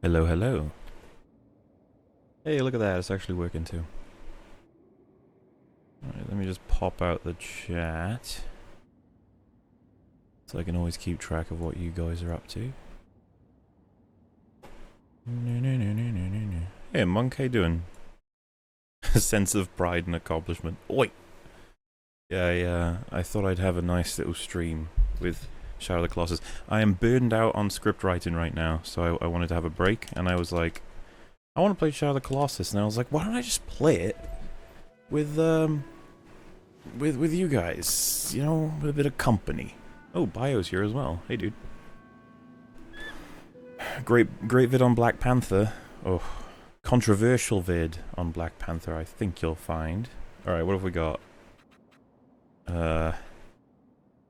Hello, hello. Hey, look at that. It's actually working too. Alright, let me just pop out the chat. So I can always keep track of what you guys are up to. Hey, Monk, how you doing? A sense of pride and accomplishment. Oi! Yeah, I thought I'd have a nice little stream with Shadow of the Colossus. I am burned out on script writing right now, so I wanted to have a break, and I was like, I want to play Shadow of the Colossus, and I was like, why don't I just play it with you guys, you know, with a bit of company. Oh, Bio's here as well. Hey, dude. Great vid on Black Panther. Oh, controversial vid on Black Panther, I think you'll find. Alright, what have we got?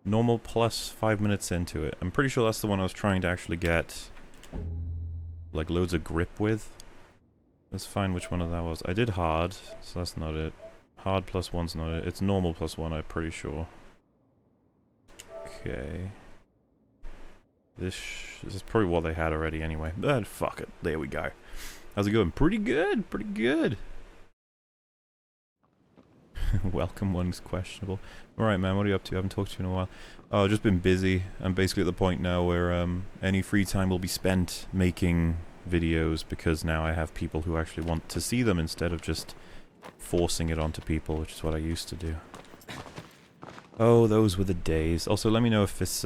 Normal plus 5 minutes into it. I'm pretty sure that's the one I was trying to actually get, like, loads of grip with. Let's find which one of that was. I did hard, so that's not it. Hard plus one's not it. It's normal plus one, I'm pretty sure. Okay. This is probably what they had already anyway. But fuck it. There we go. How's it going? Pretty good. Pretty good. Welcome one's questionable. Alright, man. What are you up to? I haven't talked to you in a while. Oh, just been busy. I'm basically at the point now where any free time will be spent making videos because now I have people who actually want to see them instead of just forcing it onto people, which is what I used to do. Oh, those were the days. Also, let me know if this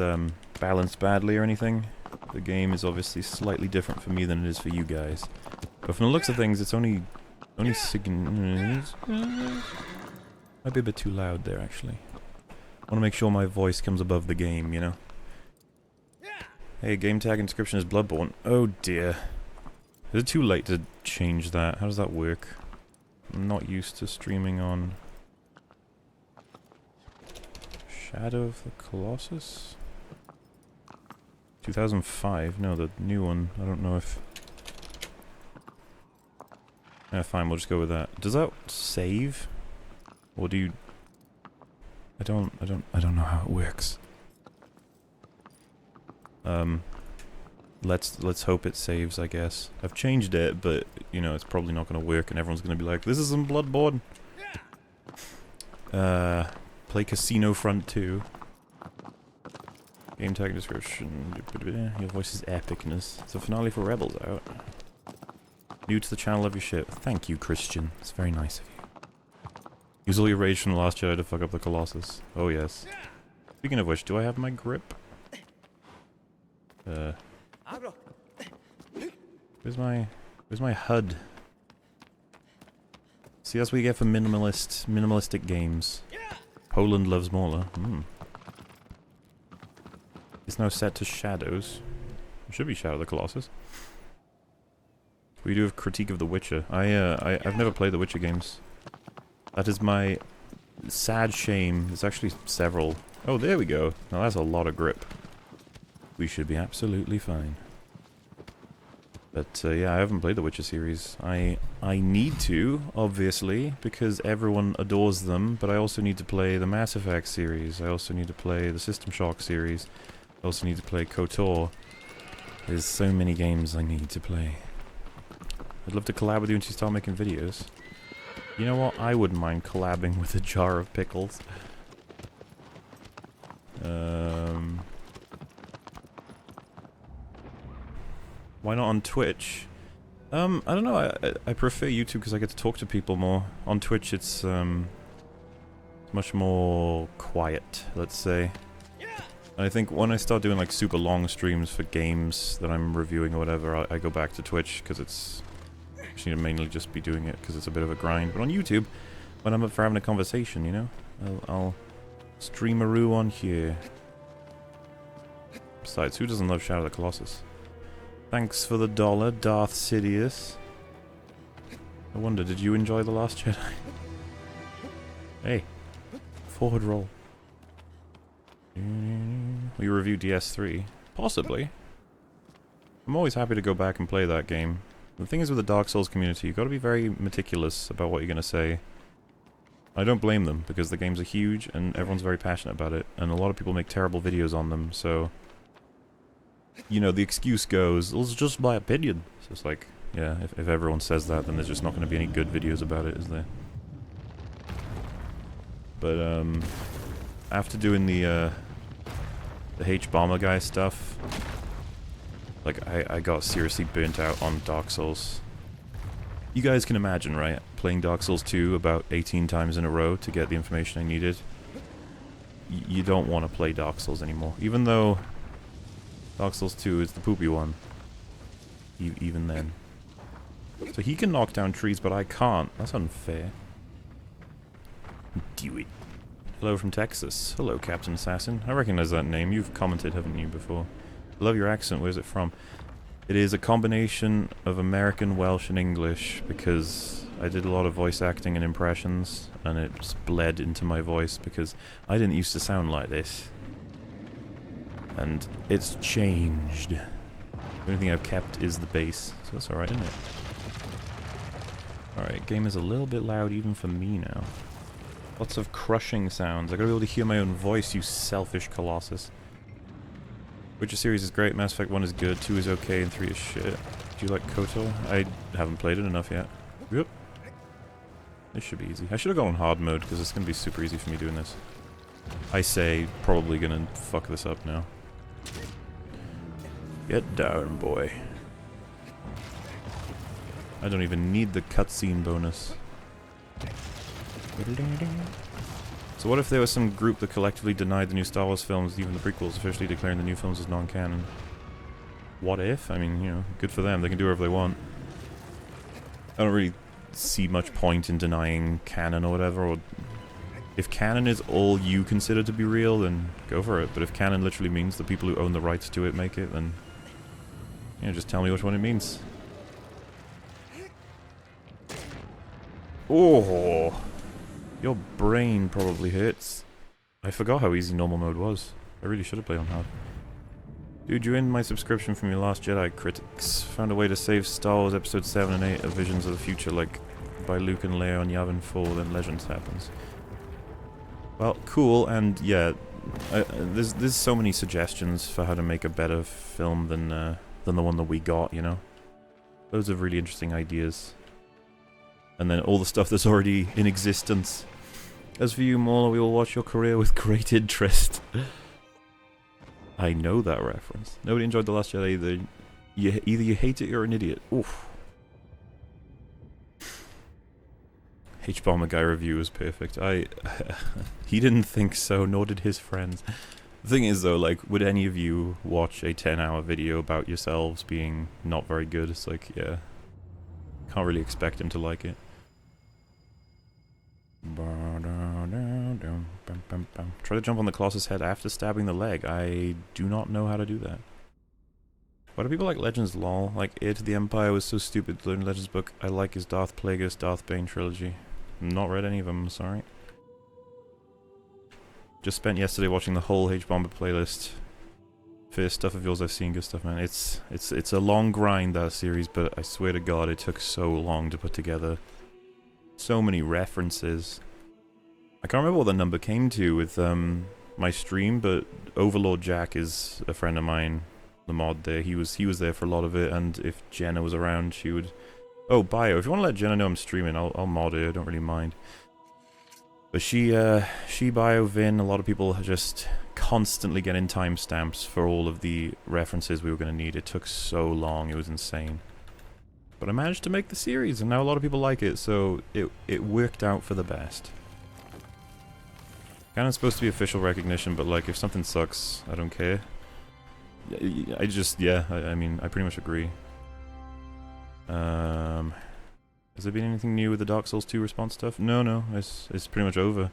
balanced badly or anything. The game is obviously slightly different for me than it is for you guys. But from the looks of things, it's only might be a bit too loud there, actually. I want to make sure my voice comes above the game, you know? Hey, game tag inscription is Bloodborne. Oh dear. Is it too late to change that? How does that work? I'm not used to streaming on Shadow of the Colossus? 2005? No, the new one. I don't know if... Yeah, fine, we'll just go with that. Does that save? Or do you... I don't know how it works. Let's hope it saves, I guess. I've changed it, but, you know, it's probably not going to work and everyone's going to be like, this isn't Bloodborne! Play Casino Front 2. Game tag description. Your voice's epicness. It's a finale for Rebels out. New to the channel, love your shit. Thank you, Christian. It's very nice of you. Use all your rage from the Last Jedi to fuck up the Colossus. Oh yes. Speaking of which, do I have my grip? Where's my HUD? See, that's what you get for minimalistic games. Poland loves Mauler. It's now set to shadows. It should be Shadow of the Colossus. We do have critique of The Witcher. I've never played The Witcher games. That is my sad shame. There's actually several. Oh, there we go. Now that's a lot of grip. We should be absolutely fine. But yeah, I haven't played the Witcher series. I need to, obviously, because everyone adores them, but I also need to play the Mass Effect series. I also need to play the System Shock series. I also need to play KOTOR. There's so many games I need to play. I'd love to collab with you once you start making videos. You know what? I wouldn't mind collabing with a jar of pickles. Why not on Twitch? I don't know. I prefer YouTube because I get to talk to people more. On Twitch, it's much more quiet, let's say. And I think when I start doing like super long streams for games that I'm reviewing or whatever, I go back to Twitch because it's... I just need to mainly just be doing it because it's a bit of a grind. But on YouTube, when I'm up for having a conversation, you know, I'll streamaroo on here. Besides, who doesn't love Shadow of the Colossus? Thanks for the $1, Darth Sidious. I wonder, did you enjoy The Last Jedi? Hey, forward roll. We review DS3. Possibly. I'm always happy to go back and play that game. The thing is with the Dark Souls community, you've got to be very meticulous about what you're going to say. I don't blame them, because the games are huge and everyone's very passionate about it, and a lot of people make terrible videos on them, so... you know, the excuse goes, well, it's just my opinion. So it's like, yeah, if everyone says that, then there's just not going to be any good videos about it, is there? But, after doing the H-Bomber guy stuff, like, I got seriously burnt out on Dark Souls. You guys can imagine, right? Playing Dark Souls 2 about 18 times in a row to get the information I needed. You don't want to play Dark Souls anymore. Even though Dark Souls 2 is the poopy one. Even then. So he can knock down trees, but I can't. That's unfair. Do it. Hello from Texas. Hello, Captain Assassin. I recognize that name. You've commented, haven't you, before? I love your accent. Where's it from? It is a combination of American, Welsh, and English, because I did a lot of voice acting and impressions, and it just bled into my voice, because I didn't used to sound like this. And it's changed. The only thing I've kept is the bass, so that's alright, isn't it? Alright, game is a little bit loud even for me now. Lots of crushing sounds. I gotta be able to hear my own voice, you selfish Colossus. Witcher series is great, Mass Effect 1 is good, 2 is okay, and 3 is shit. Do you like KOTOR? I haven't played it enough yet. Yep. This should be easy. I should have gone on hard mode, because it's gonna be super easy for me doing this. I say, probably gonna fuck this up now. Get down, boy. I don't even need the cutscene bonus. So what if there was some group that collectively denied the new Star Wars films, even the prequels, officially declaring the new films as non-canon? What if? I mean, you know, good for them. They can do whatever they want. I don't really see much point in denying canon or whatever. Or if canon is all you consider to be real, then go for it. But if canon literally means the people who own the rights to it make it, then, you know, just tell me which one it means. Oh! Your brain probably hurts. I forgot how easy normal mode was. I really should have played on hard. Dude, you earned my subscription from your Last Jedi critics. Found a way to save Star Wars Episode 7 and 8 of Visions of the Future, like by Luke and Leia on Yavin 4, then Legends happens. Well, cool, and yeah, there's so many suggestions for how to make a better film than the one that we got, you know? Loads of really interesting ideas. And then all the stuff that's already in existence. As for you, Mauler, we will watch your career with great interest. I know that reference. Nobody enjoyed The Last Jedi either. Either you hate it, you're an idiot. Oof. H-Bomber Guy review was perfect. He didn't think so, nor did his friends. The thing is, though, like, would any of you watch a 10-hour video about yourselves being not very good? It's like, yeah. Can't really expect him to like it. Try to jump on the Colossus head after stabbing the leg. I do not know how to do that. Why do people like Legends lol? Like, Heir to the Empire was so stupid to learn Legends book. I like his Darth Plagueis, Darth Bane trilogy. Not read any of them, sorry. Just spent yesterday watching the whole H-Bomber playlist. First stuff of yours I've seen, good stuff, man. It's a long grind, that series, but I swear to God, it took so long to put together. So many references. I can't remember what the number came to with my stream, but Overlord Jack is a friend of mine, the mod there. He was there for a lot of it, and if Jenna was around, she would... Oh, Bio, if you want to let Jenna know I'm streaming, I'll mod her, I don't really mind. But she, Bio, Vin, a lot of people just constantly getting timestamps for all of the references we were going to need. It took so long, it was insane. But I managed to make the series, and now a lot of people like it, so it worked out for the best. Kind of supposed to be official recognition, but like, if something sucks, I don't care. I mean, I pretty much agree. Has there been anything new with the Dark Souls 2 response stuff? No, it's pretty much over.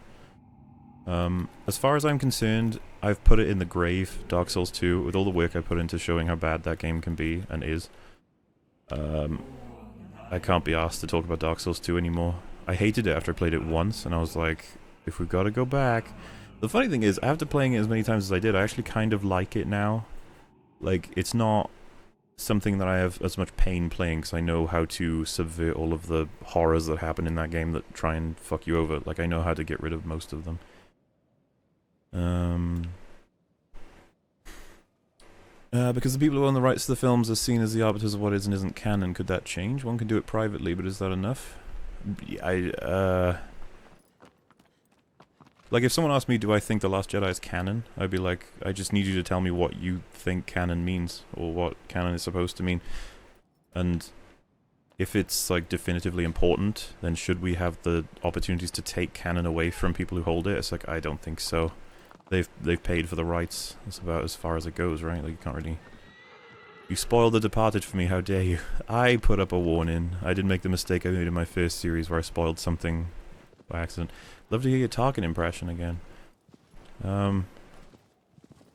As far as I'm concerned, I've put it in the grave, Dark Souls 2, with all the work I put into showing how bad that game can be, and is. I can't be asked to talk about Dark Souls 2 anymore. I hated it after I played it once, and I was like, if we've got to go back... The funny thing is, after playing it as many times as I did, I actually kind of like it now. Like, it's not something that I have as much pain playing, because I know how to subvert all of the horrors that happen in that game that try and fuck you over. Like, I know how to get rid of most of them. Because the people who own the rights to the films are seen as the arbiters of what is and isn't canon. Could that change? One can do it privately, but is that enough? Like, if someone asked me, do I think The Last Jedi is canon? I'd be like, I just need you to tell me what you think canon means, or what canon is supposed to mean. And if it's, like, definitively important, then should we have the opportunities to take canon away from people who hold it? It's like, I don't think so. They've paid for the rights. That's about as far as it goes, right? Like, you can't really... You spoiled The Departed for me, how dare you? I put up a warning. I did make the mistake I made in my first series where I spoiled something by accident. Love to hear your Tarkin impression again.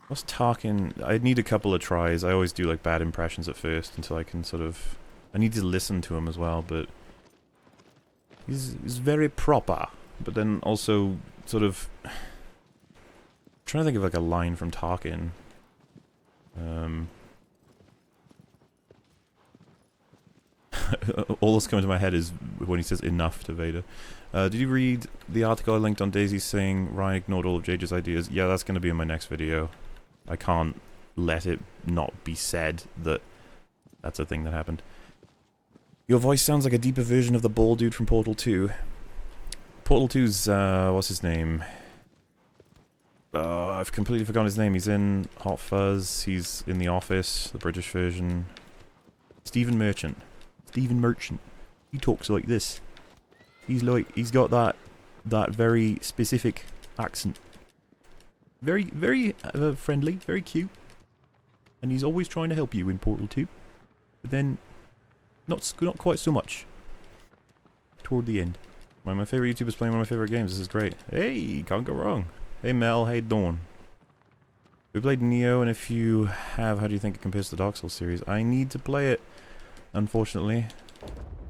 What's Tarkin? I'd need a couple of tries. I always do like bad impressions at first until I can sort of... I need to listen to him as well, but... He's very proper, but then also sort of... I'm trying to think of like a line from Tarkin. All that's coming to my head is when he says enough to Vader. Did you read the article I linked on Daisy saying Ryan ignored all of JJ's ideas? Yeah, that's going to be in my next video. I can't let it not be said that that's a thing that happened. Your voice sounds like a deeper version of the bald dude from Portal 2. Portal 2's, what's his name? I've completely forgotten his name. He's in Hot Fuzz, he's in The Office, the British version. Stephen Merchant. Stephen Merchant. He talks like this. He's got that very specific accent. Very friendly, very cute. And he's always trying to help you in Portal 2. But then, not quite so much. Toward the end. One of my favorite YouTubers playing one of my favorite games. This is great. Hey, can't go wrong. Hey Mel, hey Dawn. We played Neo, and if you have, how do you think it compares to the Dark Souls series? I need to play it, unfortunately.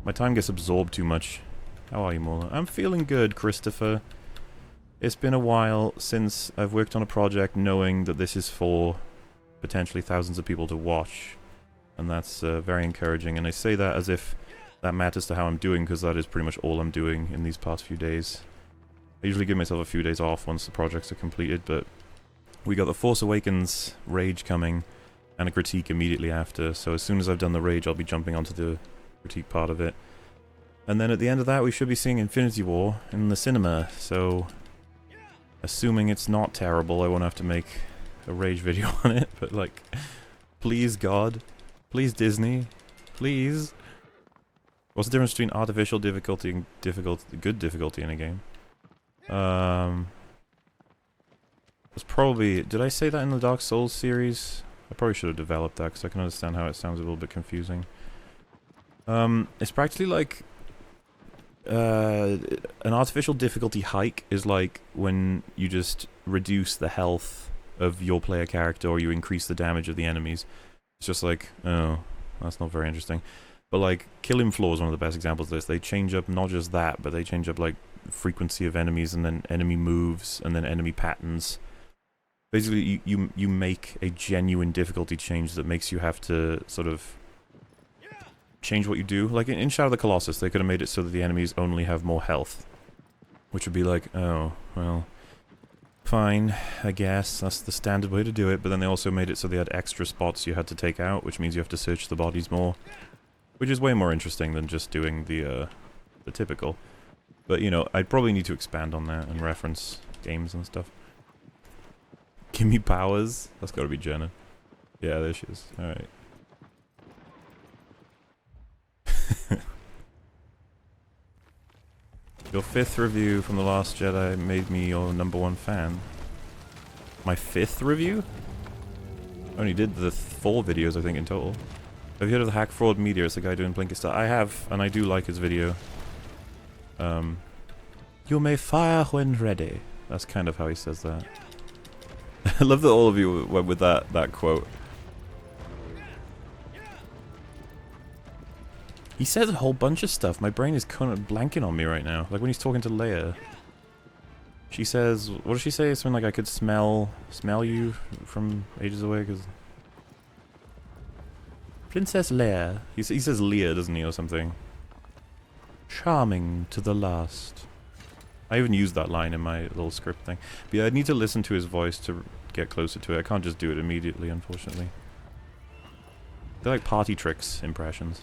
My time gets absorbed too much. How are you, Mola? I'm feeling good, Christopher. It's been a while since I've worked on a project knowing that this is for potentially thousands of people to watch. And that's very encouraging, and I say that as if that matters to how I'm doing, because that is pretty much all I'm doing in these past few days. I usually give myself a few days off once the projects are completed, but we got the Force Awakens Rage coming, and a critique immediately after, so as soon as I've done the Rage, I'll be jumping onto the critique part of it. And then at the end of that, we should be seeing Infinity War in the cinema, so... Assuming it's not terrible, I won't have to make a Rage video on it, but like... Please, God. Please, Disney. Please. What's the difference between artificial difficulty and good difficulty in a game? It's probably... Did I say that in the Dark Souls series? I probably should have developed that, because I can understand how it sounds a little bit confusing. It's practically like... an artificial difficulty hike is like when you just reduce the health of your player character, or you increase the damage of the enemies. It's just like, oh, that's not very interesting. But like, Killing Floor is one of the best examples of this. They change up not just that, but they change up like frequency of enemies, and then enemy moves, and then enemy patterns. Basically, you make a genuine difficulty change that makes you have to sort of change what you do. Like in Shadow of the Colossus, they could have made it so that the enemies only have more health. Which would be like, oh, well, fine, I guess. That's the standard way to do it. But then they also made it so they had extra spots you had to take out, which means you have to search the bodies more. Which is way more interesting than just doing the typical. But, you know, I'd probably need to expand on that and reference games and stuff. Give me powers. That's gotta be Jenna. Yeah, there she is. Alright. Your 5th review from The Last Jedi made me your #1 fan. My 5th review? I only did the 4 videos, I think, in total. Have you heard of the Hack Fraud Media? It's the guy doing Blinkist. I have, and I do like his video. You may fire when ready. That's kind of how he says that. I love that all of you went with that quote. He says a whole bunch of stuff. My brain is kind of blanking on me right now. Like when he's talking to Leia. She says, what does she say? Something like, I could smell you from ages away, because... Princess Leia. He says Leia, doesn't he, or something? Charming to the last. I even used that line in my little script thing. But yeah, I need to listen to his voice to get closer to it. I can't just do it immediately, unfortunately. They're like party tricks impressions.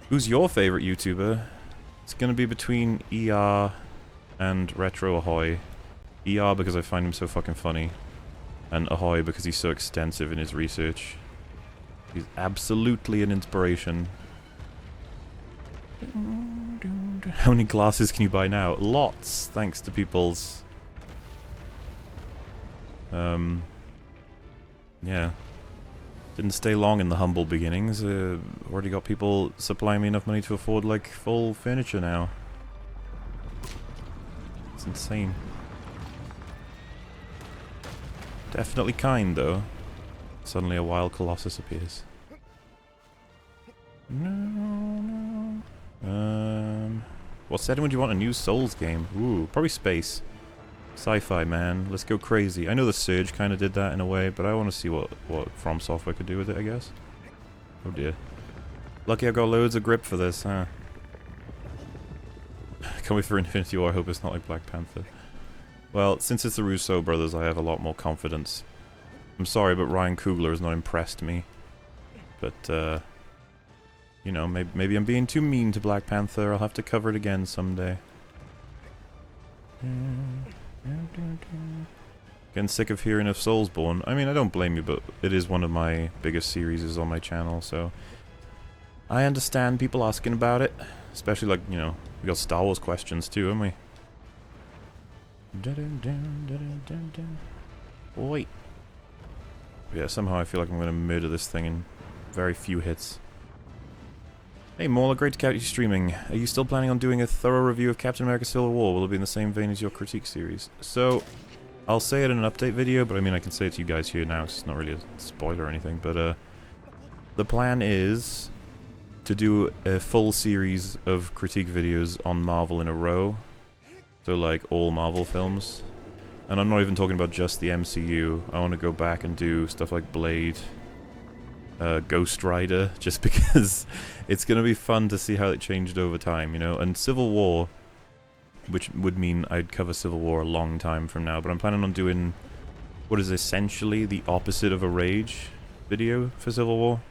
Who's your favorite YouTuber? It's gonna be between ER and Retro Ahoy. ER because I find him so fucking funny, and Ahoy because he's so extensive in his research. He's absolutely an inspiration. How many glasses can you buy now? Lots, thanks to people's... yeah. Didn't stay long in the humble beginnings. Already got people supplying me enough money to afford, like, full furniture now. It's insane. Definitely kind, though. Suddenly a wild Colossus appears. No. What setting would you want a new Souls game? Ooh, probably space. Sci-fi, man. Let's go crazy. I know the Surge kind of did that in a way, but I want to see what From Software could do with it, I guess. Oh dear. Lucky I've got loads of grip for this, huh? Can't wait for Infinity War. I hope it's not like Black Panther. Well, since it's the Russo brothers, I have a lot more confidence. I'm sorry, but Ryan Coogler has not impressed me. But, you know, maybe I'm being too mean to Black Panther. I'll have to cover it again someday. Getting sick of hearing of Soulsborne. I mean, I don't blame you, but it is one of my biggest series on my channel, so... I understand people asking about it. Especially, like, you know, we got Star Wars questions too, haven't we? Wait. Yeah, somehow I feel like I'm going to murder this thing in very few hits. Hey Mauler, great to catch you streaming. Are you still planning on doing a thorough review of Captain America Civil War? Will it be in the same vein as your critique series? So, I'll say it in an update video, but I mean I can say it to you guys here now, it's not really a spoiler or anything, but the plan is to do a full series of critique videos on Marvel in a row. So like all Marvel films. And I'm not even talking about just the MCU. I want to go back and do stuff like Blade, Ghost Rider, just because it's going to be fun to see how it changed over time, you know? And Civil War, which would mean I'd cover Civil War a long time from now, but I'm planning on doing what is essentially the opposite of a Rage video for Civil War,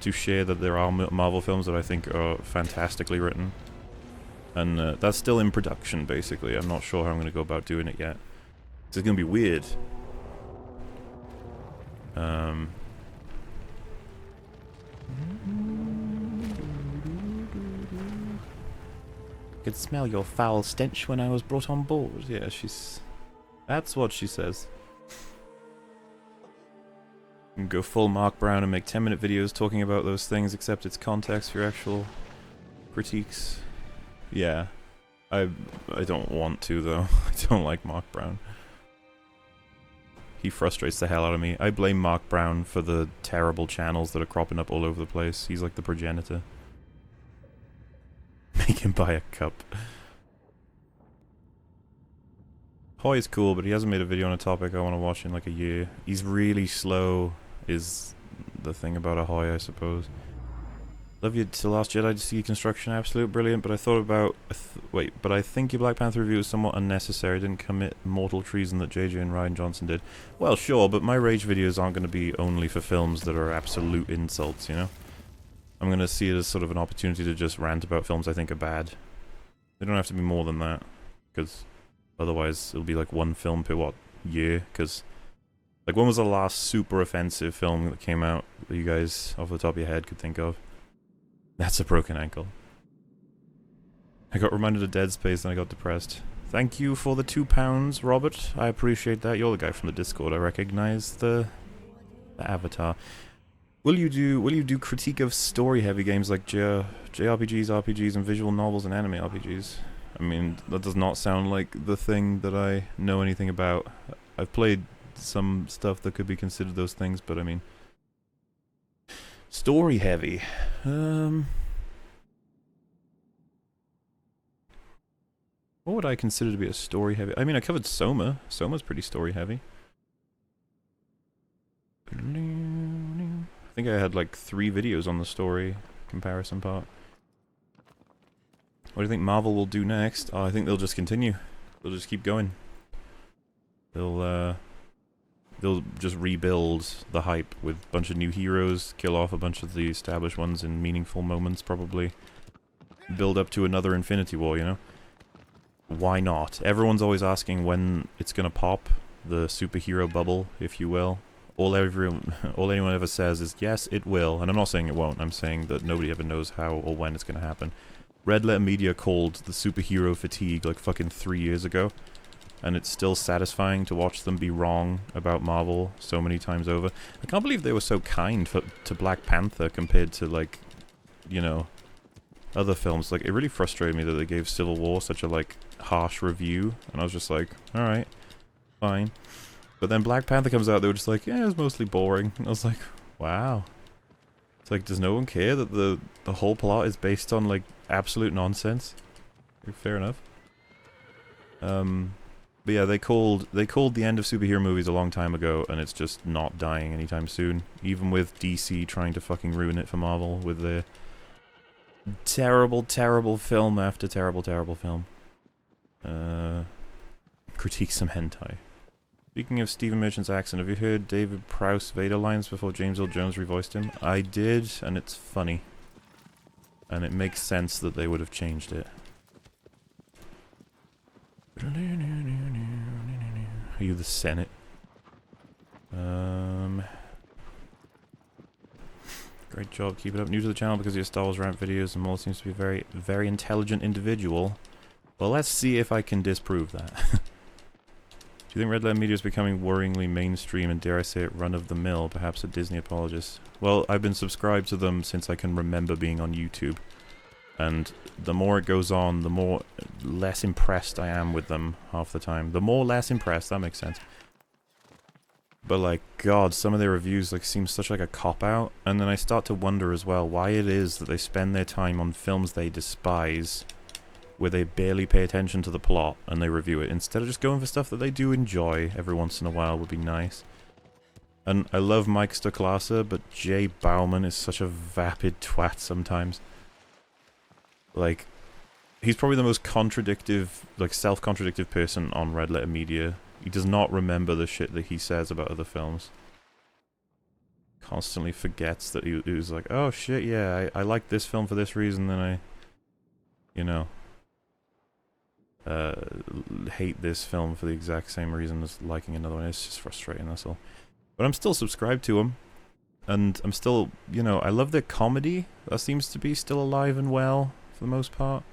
to share that there are Marvel films that I think are fantastically written. And that's still in production, basically. I'm not sure how I'm going to go about doing it yet. It's going to be weird. I could smell your foul stench when I was brought on board. Yeah, she's... That's what she says. You can go full Mark Brown and make 10-minute videos talking about those things, except it's context for your actual critiques. Yeah. I don't want to, though. I don't like Mark Brown. He frustrates the hell out of me. I blame Mark Brown for the terrible channels that are cropping up all over the place. He's like the progenitor. Make him buy a cup. Hoy is cool, but he hasn't made a video on a topic I want to watch in like a year. He's really slow, is the thing about Ahoy, I suppose. Love you to Last Jedi to see construction, absolute brilliant, but I thought about... wait, but I think your Black Panther review is somewhat unnecessary. Didn't commit mortal treason that JJ and Ryan Johnson did. Well, sure, but my Rage videos aren't going to be only for films that are absolute insults, you know? I'm going to see it as sort of an opportunity to just rant about films I think are bad. They don't have to be more than that, because otherwise it'll be like one film per, what, year? Because, like, when was the last super offensive film that came out that you guys, off the top of your head, could think of? That's a broken ankle. I got reminded of Dead Space and I got depressed. Thank you for the £2, Robert. I appreciate that. You're the guy from the Discord. I recognize the avatar. Will you do critique of story-heavy games like JRPGs, RPGs, and visual novels and anime RPGs? I mean, that does not sound like the thing that I know anything about. I've played some stuff that could be considered those things, but I mean... Story-heavy. What would I consider to be a story-heavy? I mean, I covered Soma. Soma's pretty story-heavy. I think I had like 3 videos on the story comparison part. What do you think Marvel will do next? Oh, I think they'll just continue. They'll just keep going. They'll they'll just rebuild the hype with a bunch of new heroes, kill off a bunch of the established ones in meaningful moments, probably. Build up to another Infinity War, you know? Why not? Everyone's always asking when it's gonna pop, the superhero bubble, if you will. All anyone ever says is, yes, it will. And I'm not saying it won't, I'm saying that nobody ever knows how or when it's gonna happen. Red Letter Media called the superhero fatigue like fucking 3 years ago. And it's still satisfying to watch them be wrong about Marvel so many times over. I can't believe they were so kind to Black Panther compared to, like, you know, other films. Like, it really frustrated me that they gave Civil War such a, like, harsh review. And I was just like, alright, fine. But then Black Panther comes out, they were just like, yeah, it was mostly boring. And I was like, wow. It's like, does no one care that the whole plot is based on, like, absolute nonsense? Fair enough. But yeah, they called the end of superhero movies a long time ago, and it's just not dying anytime soon. Even with DC trying to fucking ruin it for Marvel with their terrible, terrible film after terrible, terrible film. Critique some hentai. Speaking of Stephen Merchant's accent, have you heard David Prowse Vader lines before James Earl Jones revoiced him? I did, and it's funny. And it makes sense that they would have changed it. Are you the Senate? Great job, keep it up. New to the channel because of your Star Wars rant videos, and Mola seems to be a very, very intelligent individual. Well, let's see if I can disprove that. Do you think Red Letter Media is becoming worryingly mainstream and, dare I say it, run-of-the-mill, perhaps a Disney apologist? Well, I've been subscribed to them since I can remember being on YouTube. And the more it goes on, the more less impressed I am with them half the time. The more less impressed, that makes sense. But like, God, some of their reviews like seem such like a cop-out. And then I start to wonder as well why it is that they spend their time on films they despise, where they barely pay attention to the plot and they review it, instead of just going for stuff that they do enjoy every once in a while would be nice. And I love Mike Stoklasa, but Jay Bauman is such a vapid twat sometimes. Like, he's probably the most contradictive, like, self-contradictive person on Red Letter Media. He does not remember the shit that he says about other films. Constantly forgets that he was like, oh shit, yeah, I like this film for this reason, then I, you know, hate this film for the exact same reason as liking another one. It's just frustrating, that's all. But I'm still subscribed to him. And I'm still, you know, I love their comedy. That seems to be still alive and well. For the most part.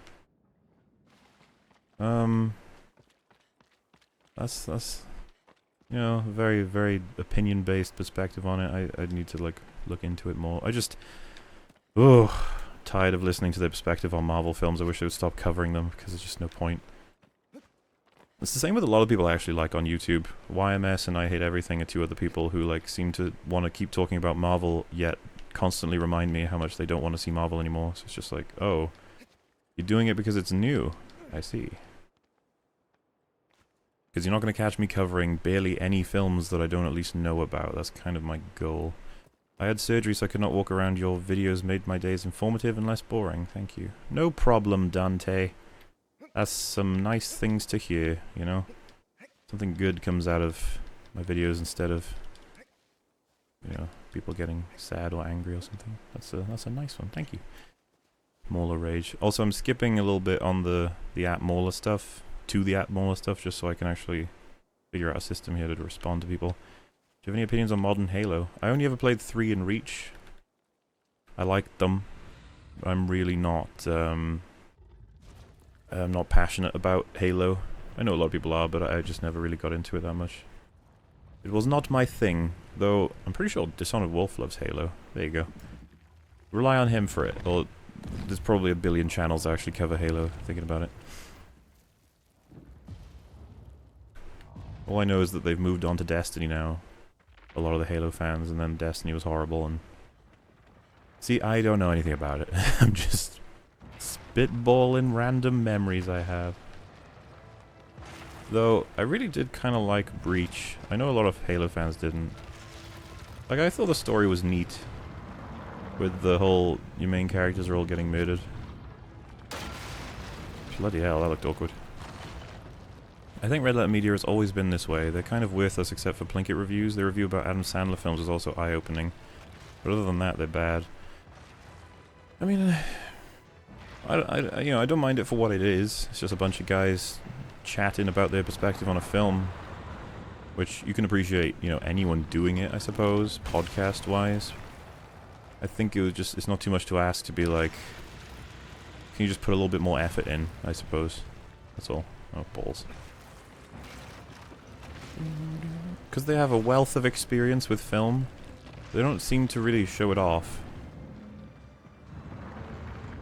That's you know, a very, very opinion-based perspective on it. I need to, like, look into it more. I just, tired of listening to their perspective on Marvel films. I wish they would stop covering them, because there's just no point. It's the same with a lot of people I actually like on YouTube. YMS and I Hate Everything are two other people who, like, seem to want to keep talking about Marvel, yet constantly remind me how much they don't want to see Marvel anymore. So it's just like, oh, you're doing it because it's new. I see. Because you're not going to catch me covering barely any films that I don't at least know about. That's kind of my goal. I had surgery so I could not walk around. Your videos made my days informative and less boring. Thank you. No problem, Dante. That's some nice things to hear, you know? Something good comes out of my videos instead of, you know, people getting sad or angry or something. That's a nice one. Thank you. Mauler Rage. Also, I'm skipping a little bit on the @Mauler stuff, to the @Mauler stuff, just so I can actually figure out a system here to respond to people. Do you have any opinions on modern Halo? I only ever played 3 and Reach. I liked them. I'm really not, I'm not passionate about Halo. I know a lot of people are, but I just never really got into it that much. It was not my thing, though I'm pretty sure Dishonored Wolf loves Halo. There you go. Rely on him for it. Well, there's probably a billion channels that actually cover Halo, thinking about it. All I know is that they've moved on to Destiny now. A lot of the Halo fans, and then Destiny was horrible, and... See, I don't know anything about it. I'm just spitballing random memories I have. Though, I really did kind of like Breach. I know a lot of Halo fans didn't. Like, I thought the story was neat. With the whole, your main characters are all getting murdered. Bloody hell, that looked awkward. I think Red Letter Media has always been this way. They're kind of worthless except for Plinkett reviews. Their review about Adam Sandler films is also eye-opening. But other than that, they're bad. I mean, I don't mind it for what it is. It's just a bunch of guys chatting about their perspective on a film, which you can appreciate, anyone doing it, I suppose, podcast-wise. I think it's not too much to ask to be like, can you just put a little bit more effort in, I suppose. That's all. Oh, balls. Because they have a wealth of experience with film, they don't seem to really show it off.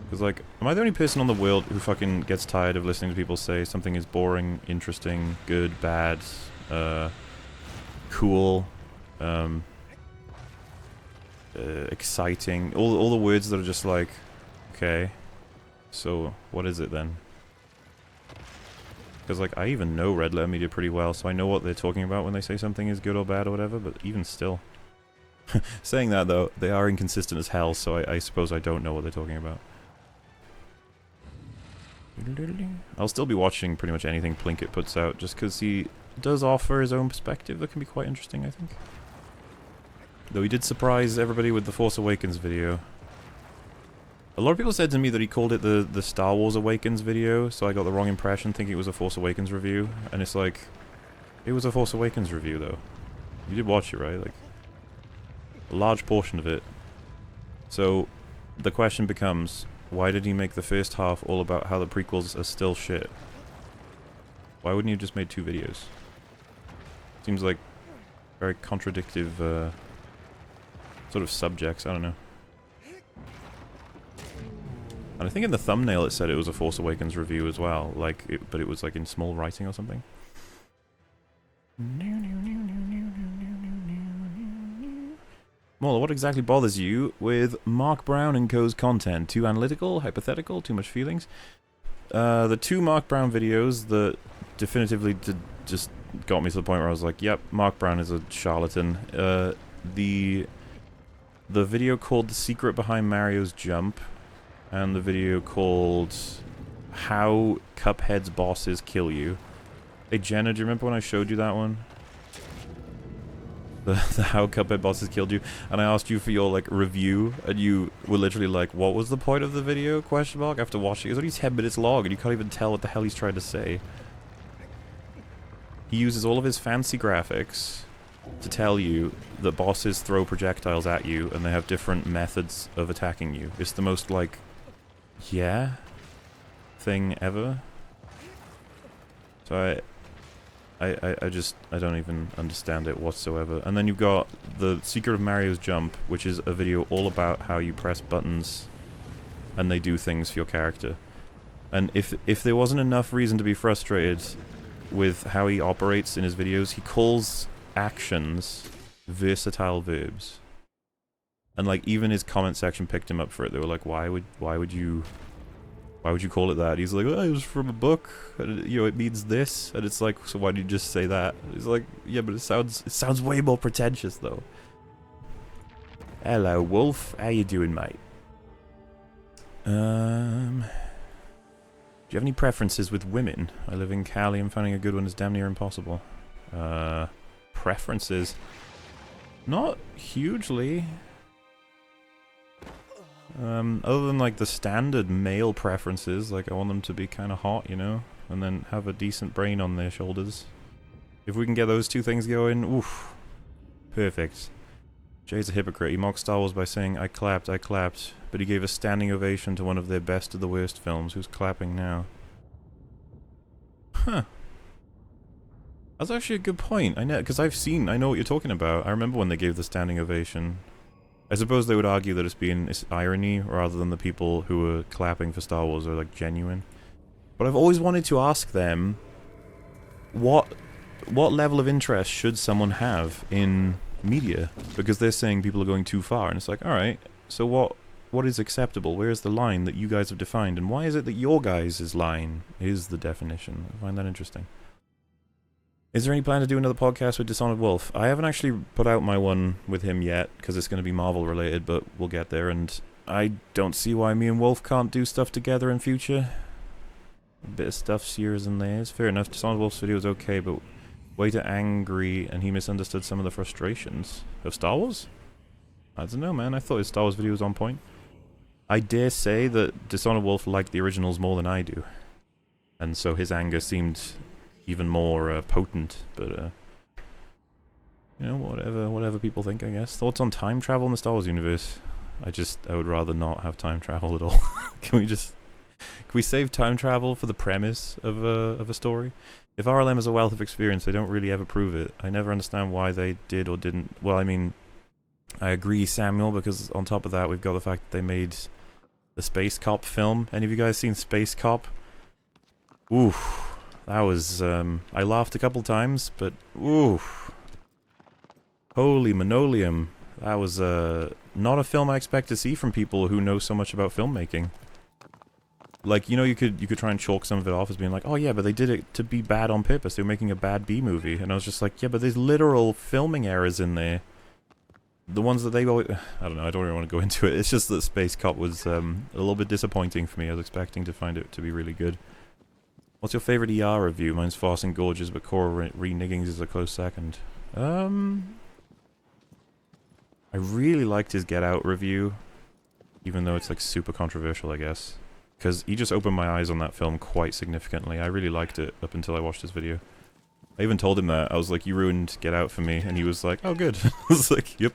Because, like, am I the only person on the world who fucking gets tired of listening to people say something is boring, interesting, good, bad, cool, exciting, all the words that are just like, okay, so what is it then? Because, like, I even know Red Letter Media pretty well, so I know what they're talking about when they say something is good or bad or whatever, but even still. Saying that, though, they are inconsistent as hell, so I suppose I don't know what they're talking about. I'll still be watching pretty much anything Plinkett puts out, just because he does offer his own perspective that can be quite interesting, I think. Though he did surprise everybody with the Force Awakens video. A lot of people said to me that he called it the Star Wars Awakens video, so I got the wrong impression thinking it was a Force Awakens review. And it's like, it was a Force Awakens review though. You did watch it, right? Like, a large portion of it. So, the question becomes, why did he make the first half all about how the prequels are still shit? Why wouldn't he have just made 2 videos? Seems like very contradictive, sort of subjects, I don't know. And I think in the thumbnail it said it was a Force Awakens review as well, but it was like in small writing or something. Mola, what exactly bothers you with Mark Brown and Co.'s content? Too analytical, hypothetical, too much feelings? The 2 Mark Brown videos that definitively just got me to the point where I was like, yep, Mark Brown is a charlatan. The video called The Secret Behind Mario's Jump, and the video called How Cuphead's Bosses Kill You. Hey Jenna, do you remember when I showed you that one? The How Cuphead Bosses Killed You, and I asked you for your, like, review, and you were literally like, what was the point of the video, question mark, after watching it? It's only 10 minutes long, and you can't even tell what the hell he's trying to say. He uses all of his fancy graphics to tell you that bosses throw projectiles at you, and they have different methods of attacking you. It's the most, like, yeah thing ever. So I don't even understand it whatsoever. And then you've got The Secret of Mario's Jump, which is a video all about how you press buttons and they do things for your character. And if there wasn't enough reason to be frustrated with how he operates in his videos, he calls actions versatile verbs. And, like, even his comment section picked him up for it. They were like, why would you call it that? He's like, oh, it was from a book, and it means this, and it's like, so why do you just say that? He's like, yeah, but it sounds way more pretentious though. Hello, Wolf. How you doing, mate? Do you have any preferences with women? I live in Cali and finding a good one is damn near impossible. Preferences? Not hugely. Other than, like, the standard male preferences, like, I want them to be kind of hot, and then have a decent brain on their shoulders. If we can get those 2 things going, oof. Perfect. Jay's a hypocrite. He mocked Star Wars by saying, I clapped, but he gave a standing ovation to one of their best of the worst films. Who's clapping now? Huh. That's actually a good point. I know, because I know what you're talking about. I remember when they gave the standing ovation. I suppose they would argue that it's irony rather than the people who were clapping for Star Wars are, like, genuine. But I've always wanted to ask them, what level of interest should someone have in media? Because they're saying people are going too far, and it's like, alright, so what is acceptable? Where's the line that you guys have defined, and why is it that your guys' line is the definition? I find that interesting. Is there any plan to do another podcast with Dishonored Wolf? I haven't actually put out my one with him yet, because it's going to be Marvel related, but we'll get there, and I don't see why me and Wolf can't do stuff together in future. A bit of stuff here and there. It's fair enough. Dishonored Wolf's video was okay, but way too angry, and he misunderstood some of the frustrations of Star Wars? I don't know, man. I thought his Star Wars video was on point. I dare say that Dishonored Wolf liked the originals more than I do. And so his anger seemed even more potent, but, you know, whatever people think, I guess. Thoughts on time travel in the Star Wars universe? I would rather not have time travel at all. Can we save time travel for the premise of a story? If RLM is a wealth of experience, they don't really ever prove it. I never understand why they did or didn't. Well, I mean, I agree, Samuel, because on top of that, we've got the fact that they made the Space Cop film. Any of you guys seen Space Cop? Oof. That was, I laughed a couple times, but oof. Holy Manoleum. That was, not a film I expect to see from people who know so much about filmmaking. Like, you know, you could try and chalk some of it off as being like, oh yeah, but they did it to be bad on purpose. They were making a bad B-movie. And I was just like, yeah, but there's literal filming errors in there. The ones that they always... I don't know, I don't really want to go into it. It's just that Space Cop was a little bit disappointing for me. I was expecting to find it to be really good. What's your favorite ER review? Mine's Farce and Gorgeous, but Cora Re-Niggings is a close second. I really liked his Get Out review, even though it's like super controversial, I guess. Because he just opened my eyes on that film quite significantly. I really liked it up until I watched his video. I even told him that. I was like, you ruined Get Out for me. And he was like, oh, good. I was like, yep.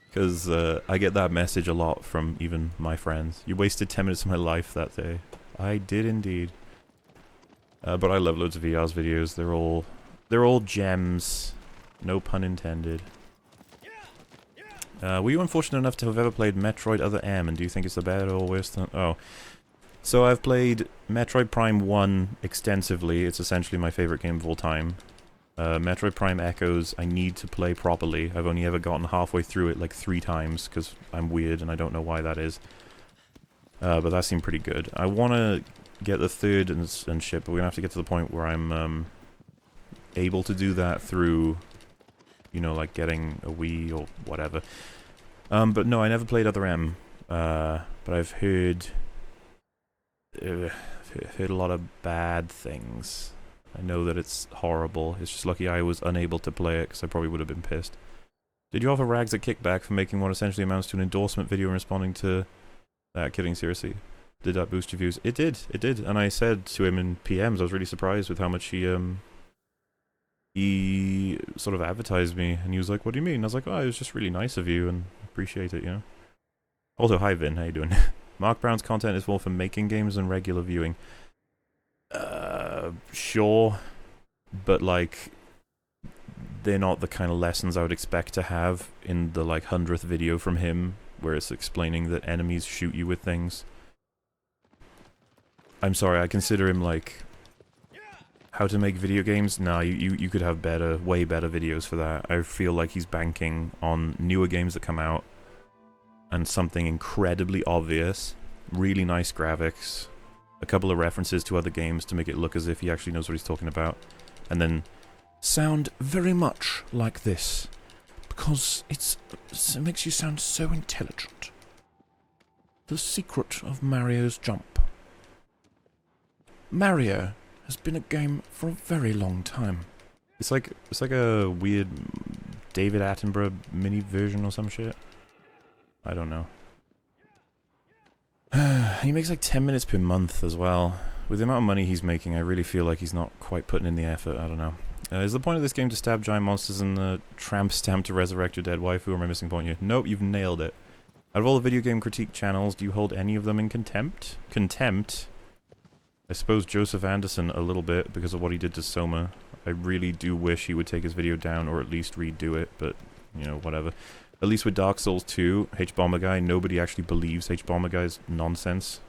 Because I get that message a lot from even my friends. You wasted 10 minutes of my life that day. I did indeed. But I love loads of VR's videos. They're all gems. No pun intended. Were you unfortunate enough to have ever played Metroid Other M, and do you think it's the better or worse than... Oh. So I've played Metroid Prime 1 extensively. It's essentially my favorite game of all time. Metroid Prime Echoes, I need to play properly. I've only ever gotten halfway through it like 3 times, because I'm weird and I don't know why that is. But that seemed pretty good. I want to get the third and shit, but we're going to have to get to the point where I'm able to do that through... You know, like getting a Wii or whatever. But no, I never played Other M. But I've heard a lot of bad things. I know that it's horrible. It's just lucky I was unable to play it, because I probably would have been pissed. Did you offer Rags a kickback for making what essentially amounts to an endorsement video and responding to... kidding, seriously. Did that boost your views? It did, and I said to him in PMs, I was really surprised with how much he sort of advertised me, and he was like, what do you mean? I was like, oh, it was just really nice of you, and appreciate it, you know? Also, hi Vin, how you doing? Mark Brown's content is more for making games than regular viewing. Sure, but like, they're not the kind of lessons I would expect to have in the like 100th video from him, where it's explaining that enemies shoot you with things. I'm sorry, I consider him like... How to make video games? No, you could have way better videos for that. I feel like he's banking on newer games that come out and something incredibly obvious, really nice graphics, a couple of references to other games to make it look as if he actually knows what he's talking about, and then sound very much like this, because it makes you sound so intelligent. The secret of Mario's jump. Mario has been a game for a very long time. It's like a weird David Attenborough mini version or some shit. I don't know. He makes like 10 minutes per month as well. With the amount of money he's making, I really feel like he's not quite putting in the effort. I don't know. Is the point of this game to stab giant monsters and the tramp stamp to resurrect your dead waifu, or am I missing point here? Nope, you've nailed it. Out of all the video game critique channels, do you hold any of them in contempt? Contempt? I suppose Joseph Anderson a little bit, because of what he did to Soma. I really do wish he would take his video down, or at least redo it, but, you know, whatever. At least with Dark Souls 2, H-Bomber Guy, nobody actually believes H-Bomber Guy's nonsense.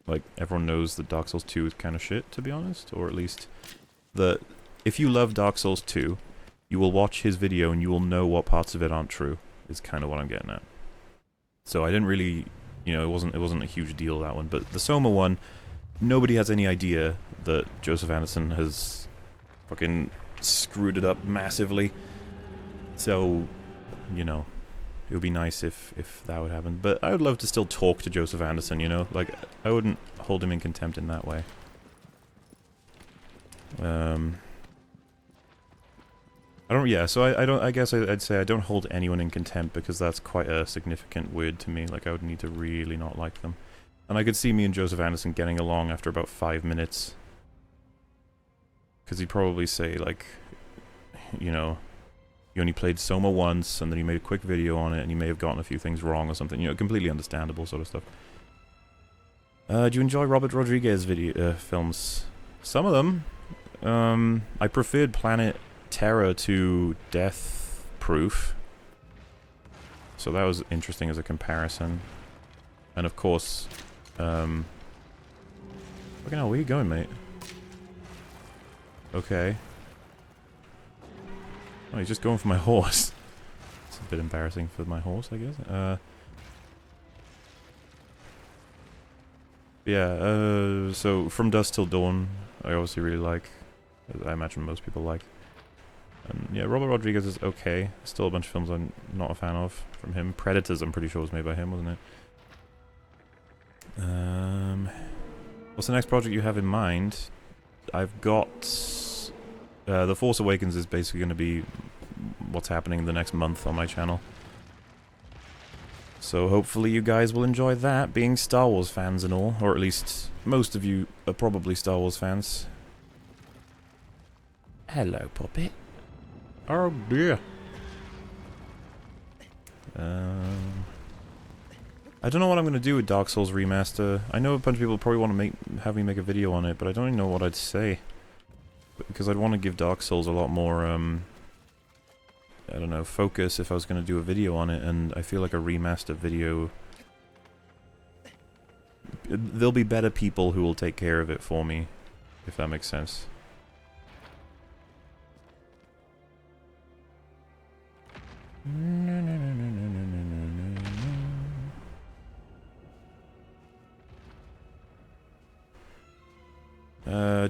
Like, everyone knows that Dark Souls 2 is kind of shit, to be honest, or at least... If you love Dark Souls 2, you will watch his video and you will know what parts of it aren't true, is kind of what I'm getting at. So I didn't really... You know, it wasn't a huge deal, that one, but the Soma one... Nobody has any idea that Joseph Anderson has fucking screwed it up massively. So, you know, it would be nice if that would happen. But I would love to still talk to Joseph Anderson, you know? Like, I wouldn't hold him in contempt in that way. I don't. Yeah. So I don't. I guess I'd say I don't hold anyone in contempt because that's quite a significant word to me. Like I would need to really not like them. And I could see me and Joseph Anderson getting along after about 5 minutes. Because he'd probably say, like, you know, you only played Soma once, and then you made a quick video on it, and you may have gotten a few things wrong or something. You know, completely understandable sort of stuff. Do you enjoy Robert Rodriguez films? Some of them. I preferred Planet Terror to Death Proof. So that was interesting as a comparison. And of course... Fucking hell, where you going, mate? Okay. Oh, he's just going for my horse. It's a bit embarrassing for my horse, I guess. Yeah, so From Dusk Till Dawn, I obviously really like. As I imagine most people like. And yeah, Robert Rodriguez is okay. Still a bunch of films I'm not a fan of from him. Predators, I'm pretty sure, was made by him, wasn't it? What's the next project you have in mind? I've got... The Force Awakens is basically going to be what's happening in the next month on my channel. So hopefully you guys will enjoy that, being Star Wars fans and all. Or at least most of you are probably Star Wars fans. Hello, puppet. Oh dear. I don't know what I'm going to do with Dark Souls Remaster. I know a bunch of people probably want to have me make a video on it, but I don't even know what I'd say. Because I'd want to give Dark Souls a lot more, I don't know, focus if I was going to do a video on it, and I feel like a remaster video... There'll be better people who will take care of it for me, if that makes sense.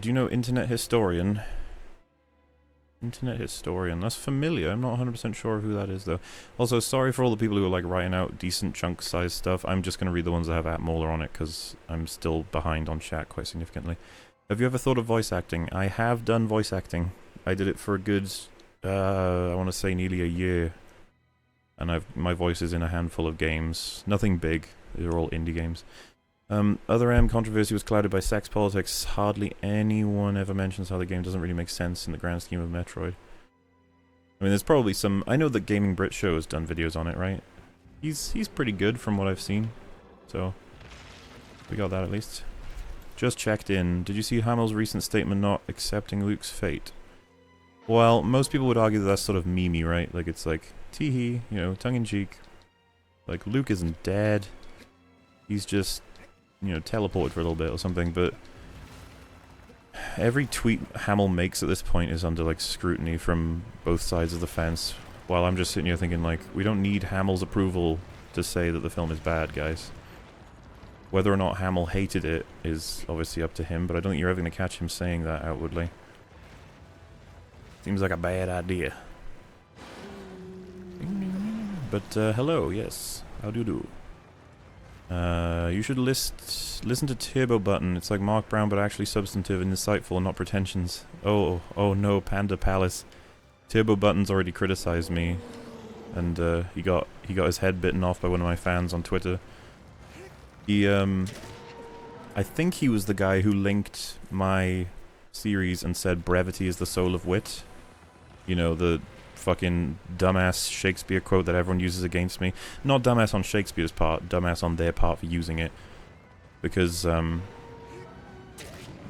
Do you know Internet Historian? Internet Historian. That's familiar. I'm not 100% sure who that is, though. Also, sorry for all the people who are, like, writing out decent chunk-sized stuff. I'm just going to read the ones that have Atmolar on it, because I'm still behind on chat quite significantly. Have you ever thought of voice acting? I have done voice acting. I did it for a good, I want to say nearly a year. And my voice is in a handful of games. Nothing big. They're all indie games. Other controversy was clouded by sex politics. Hardly anyone ever mentions how the game doesn't really make sense in the grand scheme of Metroid. I mean, there's probably some... I know that Gaming Brit Show has done videos on it, right? He's pretty good from what I've seen. So, we got that at least. Just checked in. Did you see Hamill's recent statement not accepting Luke's fate? Well, most people would argue that that's sort of memey, right? Like, it's like, tee-hee, you know, tongue-in-cheek. Like, Luke isn't dead. He's just... you know, teleported for a little bit or something, but every tweet Hamill makes at this point is under, like, scrutiny from both sides of the fence, while I'm just sitting here thinking, like, we don't need Hamill's approval to say that the film is bad, guys. Whether or not Hamill hated it is obviously up to him, but I don't think you're ever going to catch him saying that outwardly. Seems like a bad idea. But, hello, yes. How do you do? You should listen to Turbo Button. It's like Mark Brown, but actually substantive and insightful and not pretensions. Oh no, Panda Palace. Turbo Button's already criticized me, and he got his head bitten off by one of my fans on Twitter. He I think he was the guy who linked my series and said brevity is the soul of wit. You know, the fucking dumbass Shakespeare quote that everyone uses against me. Not dumbass on Shakespeare's part, dumbass on their part for using it. Because,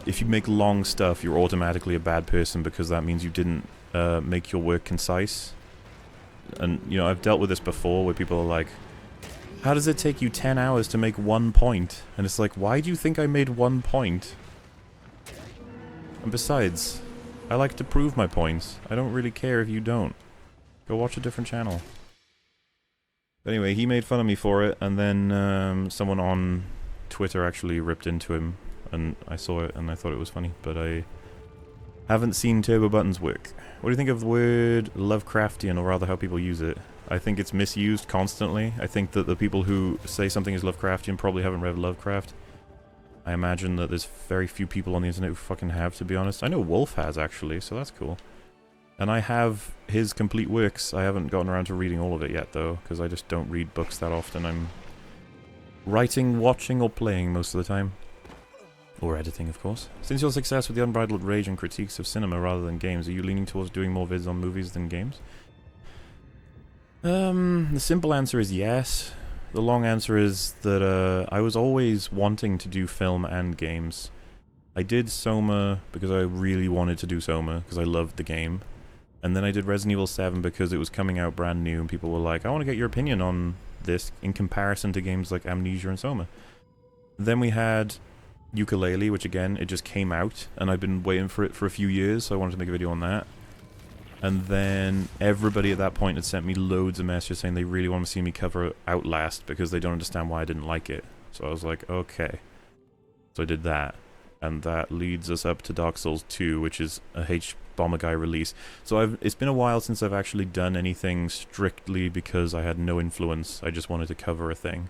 if you make long stuff, you're automatically a bad person because that means you didn't make your work concise. And, you know, I've dealt with this before where people are like, how does it take you 10 hours to make 1 point? And it's like, why do you think I made 1 point? And besides, I like to prove my points. I don't really care if you don't. Go watch a different channel. But anyway, he made fun of me for it, and then someone on Twitter actually ripped into him, and I saw it, and I thought it was funny, but I haven't seen Turbo Button's work. What do you think of the word Lovecraftian, or rather how people use it? I think it's misused constantly. I think that the people who say something is Lovecraftian probably haven't read Lovecraft. I imagine that there's very few people on the internet who fucking have, to be honest. I know Wolf has, actually, so that's cool. And I have his complete works. I haven't gotten around to reading all of it yet, though, because I just don't read books that often. I'm writing, watching, or playing most of the time. Or editing, of course. Since your success with the unbridled rage and critiques of cinema rather than games, are you leaning towards doing more vids on movies than games? The simple answer is yes. The long answer is that I was always wanting to do film and games. I did Soma because I really wanted to do Soma, because I loved the game. And then I did Resident Evil 7 because it was coming out brand new, and people were like, I want to get your opinion on this in comparison to games like Amnesia and Soma. Then we had Ukulele, which again, it just came out, and I've been waiting for it for a few years, so I wanted to make a video on that. And then everybody at that point had sent me loads of messages saying they really want to see me cover Outlast because they don't understand why I didn't like it. So I was like, okay. So I did that. And that leads us up to Dark Souls 2, which is a H-Bomber Guy release. So it's been a while since I've actually done anything strictly because I had no influence. I just wanted to cover a thing.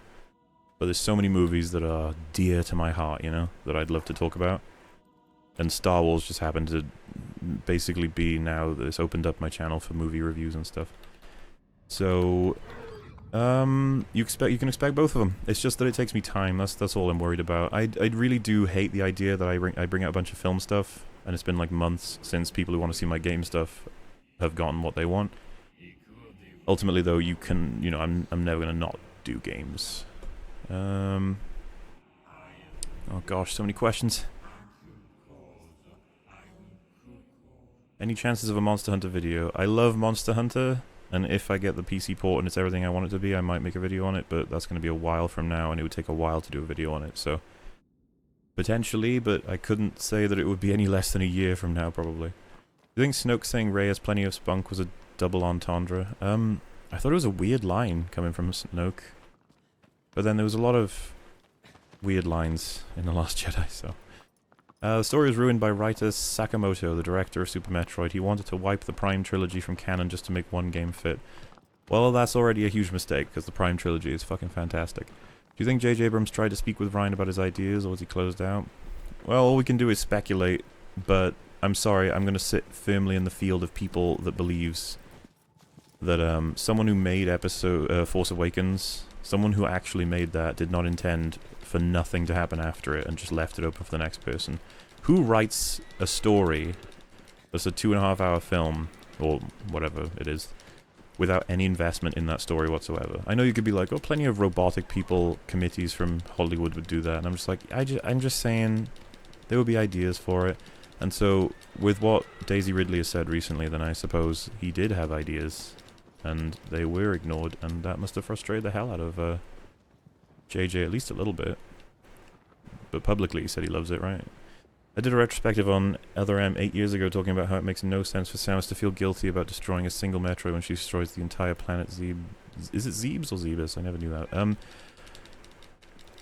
But there's so many movies that are dear to my heart, you know, that I'd love to talk about. And Star Wars just happened to basically be now that it's opened up my channel for movie reviews and stuff. So, you can expect both of them. It's just that it takes me time. That's all I'm worried about. I really do hate the idea that I bring out a bunch of film stuff, and it's been like months since people who want to see my game stuff have gotten what they want. Ultimately, though, I'm never gonna not do games. Oh gosh, so many questions. Any chances of a Monster Hunter video? I love Monster Hunter, and if I get the PC port and it's everything I want it to be, I might make a video on it, but that's going to be a while from now, and it would take a while to do a video on it, so... Potentially, but I couldn't say that it would be any less than a year from now, probably. Do you think Snoke saying Rey has plenty of spunk was a double entendre? I thought it was a weird line coming from Snoke. But then there was a lot of weird lines in The Last Jedi, so... the story was ruined by writer Sakamoto, the director of Super Metroid. He wanted to wipe the Prime trilogy from canon just to make one game fit. Well, that's already a huge mistake, because the Prime trilogy is fucking fantastic. Do you think J.J. Abrams tried to speak with Ryan about his ideas, or was he closed out? Well, all we can do is speculate, but I'm sorry, I'm going to sit firmly in the field of people that believes that someone who made Force Awakens, someone who actually made that, did not intend for nothing to happen after it and just left it open for the next person. Who writes a story that's a 2.5-hour film, or whatever it is, without any investment in that story whatsoever? I know you could be like, oh, plenty of robotic people, committees from Hollywood would do that, and I'm just like, I'm just saying there would be ideas for it. And so, with what Daisy Ridley has said recently, then I suppose he did have ideas, and they were ignored, and that must have frustrated the hell out of JJ at least a little bit. But publicly he said he loves it, right? I did a retrospective on Other M 8 years ago talking about how it makes no sense for Samus to feel guilty about destroying a single metro when she destroys the entire planet Zeb. Is it Zebes or Zebus? I never knew that.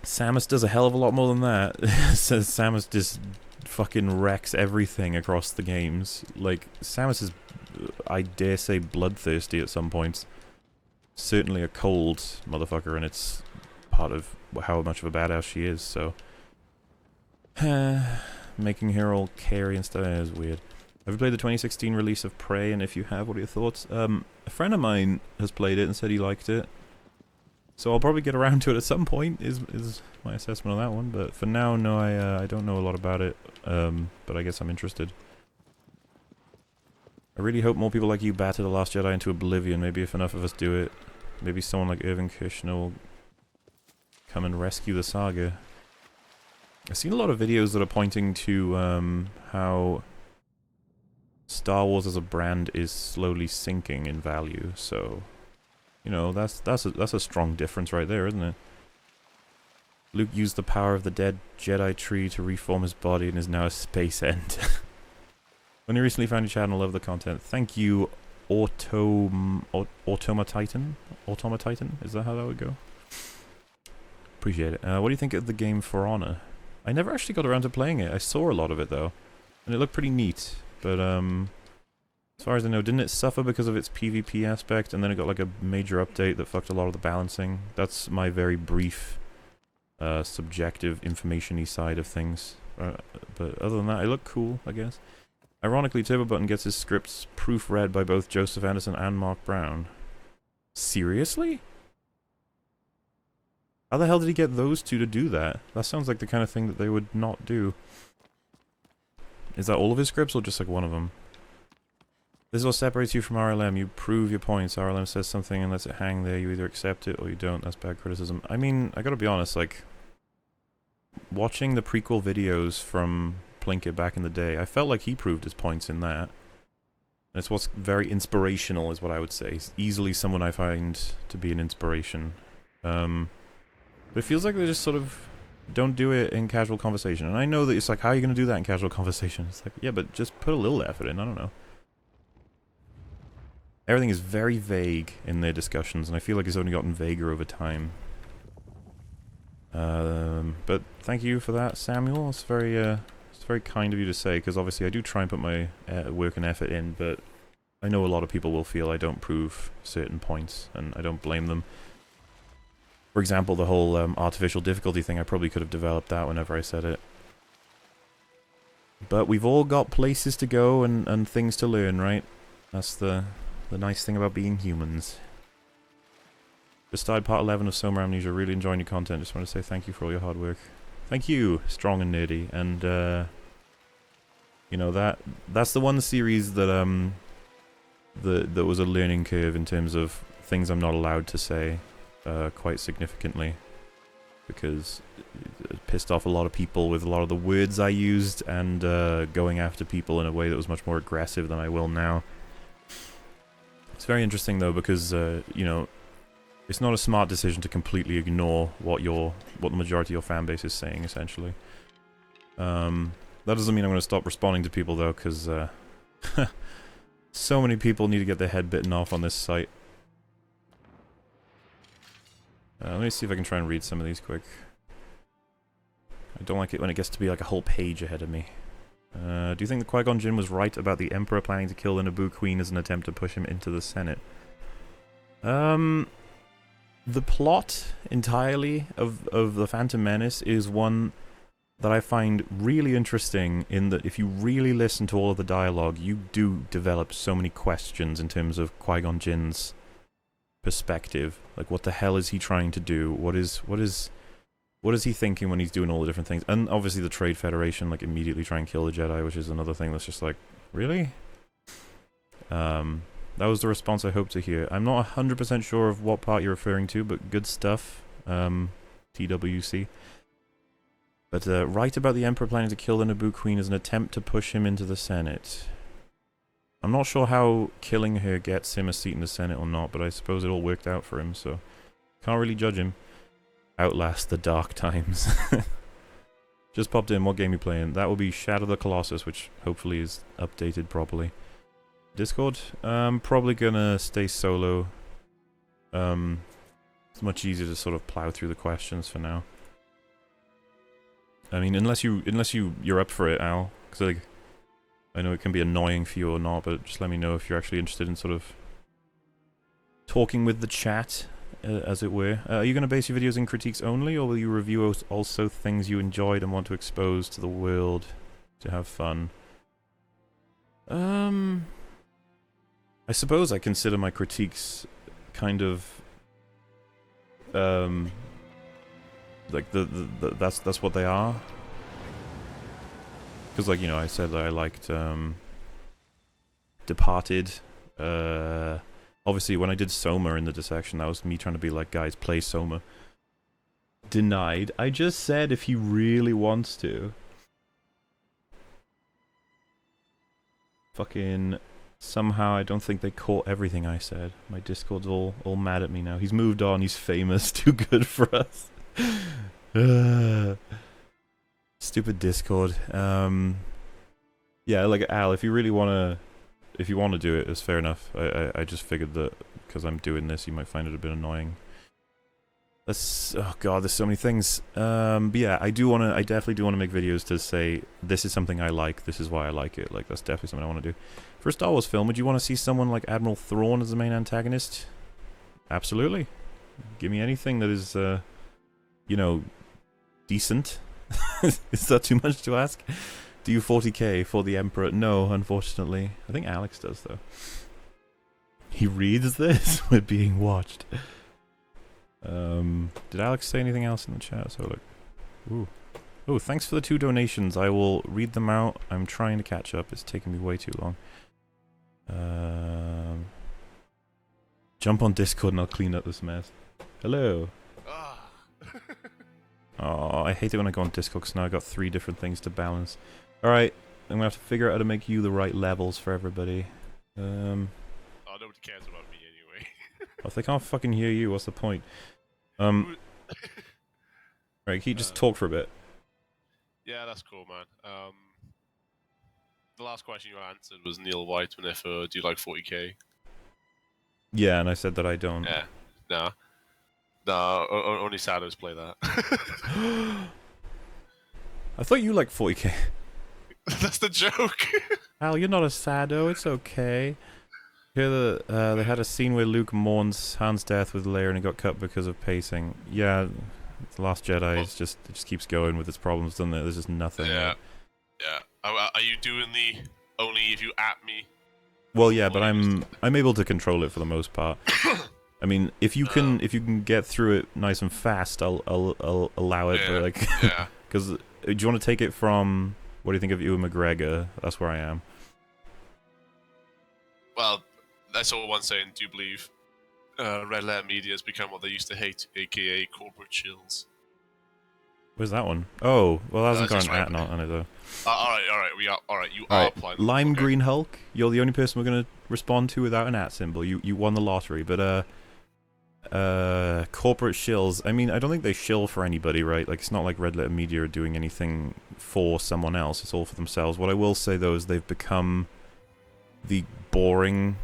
Samus does a hell of a lot more than that. Says Samus just fucking wrecks everything across the games. Like, Samus is, I dare say, bloodthirsty at some points. Certainly a cold motherfucker, and it's part of how much of a badass she is, so... Making her all carry and stuff is weird. Have you played the 2016 release of Prey, and if you have, what are your thoughts? A friend of mine has played it and said he liked it. So I'll probably get around to it at some point, is my assessment on that one. But for now, no, I don't know a lot about it, but I guess I'm interested. I really hope more people like you batter The Last Jedi into oblivion. Maybe if enough of us do it, maybe someone like Irvin Kershner will come and rescue the saga. I've seen a lot of videos that are pointing to how Star Wars as a brand is slowly sinking in value, so... You know, that's a strong difference right there, isn't it? Luke used the power of the dead Jedi tree to reform his body and is now a space end. When you recently found your channel, love the content. Thank you, Automa Titan? Is that how that would go? Appreciate it. What do you think of the game For Honor? I never actually got around to playing it. I saw a lot of it, though. And it looked pretty neat. But, as far as I know, didn't it suffer because of its PvP aspect, and then it got like a major update that fucked a lot of the balancing? That's my very brief subjective, information-y side of things. But other than that, I look cool, I guess. Ironically, Turbo Button gets his scripts proofread by both Joseph Anderson and Mark Brown. Seriously? How the hell did he get those two to do that? That sounds like the kind of thing that they would not do. Is that all of his scripts or just like one of them? This is what separates you from RLM. You prove your points. RLM says something and lets it hang there. You either accept it or you don't. That's bad criticism. I mean, I gotta be honest, like, watching the prequel videos from Plinkett back in the day, I felt like he proved his points in that. And it's what's very inspirational, is what I would say. He's easily someone I find to be an inspiration. But it feels like they just sort of don't do it in casual conversation. And I know that it's like, how are you going to do that in casual conversation? It's like, yeah, but just put a little effort in. I don't know. Everything is very vague in their discussions, and I feel like it's only gotten vaguer over time. But thank you for that, Samuel. It's very kind of you to say, because obviously I do try and put my work and effort in, but I know a lot of people will feel I don't prove certain points, and I don't blame them. For example, the whole artificial difficulty thing, I probably could have developed that whenever I said it. But we've all got places to go and things to learn, right? That's the nice thing about being humans. Just started part 11 of Soma Amnesia. Really enjoying your content. Just want to say thank you for all your hard work. Thank you, Strong and Nerdy. And, you know, that's the one series that, that was a learning curve in terms of things I'm not allowed to say, quite significantly. Because it pissed off a lot of people with a lot of the words I used and, going after people in a way that was much more aggressive than I will now. It's very interesting, though, because, you know, it's not a smart decision to completely ignore what the majority of your fan base is saying, essentially. That doesn't mean I'm going to stop responding to people, though, because so many people need to get their head bitten off on this site. Let me see if I can try and read some of these quick. I don't like it when it gets to be like a whole page ahead of me. Do you think the Qui-Gon Jinn was right about the Emperor planning to kill the Naboo Queen as an attempt to push him into the Senate? The plot entirely of The Phantom Menace is one that I find really interesting, in that if you really listen to all of the dialogue, you do develop so many questions in terms of Qui-Gon Jinn's perspective. Like, what the hell is he trying to do? What is he thinking when he's doing all the different things? And obviously the Trade Federation, like, immediately try and kill the Jedi, which is another thing that's just like, really? That was the response I hoped to hear. I'm not 100% sure of what part you're referring to, but good stuff. TWC. But, right about the Emperor planning to kill the Naboo Queen as an attempt to push him into the Senate. I'm not sure how killing her gets him a seat in the Senate or not, but I suppose it all worked out for him, so can't really judge him. Outlast the Dark Times. Just popped in, what game you playing? That will be Shadow of the Colossus, which hopefully is updated properly. Discord? Probably gonna stay solo. It's much easier to sort of plow through the questions for now. I mean, unless you're up for it, Al, because like, I know it can be annoying for you or not, but just let me know if you're actually interested in sort of talking with the chat, as it were. Are you going to base your videos in critiques only, or will you review also things you enjoyed and want to expose to the world to have fun? I suppose I consider my critiques kind of like that's what they are. Because, like, you know, I said that I liked Departed. Obviously, when I did Soma in the dissection, that was me trying to be like, guys, play Soma. Denied. I just said if he really wants to. Fucking somehow I don't think they caught everything I said. My Discord's all mad at me now. He's moved on, he's famous, too good for us. Stupid Discord. Yeah, like, Al, if you really wanna do it, it's fair enough. I just figured that because I'm doing this, you might find it a bit annoying. Oh god, there's so many things. But yeah, I definitely do wanna make videos to say, this is something I like, this is why I like it. Like, that's definitely something I wanna do. For a Star Wars film, would you wanna see someone like Admiral Thrawn as the main antagonist? Absolutely. Give me anything that is, you know, decent. Is that too much to ask? Do you 40k for the Emperor? No, unfortunately. I think Alex does, though. He reads this? We're being watched. Did Alex say anything else in the chat? So look. Ooh. Oh, thanks for the 2 donations. I will read them out. I'm trying to catch up. It's taking me way too long. Jump on Discord and I'll clean up this mess. Hello. Oh, I hate it when I go on Discord because now I've got 3 different things to balance. Alright, I'm gonna have to figure out how to make you the right levels for everybody. Oh, nobody cares about me anyway. If they can't fucking hear you, what's the point? Right, can you just talk for a bit? Yeah, that's cool, man. The last question you answered was Neil White when if do you like 40k? Yeah, and I said that I don't. Yeah. Nah. No, only Sados play that. I thought you liked 40k. That's the joke. Al, you're not a sado, it's okay. Here they had a scene where Luke mourns Han's death with Leia and it got cut because of pacing. Yeah, The Last Jedi it just keeps going with its problems, doesn't it? There's just nothing. Yeah. Yeah. Are you doing the only if you at me? Well, yeah, but I'm able to control it for the most part. I mean, if you can get through it nice and fast, I'll allow it. Yeah, but like, yeah. Because do you want to take it from? What do you think of Ewan McGregor? That's where I am. Well, that's all one saying. Do you believe red letter media has become what they used to hate, aka corporate chills? Where's that one? Oh, well, that hasn't got an right. at not on it though. All right. You All are right. applying. Lime Okay. Green Hulk. You're the only person we're gonna respond to without an at symbol. You won the lottery, but corporate shills. I mean, I don't think they shill for anybody, right? Like, it's not like Red Letter Media are doing anything for someone else. It's all for themselves. What I will say though is they've become the boring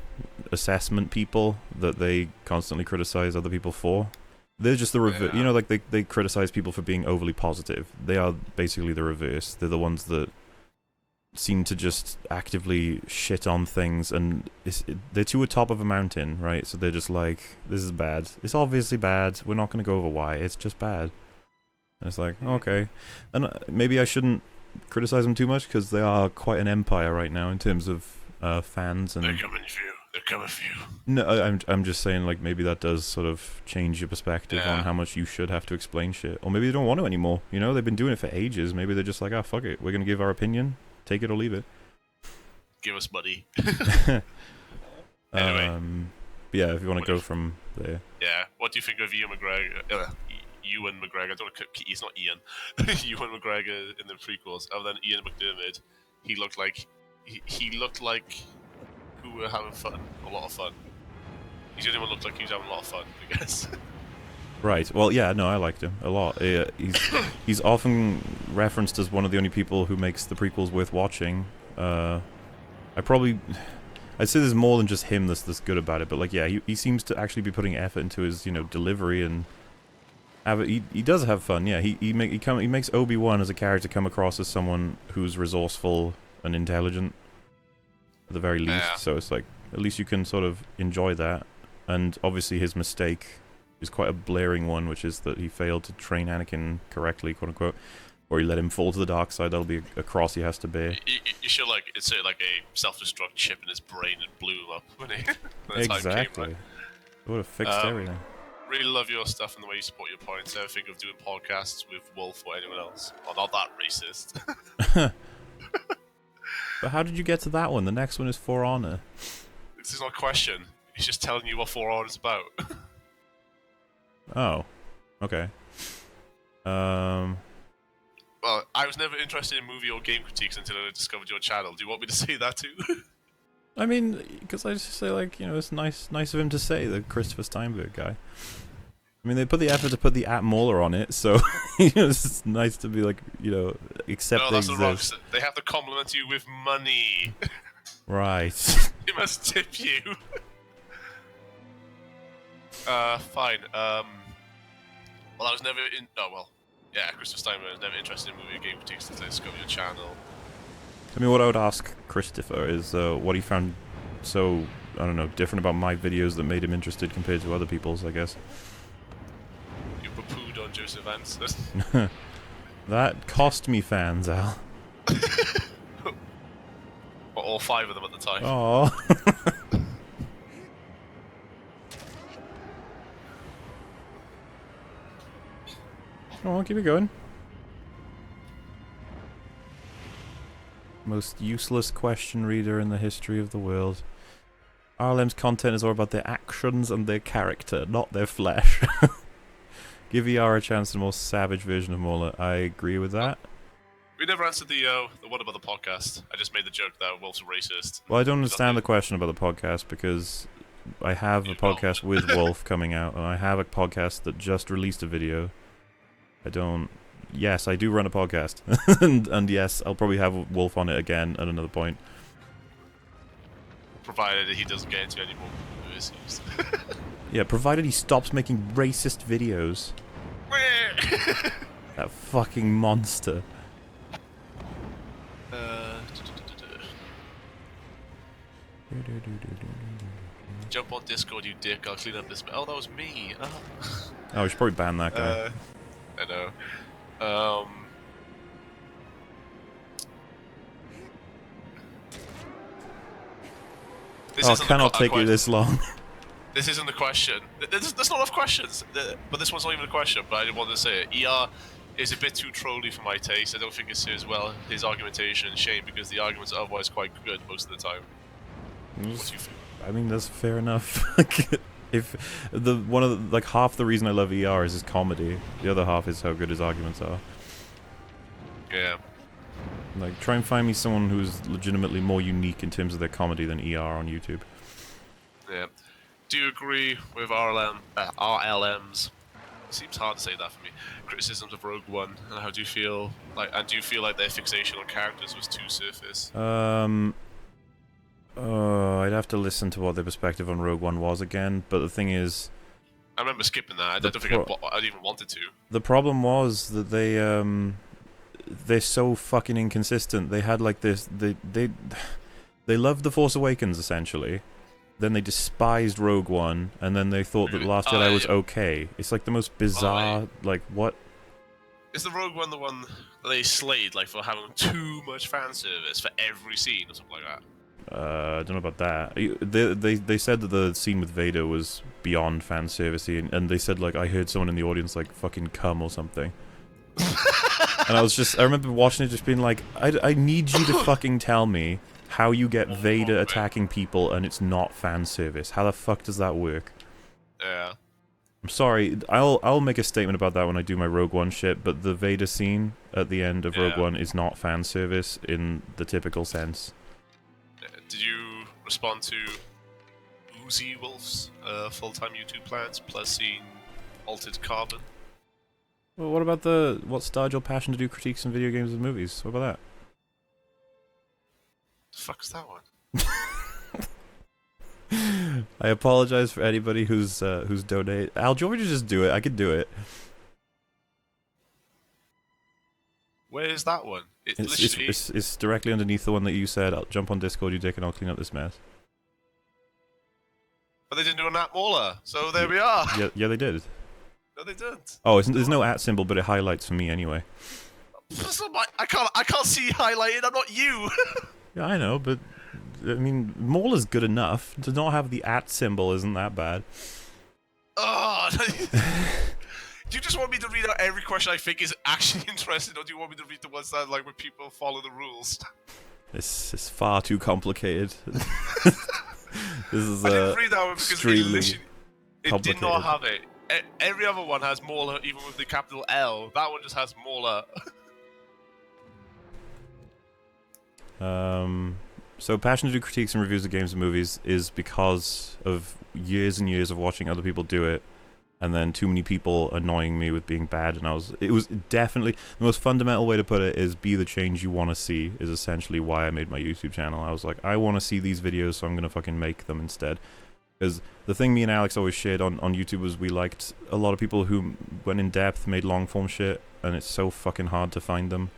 assessment people that they constantly criticize other people for. They're just the reverse. Yeah. You know, like they criticize people for being overly positive. They are basically the reverse. They're the ones that seem to just actively shit on things, and they're to a top of a mountain, right? So they're just like, this is bad. It's obviously bad. We're not going to go over why. It's just bad. And it's like, okay. And maybe I shouldn't criticize them too much because they are quite an empire right now in terms of fans. And They're coming for you. They're coming for you. no, I'm just saying, like, maybe that does sort of change your perspective Yeah. on how much you should have to explain shit. Or maybe they don't want to anymore. You know, they've been doing it for ages. Maybe they're just like, ah, fuck it. We're going to give our opinion. Take it or leave it. Give us money. Anyway. But yeah, if you want to go if- from there. Yeah. What do you think of Ian McGregor? Ewan McGregor. I don't. He's not Ian. Ewan McGregor in the prequels. Other than Ian McDermott, he looked like he looked like who were having fun, a lot of fun. He's the only one who looked like he was having a lot of fun, I guess. Right. Well, yeah, no, I liked him a lot. He's often referenced as one of the only people who makes the prequels worth watching. I'd say there's more than just him that's good about it, but like, yeah, he seems to actually be putting effort into his, delivery and he does have fun. Yeah, he makes Obi-Wan as a character come across as someone who's resourceful and intelligent at the very least. Yeah. So it's like, at least you can sort of enjoy that. And obviously his mistake is quite a blaring one, which is that he failed to train Anakin correctly, quote unquote, or he let him fall to the dark side. That'll be a cross he has to bear. You should it's like a self-destruct chip in his brain and blew him up when the time came. Exactly. Right? It would have fixed everything. Really love your stuff and the way you support your points. I think of doing podcasts with Wolf or anyone else. Well, not that racist. But how did you get to that one? The next one is For Honor. This is not a question. He's just telling you what For Honor is about. Oh. Okay. Well, I was never interested in movie or game critiques until I discovered your channel. Do you want me to say that too? I mean, because I just say, like, it's nice of him to say, the Christopher Steinberg guy. I mean, they put the effort to put the at Mauler on it, so it's nice to be like, accept No, they that's the wrong. exist. They have to compliment you with money. Right. They must tip you. Fine. Well, I was never in. Oh well. Yeah, Christopher Steinberg was never interested in movie or game critiques until I discovered your channel. I mean, what I would ask Christopher is what he found so, I don't know, different about my videos that made him interested compared to other people's, I guess. You poo-pooed on Joseph Vance. That cost me fans, Al. Or all 5 of them at the time. Oh. Come on, keep it going. Most useless question reader in the history of the world. RLM's content is all about their actions and their character, not their flesh. Give ER a chance to a more savage version of Mauler. I agree with that. We never answered the one about the podcast. I just made the joke that Wolf's a racist. Well, I don't understand the question about the podcast because I have a podcast with Wolf coming out, and I have a podcast that just released a video. I don't... Yes, I do run a podcast. and yes, I'll probably have Wolf on it again at another point. Provided he doesn't get into any more movies. Yeah, provided he stops making racist videos. That fucking monster. Jump on Discord, you dick. I'll clean up this. Oh, that was me. Oh, we should probably ban that guy. I know. Oh, cannot take you this long. This isn't the question. There's not enough questions, but this one's not even a question. But I didn't want to say it. ER is a bit too trolly for my taste. I don't think it serves well his argumentation. Shame, because the arguments are otherwise quite good most of the time. What do you think? I mean, that's fair enough. If like half the reason I love ER is his comedy, the other half is how good his arguments are. Yeah. Like, try and find me someone who's legitimately more unique in terms of their comedy than ER on YouTube. Yeah. Do you agree with RLM's? It seems hard to say that for me. Criticisms of Rogue One, and how do you feel like? And do you feel like their fixation on characters was too surface? I'd have to listen to what their perspective on Rogue One was again, but the thing is... I remember skipping that. I don't think I even wanted to. The problem was that they're so fucking inconsistent. They had like this... They loved The Force Awakens, essentially. Then they despised Rogue One, and then they thought that The Last Jedi was okay. It's like the most bizarre, like, what? Is the Rogue One the one that they slayed, like, for having too much fan service for every scene or something like that? I don't know about that. They said that the scene with Vader was beyond fan servicey, and they said, like, I heard someone in the audience, like, fucking cum or something. And I remember watching it just being like, I need you to fucking tell me how you get Vader attacking people and it's not fan service. How the fuck does that work? Yeah. I'm sorry, I'll make a statement about that when I do my Rogue One shit, but the Vader scene at the end of Rogue One is not fan service in the typical sense. Did you respond to Uzi Wolf's full-time YouTube plans, plus seeing Altered Carbon? Well, what about what started your passion to do critiques in video games and movies? What about that? The fuck's that one? I apologize for anybody who's donated. Al, do you want me to just do it? I could do it. Where is that one? It's directly underneath the one that you said. I'll jump on Discord, you dick, and I'll clean up this mess. But they didn't do an at Mauler, so there we are. Yeah, they did. No, they didn't. Oh, there's no at symbol, but it highlights for me anyway. I can't see highlighted. I'm not you. Yeah, I know, but I mean, Mauler's good enough. To not have the at symbol isn't that bad. Oh. Do you just want me to read out every question I think is actually interesting, or do you want me to read the ones that, like, where people follow the rules? This is far too complicated. This is I didn't read that one because it did not have it. Every other one has Mauler, even with the capital L. That one just has Mauler. So passion to do critiques and reviews of games and movies is because of years and years of watching other people do it, and then too many people annoying me with being bad, and it was definitely, the most fundamental way to put it is be the change you want to see, is essentially why I made my YouTube channel. I was like, I want to see these videos, so I'm going to fucking make them instead. Because the thing me and Alex always shared on YouTube was we liked a lot of people who went in depth, made long form shit, and it's so fucking hard to find them.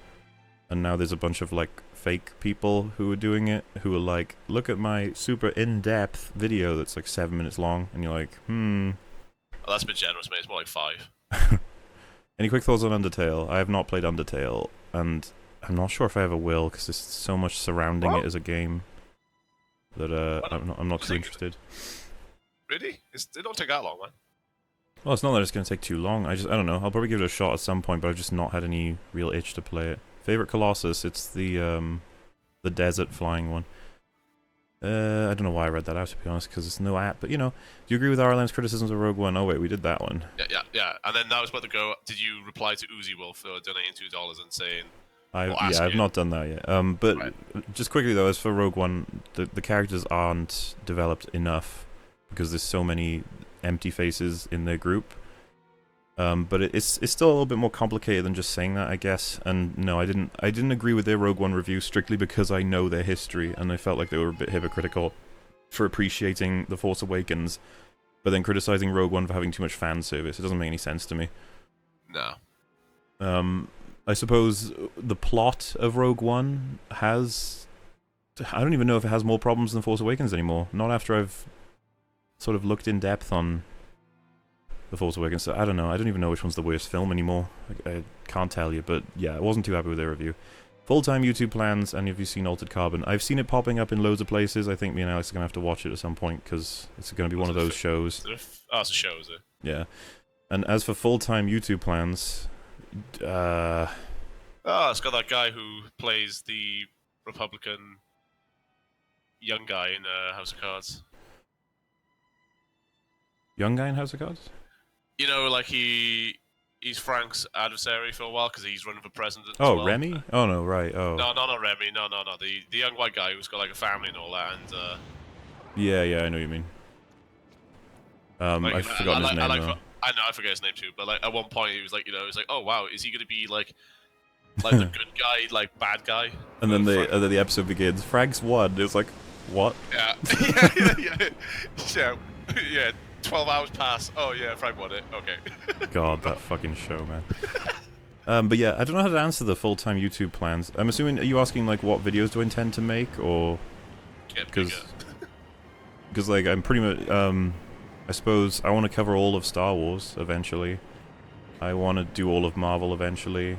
And now there's a bunch of, like, fake people who are doing it, who are like, look at my super in-depth video that's like 7 minutes long, and you're like, Oh, that's a bit generous, mate. It's more like 5. Any quick thoughts on Undertale? I have not played Undertale, and I'm not sure if I ever will, because there's so much surrounding it as a game that I'm not too interested. Really? It don't take that long, man. Well, it's not that it's going to take too long. I don't know. I'll probably give it a shot at some point, but I've just not had any real itch to play it. Favorite Colossus? It's the desert flying one. I don't know why I read that out, to be honest, because it's no app. But, you know, do you agree with RLM's criticisms of Rogue One? Oh, wait, we did that one. Yeah. And then that was about to go. Did you reply to Uzi Wolf for donating $2 and saying... I've not done that yet. But right. Just quickly, though, as for Rogue One, the characters aren't developed enough because there's so many empty faces in their group. But it's still a little bit more complicated than just saying that, I guess. And no, I didn't agree with their Rogue One review strictly because I know their history, and I felt like they were a bit hypocritical for appreciating The Force Awakens, but then criticizing Rogue One for having too much fan service. It doesn't make any sense to me. No. I suppose the plot of Rogue One has... I don't even know if it has more problems than Force Awakens anymore. Not after I've sort of looked in depth on The Force Awakens. So I don't know. I don't even know which one's the worst film anymore. I can't tell you, but yeah, I wasn't too happy with their review. Full-time YouTube plans, and have you seen Altered Carbon? I've seen it popping up in loads of places. I think me and Alex are going to have to watch it at some point, because it's going to be one of those shows. Oh, it's a show, is it? Yeah. And as for full-time YouTube plans... it's got that guy who plays the Republican young guy in House of Cards. Young guy in House of Cards? You know, like he's Frank's adversary for a while because he's running for president. Oh, as well. Remy? Oh no, right. Oh. No, not Remy. No. The young white guy who's got like a family and all that. And yeah, I know what you mean. I've forgotten his name though. I know, I forget his name too, but like at one point he was like, oh wow, is he gonna be like the good guy, like bad guy? And then the episode begins. Frank's won. It was like, what? Yeah. Yeah. 12 hours pass. Oh yeah, Frank won it. Okay. God, that fucking show, man. But yeah, I don't know how to answer the full-time YouTube plans. I'm assuming, are you asking like what videos do I intend to make, or because like I'm pretty much I suppose I want to cover all of Star Wars eventually. I want to do all of Marvel eventually.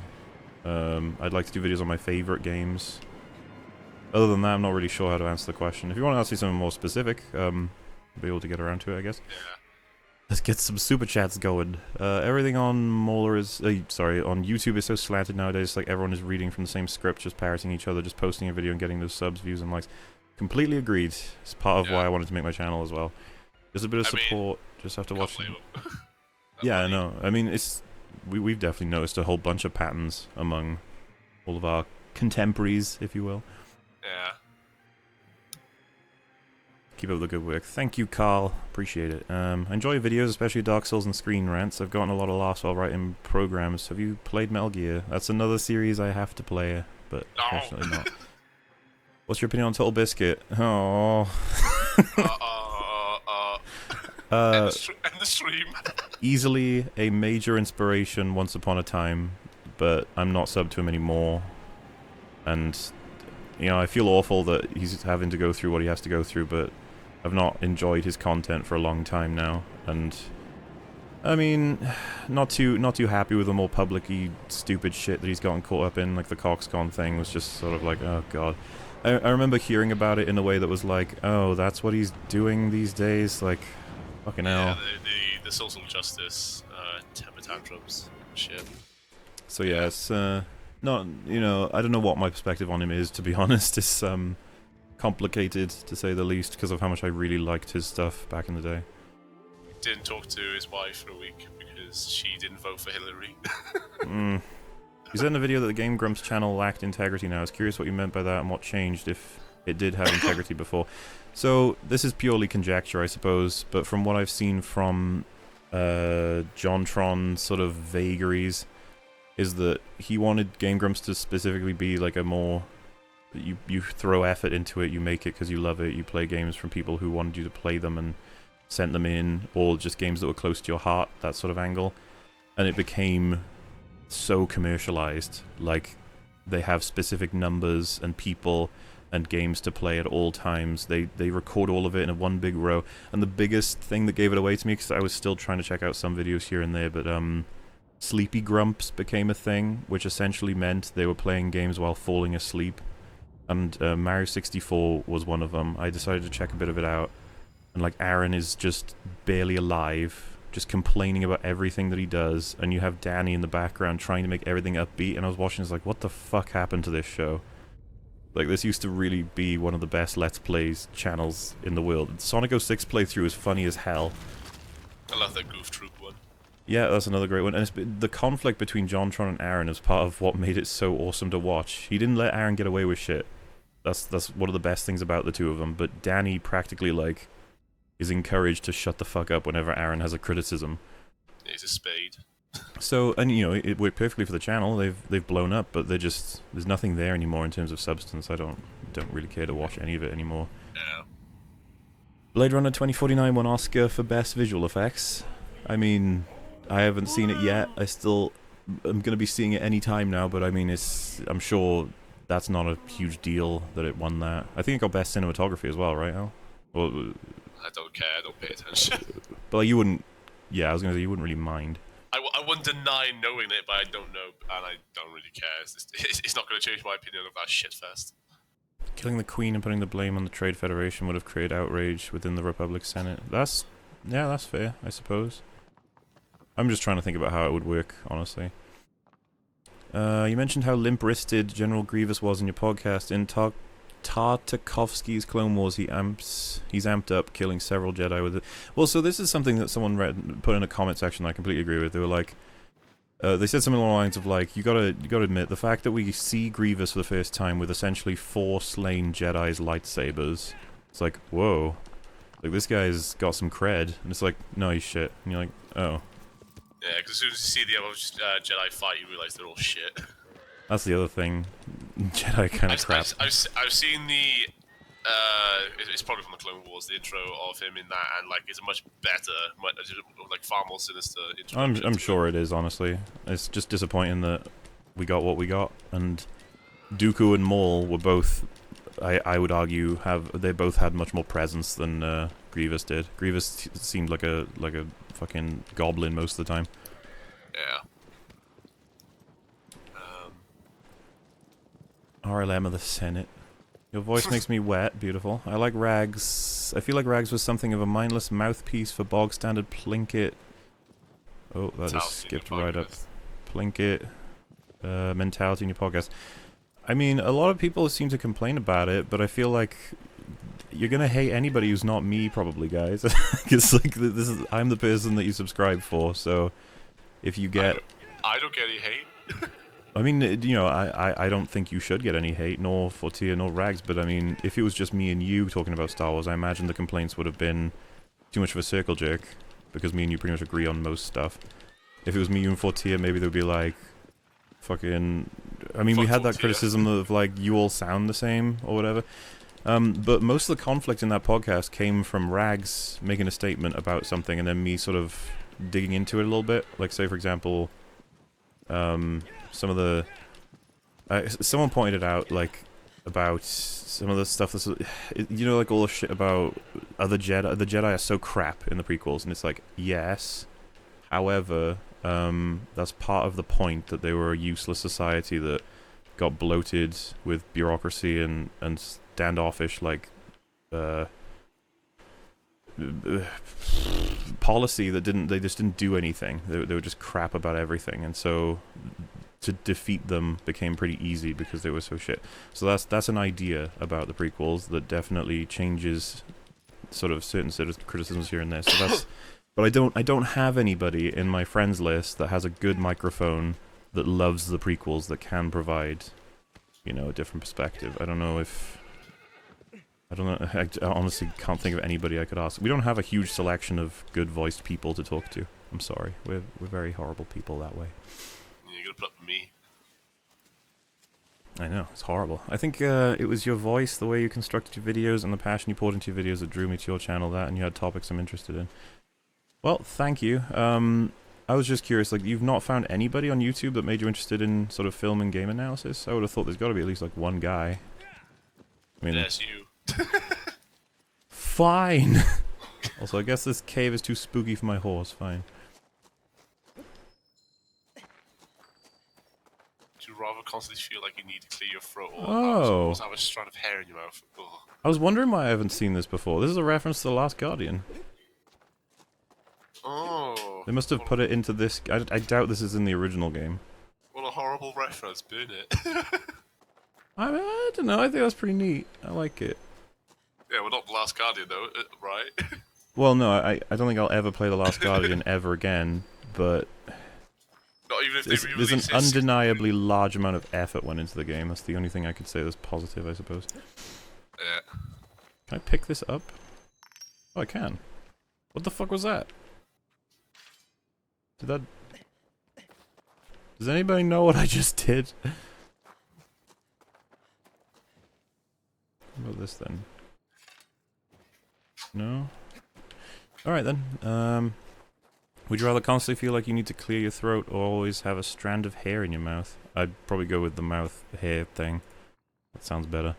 I'd like to do videos on my favorite games. Other than that, I'm not really sure how to answer the question. If you want to ask me something more specific, I'll be able to get around to it, I guess. Yeah. Let's get some super chats going. Everything on Mauler is... on YouTube is so slanted nowadays. Like everyone is reading from the same script, just parroting each other, just posting a video and getting those subs, views, and likes. Completely agreed. It's part of why I wanted to make my channel as well. There's a bit of support. Just have to watch them. Yeah, I know. I mean, it's... We've definitely noticed a whole bunch of patterns among all of our contemporaries, if you will. Yeah. Keep up the good work. Thank you, Carl. Appreciate it. I enjoy your videos, especially Dark Souls and Screen Rants. I've gotten a lot of laughs while writing programs. Have you played Metal Gear? That's another series I have to play, but unfortunately not. What's your opinion on Total Biscuit? Oh. End the stream. Easily a major inspiration once upon a time, but I'm not subbed to him anymore. And, you know, I feel awful that he's having to go through what he has to go through, but I've not enjoyed his content for a long time now. And, I mean, not too happy with the more public-y stupid shit that he's gotten caught up in. Like the CoxCon thing was just sort of like, oh god. I remember hearing about it in a way that was like, oh, that's what he's doing these days? Like, fucking hell. Yeah, the social justice temper tantrums shit. So yeah, it's not, you know, I don't know what my perspective on him is, to be honest. It's complicated, to say the least, because of how much I really liked his stuff back in the day. Didn't talk to his wife for a week because she didn't vote for Hillary. You said in the video that the Game Grumps channel lacked integrity now. I was curious what you meant by that and what changed if it did have integrity before. So, this is purely conjecture, I suppose, but from what I've seen from JonTron sort of vagaries, is that he wanted Game Grumps to specifically be like a more... You throw effort into it, you make it because you love it, you play games from people who wanted you to play them and sent them in, or just games that were close to your heart, that sort of angle. And it became so commercialized, like they have specific numbers and people and games to play at all times. They record all of it in a one big row. And the biggest thing that gave it away to me, because I was still trying to check out some videos here and there, but Sleepy grumps became a thing, which essentially meant they were playing games while falling asleep. And Mario 64 was one of them. I decided to check a bit of it out. And like Aaron is just barely alive, just complaining about everything that he does. And you have Danny in the background trying to make everything upbeat. And I was watching, it's like, what the fuck happened to this show? Like, this used to really be one of the best Let's Plays channels in the world. Sonic 06 playthrough is funny as hell. I love that Goof Troop one. Yeah, that's another great one. And the conflict between JonTron and Aaron is part of what made it so awesome to watch. He didn't let Aaron get away with shit. That's one of the best things about the two of them. But Danny practically, like, is encouraged to shut the fuck up whenever Aaron has a criticism. Yeah, he's a spade. So, and you know, it worked perfectly for the channel. They've blown up, but there's nothing there anymore in terms of substance. I don't really care to watch any of it anymore. Yeah. Blade Runner 2049 won Oscar for best visual effects. I mean, I haven't seen it yet. I'm gonna be seeing it any time now, but I mean, I'm sure that's not a huge deal that it won that. I think it got best cinematography as well, right, Al? Well, I don't care. I don't pay attention. but like, you wouldn't. Yeah, I was gonna say you wouldn't really mind. I wouldn't deny knowing it, but I don't know, and I don't really care. It's not going to change my opinion of that shitfest. Killing the Queen and putting the blame on the Trade Federation would have created outrage within the Republic Senate. That's fair, I suppose. I'm just trying to think about how it would work, honestly. You mentioned how limp-wristed General Grievous was in your podcast. In Tartakovsky's Clone Wars, he's amped up, killing several Jedi with it. Well, so this is something that someone put in a comment section I completely agree with. They were like, they said something along the lines of like, you gotta admit, the fact that we see Grievous for the first time with essentially 4 slain Jedi's lightsabers, it's like, whoa, like this guy's got some cred, and it's like, no, he's shit, and you're like, oh. Yeah, because as soon as you see the other Jedi fight, you realise they're all shit. That's the other thing. Jedi kind of crap. I've seen the. It's probably from the Clone Wars, the intro of him in that, and like it's a much better, like far more sinister intro. I'm sure it is, honestly. It's just disappointing that we got what we got, and Dooku and Maul were both, I would argue, they both had much more presence than Grievous did. Grievous seemed like a fucking goblin most of the time. Yeah. RLM of the Senate. Your voice makes me wet. Beautiful. I like Rags. I feel like Rags was something of a mindless mouthpiece for bog standard Plinkett. Oh, that just skipped right up. Plinkett mentality in your podcast. I mean, a lot of people seem to complain about it, but I feel like you're gonna hate anybody who's not me, probably, guys. It's like I'm the person that you subscribe for. So if you get, I don't get any hate. I mean, you know, I don't think you should get any hate, nor Fortia, nor Rags, but I mean, if it was just me and you talking about Star Wars, I imagine the complaints would have been too much of a circle jerk, because me and you pretty much agree on most stuff. If it was me, you, and Fortia, maybe they'd be like, fucking... I mean, we had that criticism of, like, you all sound the same, or whatever. But most of the conflict in that podcast came from Rags making a statement about something, and then me sort of digging into it a little bit. Like, say, for example... some of the someone pointed out like about some of the stuff that's you know, like all the shit about other Jedi. The Jedi are so crap in the prequels, and it's like, yes, however, that's part of the point, that they were a useless society that got bloated with bureaucracy and standoffish like policy that they just didn't do anything. They were just crap about everything, and so to defeat them became pretty easy because they were so shit. So that's an idea about the prequels that definitely changes sort of certain sort of criticisms here and there. So that's, but I don't have anybody in my friends list that has a good microphone that loves the prequels that can provide, you know, a different perspective. I don't know. I honestly can't think of anybody I could ask. We don't have a huge selection of good-voiced people to talk to. I'm sorry. We're very horrible people that way. You're gonna put up with me. I know, it's horrible. I think it was your voice, the way you constructed your videos, and the passion you poured into your videos that drew me to your channel, and you had topics I'm interested in. Well, thank you. I was just curious, like, you've not found anybody on YouTube that made you interested in sort of film and game analysis? I would have thought there's got to be at least, like, one guy. I mean, that's you. Fine! Also, I guess this cave is too spooky for my horse. Fine. constantly feel like you need to clear your throat or Oh. almost have a strand of hair in your mouth. Ugh. I was wondering why I haven't seen this before. This is a reference to The Last Guardian. Oh. They must have put it into this... I doubt this is in the original game. What a horrible reference, burn it. I don't know, I think that's pretty neat. I like it. Yeah, we're not the Last Guardian though, right? Well, no, I don't think I'll ever play The Last Guardian ever again, but... Not even if they There's an re-release it. undeniably large amount of effort went into the game. That's the only thing I could say that's positive, I suppose. Yeah. Can I pick this up? Oh, I can. What the fuck was that? Did that... Does anybody know what I just did? What about this then? No? Alright then. Would you rather constantly feel like you need to clear your throat or always have a strand of hair in your mouth? I'd probably go with the mouth hair thing. That sounds better.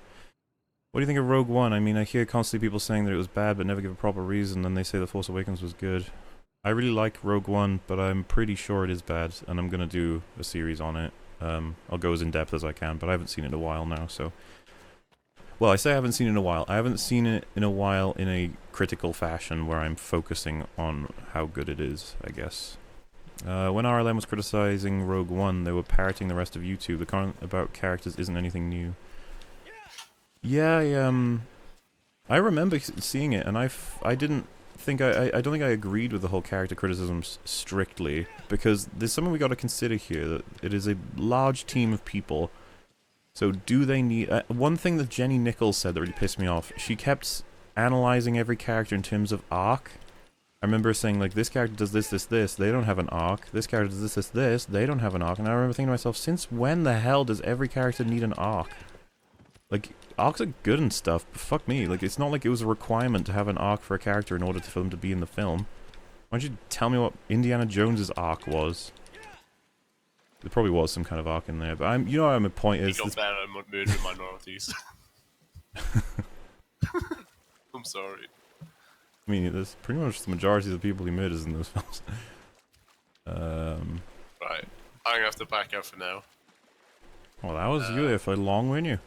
What do you think of Rogue One? I mean, I hear constantly people saying that it was bad but never give a proper reason, then they say The Force Awakens was good. I really like Rogue One, but I'm pretty sure it is bad, and I'm gonna do a series on it. I'll go as in-depth as I can, but I haven't seen it in a while now, so... Well, I say I haven't seen it in a while. I haven't seen it in a while in a critical fashion where I'm focusing on how good it is, I guess. When RLM was criticizing Rogue One, they were parroting the rest of YouTube. The comment about characters isn't anything new. Yeah, I remember seeing it, and I don't think I agreed with the whole character criticisms strictly, because there's something we got to consider here, that it is a large team of people. So do they need... one thing that Jenny Nichols said that really pissed me off, she kept analyzing every character in terms of arc. I remember saying, like, this character does this, this, this, they don't have an arc. This character does this, this, this, they don't have an arc. And I remember thinking to myself, since when the hell does every character need an arc? Like, arcs are good and stuff, but fuck me. Like, it's not like it was a requirement to have an arc for a character in order for them to be in the film. Why don't you tell me what Indiana Jones's arc was? There probably was some kind of arc in there, but you know what my point is. He got better at murdering minorities. I'm sorry. I mean, there's pretty much the majority of the people he murders in those films. Right. I'm gonna have to back out for now. Well, that was you there for long, weren't you?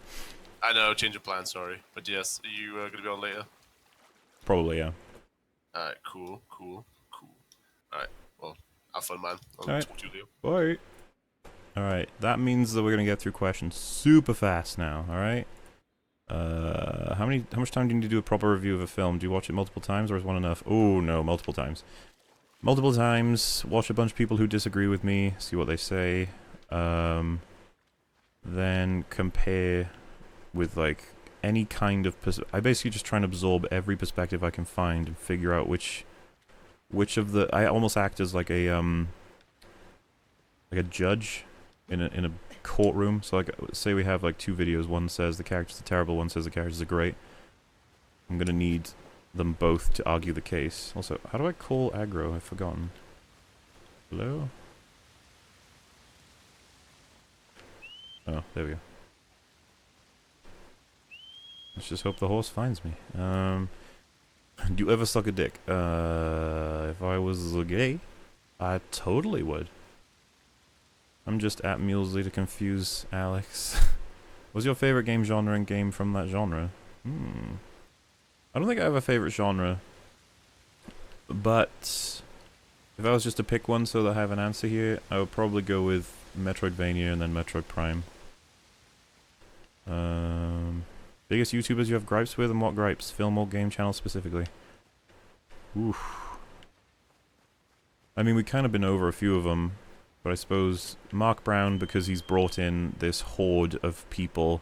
I know, change of plan, sorry. But yes, are you gonna be on later? Probably, yeah. Alright, cool. Alright, well, have fun, man. I'll Alright. talk to you later. Bye. Alright, that means that we're gonna get through questions super fast now, alright? How much time do you need to do a proper review of a film? Do you watch it multiple times, or is one enough? Oh, no, multiple times. Multiple times, watch a bunch of people who disagree with me, see what they say, then compare with, like, any kind of... I basically just try and absorb every perspective I can find and figure out which of the... I almost act as, like a judge in a courtroom. So, like, say we have, like, two videos. One says the characters are terrible, one says the characters are great. I'm gonna need them both to argue the case. Also, how do I call aggro? I've forgotten. Hello? Oh, there we go. Let's just hope the horse finds me. Do you ever suck a dick? If I was gay, I totally would. I'm just at Mulesley to confuse Alex. What's your favorite game genre and game from that genre? I don't think I have a favorite genre. But if I was just to pick one so that I have an answer here, I would probably go with Metroidvania and then Metroid Prime. Biggest YouTubers you have gripes with, and what gripes? Film or game channel specifically? Oof. I mean, we've kind of been over a few of them, but I suppose Mark Brown, because he's brought in this horde of people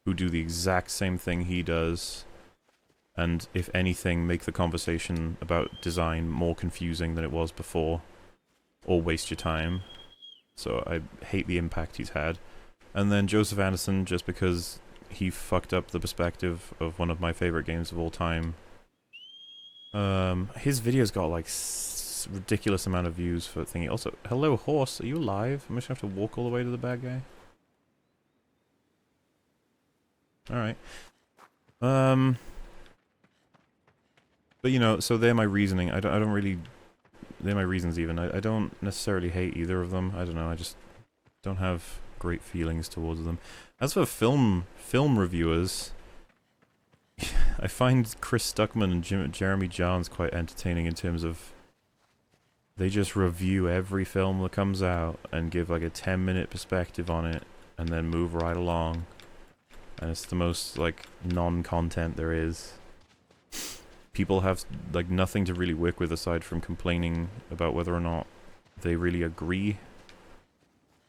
who do the exact same thing he does, and if anything, make the conversation about design more confusing than it was before, or waste your time. So I hate the impact he's had. And then Joseph Anderson, just because he fucked up the perspective of one of my favorite games of all time. His videos got like ridiculous amount of views for thingy. Also, hello horse, are you alive? I'm just gonna have to walk all the way to the bad guy. Alright. But you know, so they're my reasoning. I don't really... They're my reasons even. I don't necessarily hate either of them. I don't know, I just don't have great feelings towards them. As for film reviewers, I find Chris Stuckman and Jeremy Johns quite entertaining in terms of they just review every film that comes out and give like a 10-minute perspective on it and then move right along. And it's the most like non-content there is. People have like nothing to really work with aside from complaining about whether or not they really agree.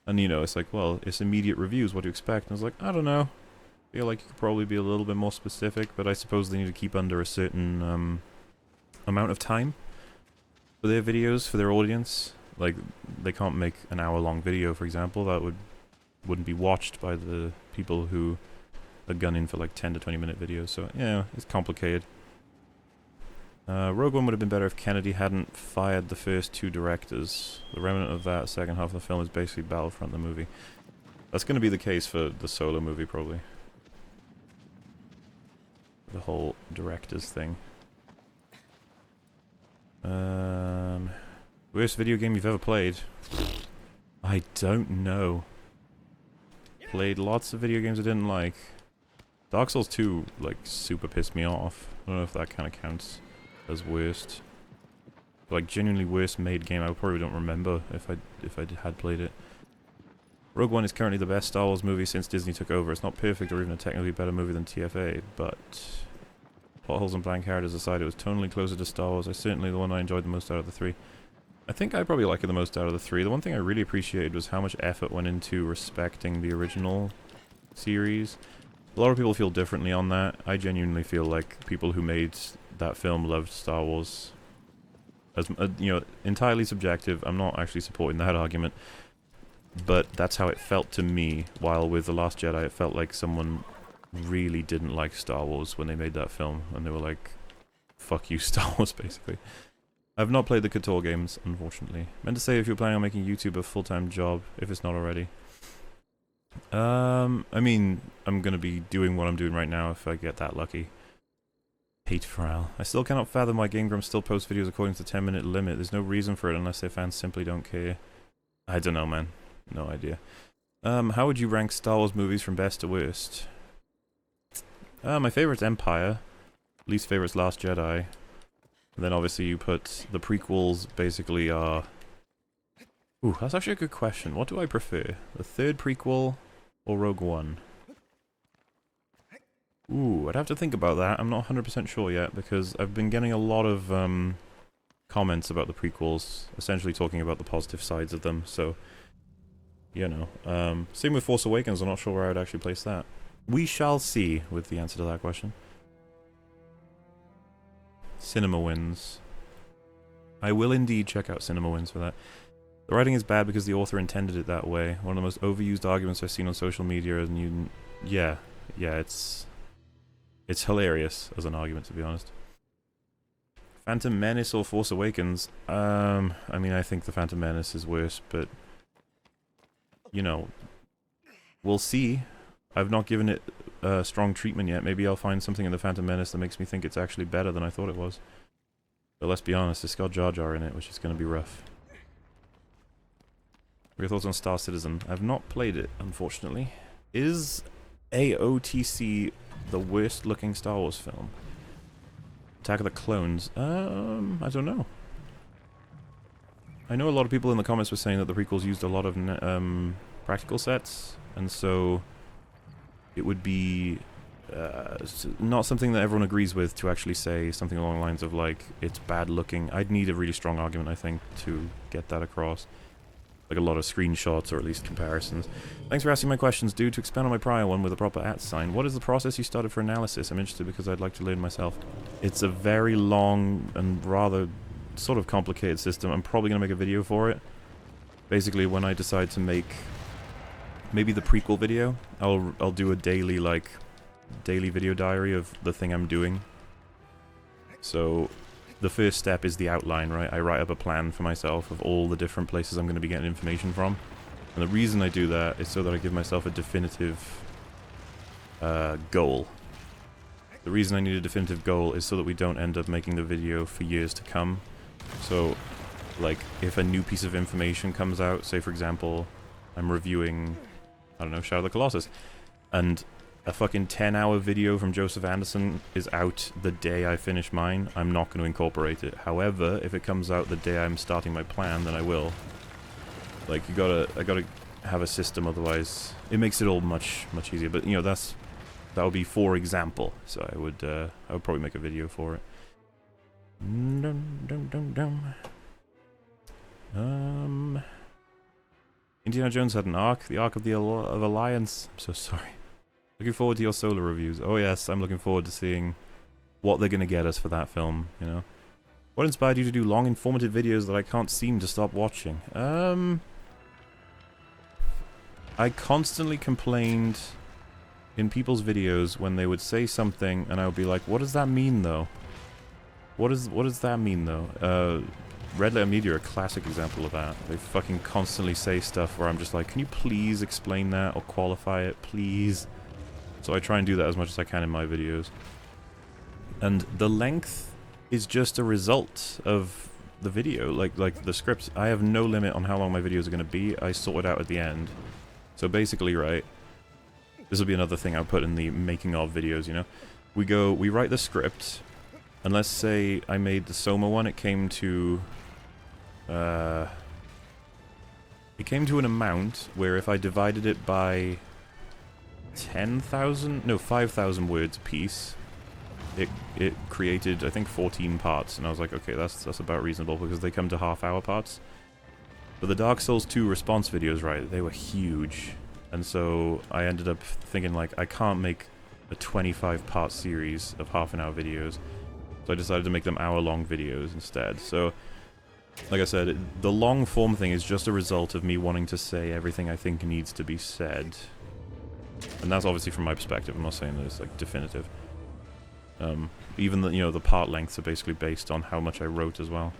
And you know, it's like, well, it's immediate reviews, what do you expect? And I was like, I don't know. I feel like you could probably be a little bit more specific, but I suppose they need to keep under a certain amount of time for their videos, for their audience. Like, they can't make an hour-long video, for example. That wouldn't be watched by the people who are gunning for like 10 to 20-minute videos. So, yeah, it's complicated. Rogue One would have been better if Kennedy hadn't fired the first two directors. The remnant of that second half of the film is basically Battlefront, the movie. That's going to be the case for the Solo movie, probably. The whole directors thing. Worst video game you've ever played? I don't know. Played lots of video games I didn't like. Dark Souls 2, like, super pissed me off. I don't know if that kind of counts as worst. Like, genuinely worst made game, I probably don't remember if I had played it. Rogue One is currently the best Star Wars movie since Disney took over. It's not perfect or even a technically better movie than TFA, but plot holes and blank characters aside, it was tonally closer to Star Wars. It's certainly the one I enjoyed the most out of the three. I think I probably like it the most out of the three. The one thing I really appreciated was how much effort went into respecting the original series. A lot of people feel differently on that. I genuinely feel like people who made that film loved Star Wars. As you know, entirely subjective. I'm not actually supporting that argument. But that's how it felt to me, while with The Last Jedi it felt like someone really didn't like Star Wars when they made that film, and they were like, fuck you Star Wars, basically. I've not played the KOTOR games, unfortunately. Meant to say if you're planning on making YouTube a full-time job, if it's not already. I mean, I'm gonna be doing what I'm doing right now if I get that lucky. Hate Fral. I still cannot fathom why Game Grumps still post videos according to the 10-minute limit. There's no reason for it unless their fans simply don't care. I don't know, man. No idea. How would you rank Star Wars movies from best to worst? My favorite's Empire. Least favorite's Last Jedi. And then obviously you put the prequels basically are... Ooh, that's actually a good question. What do I prefer? The third prequel or Rogue One? Ooh, I'd have to think about that. I'm not 100% sure yet because I've been getting a lot of comments about the prequels, essentially talking about the positive sides of them, so... You know, same with Force Awakens, I'm not sure where I'd actually place that. We shall see with the answer to that question. Cinema Wins. I will indeed check out Cinema Wins for that. The writing is bad because the author intended it that way. One of the most overused arguments I've seen on social media, and you... Yeah, it's hilarious as an argument, to be honest. Phantom Menace or Force Awakens? I mean, I think the Phantom Menace is worse, but... You know, we'll see. I've not given it strong treatment yet. Maybe I'll find something in the Phantom Menace that makes me think it's actually better than I thought it was. But let's be honest, it's got Jar Jar in it, which is going to be rough. What are your thoughts on Star Citizen? I've not played it, unfortunately. Is AOTC the worst looking Star Wars film? Attack of the Clones? I don't know. I know a lot of people in the comments were saying that the prequels used a lot of practical sets, and so it would be not something that everyone agrees with to actually say something along the lines of, like, it's bad looking. I'd need a really strong argument, I think, to get that across. Like a lot of screenshots, or at least comparisons. Thanks for asking my questions, dude. To expand on my prior one with a proper @ sign, what is the process you started for analysis? I'm interested because I'd like to learn myself. It's a very long and rather... sort of complicated system. I'm probably going to make a video for it. Basically, when I decide to make maybe the prequel video, I'll do a daily video diary of the thing I'm doing. So the first step is the outline, right? I write up a plan for myself of all the different places I'm going to be getting information from. And the reason I do that is so that I give myself a definitive goal. The reason I need a definitive goal is so that we don't end up making the video for years to come. So, like, if a new piece of information comes out, say for example, I'm reviewing I don't know, Shadow of the Colossus. And a fucking 10-hour video from Joseph Anderson is out the day I finish mine. I'm not going to incorporate it. However, if it comes out the day I'm starting my plan, then I will. Like, I gotta have a system, otherwise it makes it all much easier. But, you know, that would be for example. So I would probably make a video for it. Indiana Jones had an arc, the Arc of Alliance. I'm so sorry. Looking forward to your solo reviews. Oh yes, I'm looking forward to seeing what they're gonna get us for that film, you know. What inspired you to do long, informative videos that I can't seem to stop watching? I constantly complained in people's videos when they would say something and I would be like, what does that mean though? What does that mean though? Red Letter Media are a classic example of that. They fucking constantly say stuff where I'm just like, can you please explain that or qualify it, please? So I try and do that as much as I can in my videos. And the length is just a result of the video, like the script. I have no limit on how long my videos are going to be. I sort it out at the end. So basically, right, this will be another thing I'll put in the making of videos, you know. We write the script, and let's say I made the Soma one, it came to an amount where if I divided it by 5,000 words a piece, it created, I think, 14 parts, and I was like, okay, that's about reasonable, because they come to half-hour parts. But the Dark Souls 2 response videos, right, they were huge, and so I ended up thinking, like, I can't make a 25-part series of half-an-hour videos, so I decided to make them hour-long videos instead. So, like I said, the long-form thing is just a result of me wanting to say everything I think needs to be said. And that's obviously from my perspective. I'm not saying that it's, like, definitive. Even the, you know, the part lengths are basically based on how much I wrote as well.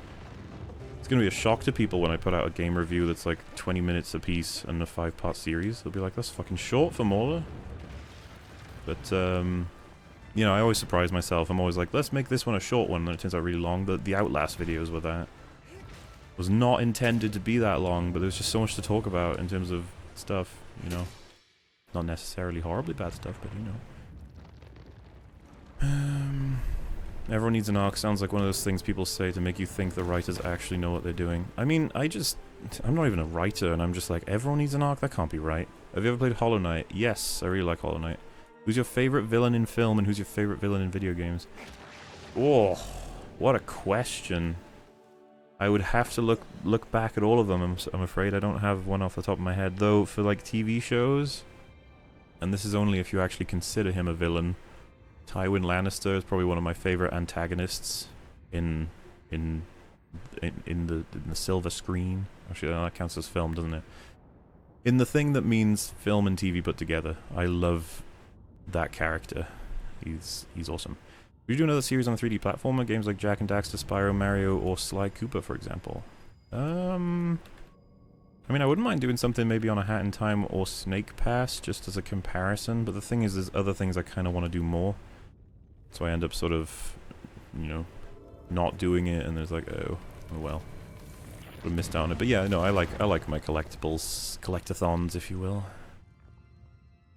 It's gonna be a shock to people when I put out a game review that's like 20 minutes a piece and a 5-part series. They'll be like, that's fucking short for Mauler. But, you know, I always surprise myself. I'm always like, let's make this one a short one, and it turns out really long. The Outlast videos were that. It was not intended to be that long, but there's just so much to talk about in terms of stuff, you know. Not necessarily horribly bad stuff, but you know. Everyone needs an arc sounds like one of those things people say to make you think the writers actually know what they're doing. I mean, I'm not even a writer, and I'm just like, everyone needs an arc? That can't be right. Have you ever played Hollow Knight? Yes, I really like Hollow Knight. Who's your favorite villain in film, and who's your favorite villain in video games? Oh, what a question. I would have to look back at all of them. I'm afraid I don't have one off the top of my head. Though, for like TV shows, and this is only if you actually consider him a villain, Tywin Lannister is probably one of my favorite antagonists in the silver screen. Actually, that counts as film, doesn't it? In the thing that means film and TV put together, I love that character. He's awesome. Would you do another series on a 3D platformer? Games like Jak and Daxter, Spyro, Mario, or Sly Cooper, for example. I mean, I wouldn't mind doing something maybe on A Hat in Time or Snake Pass, just as a comparison, but the thing is, there's other things I kind of want to do more. So I end up sort of, you know, not doing it, and there's like, oh well. I missed out on it. But yeah, no, I like my collectibles, collectathons, if you will.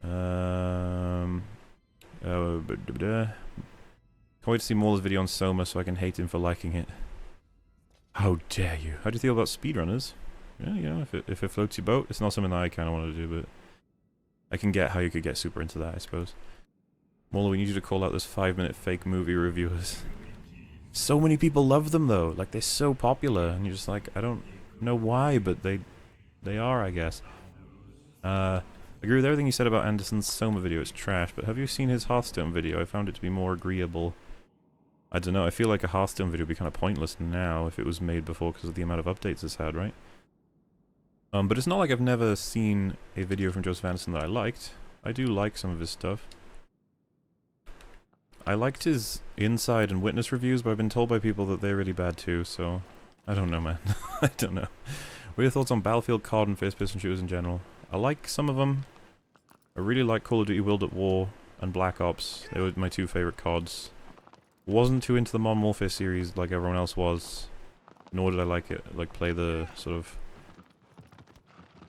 Can't wait to see Mauler's video on Soma so I can hate him for liking it. How dare you? How do you feel about speedrunners? Yeah, you know, if it floats your boat, it's not something that I kind of want to do, but I can get how you could get super into that, I suppose. Mauler, we need you to call out those 5-minute fake movie reviewers. So many people love them, though. Like, they're so popular, and you're just like, I don't know why, but they are, I guess. I agree with everything you said about Anderson's Soma video. It's trash, but have you seen his Hearthstone video? I found it to be more agreeable. I don't know, I feel like a Hearthstone video would be kind of pointless now if it was made before because of the amount of updates it's had, right? But it's not like I've never seen a video from Joseph Anderson that I liked. I do like some of his stuff. I liked his Inside and Witness reviews, but I've been told by people that they're really bad too, so I don't know, man. I don't know. What are your thoughts on Battlefield, COD, and first-person shooters in general? I like some of them. I really like Call of Duty World at War and Black Ops. They were my two favorite CODs. Wasn't too into the Modern Warfare series like everyone else was, nor did I like it, like play the sort of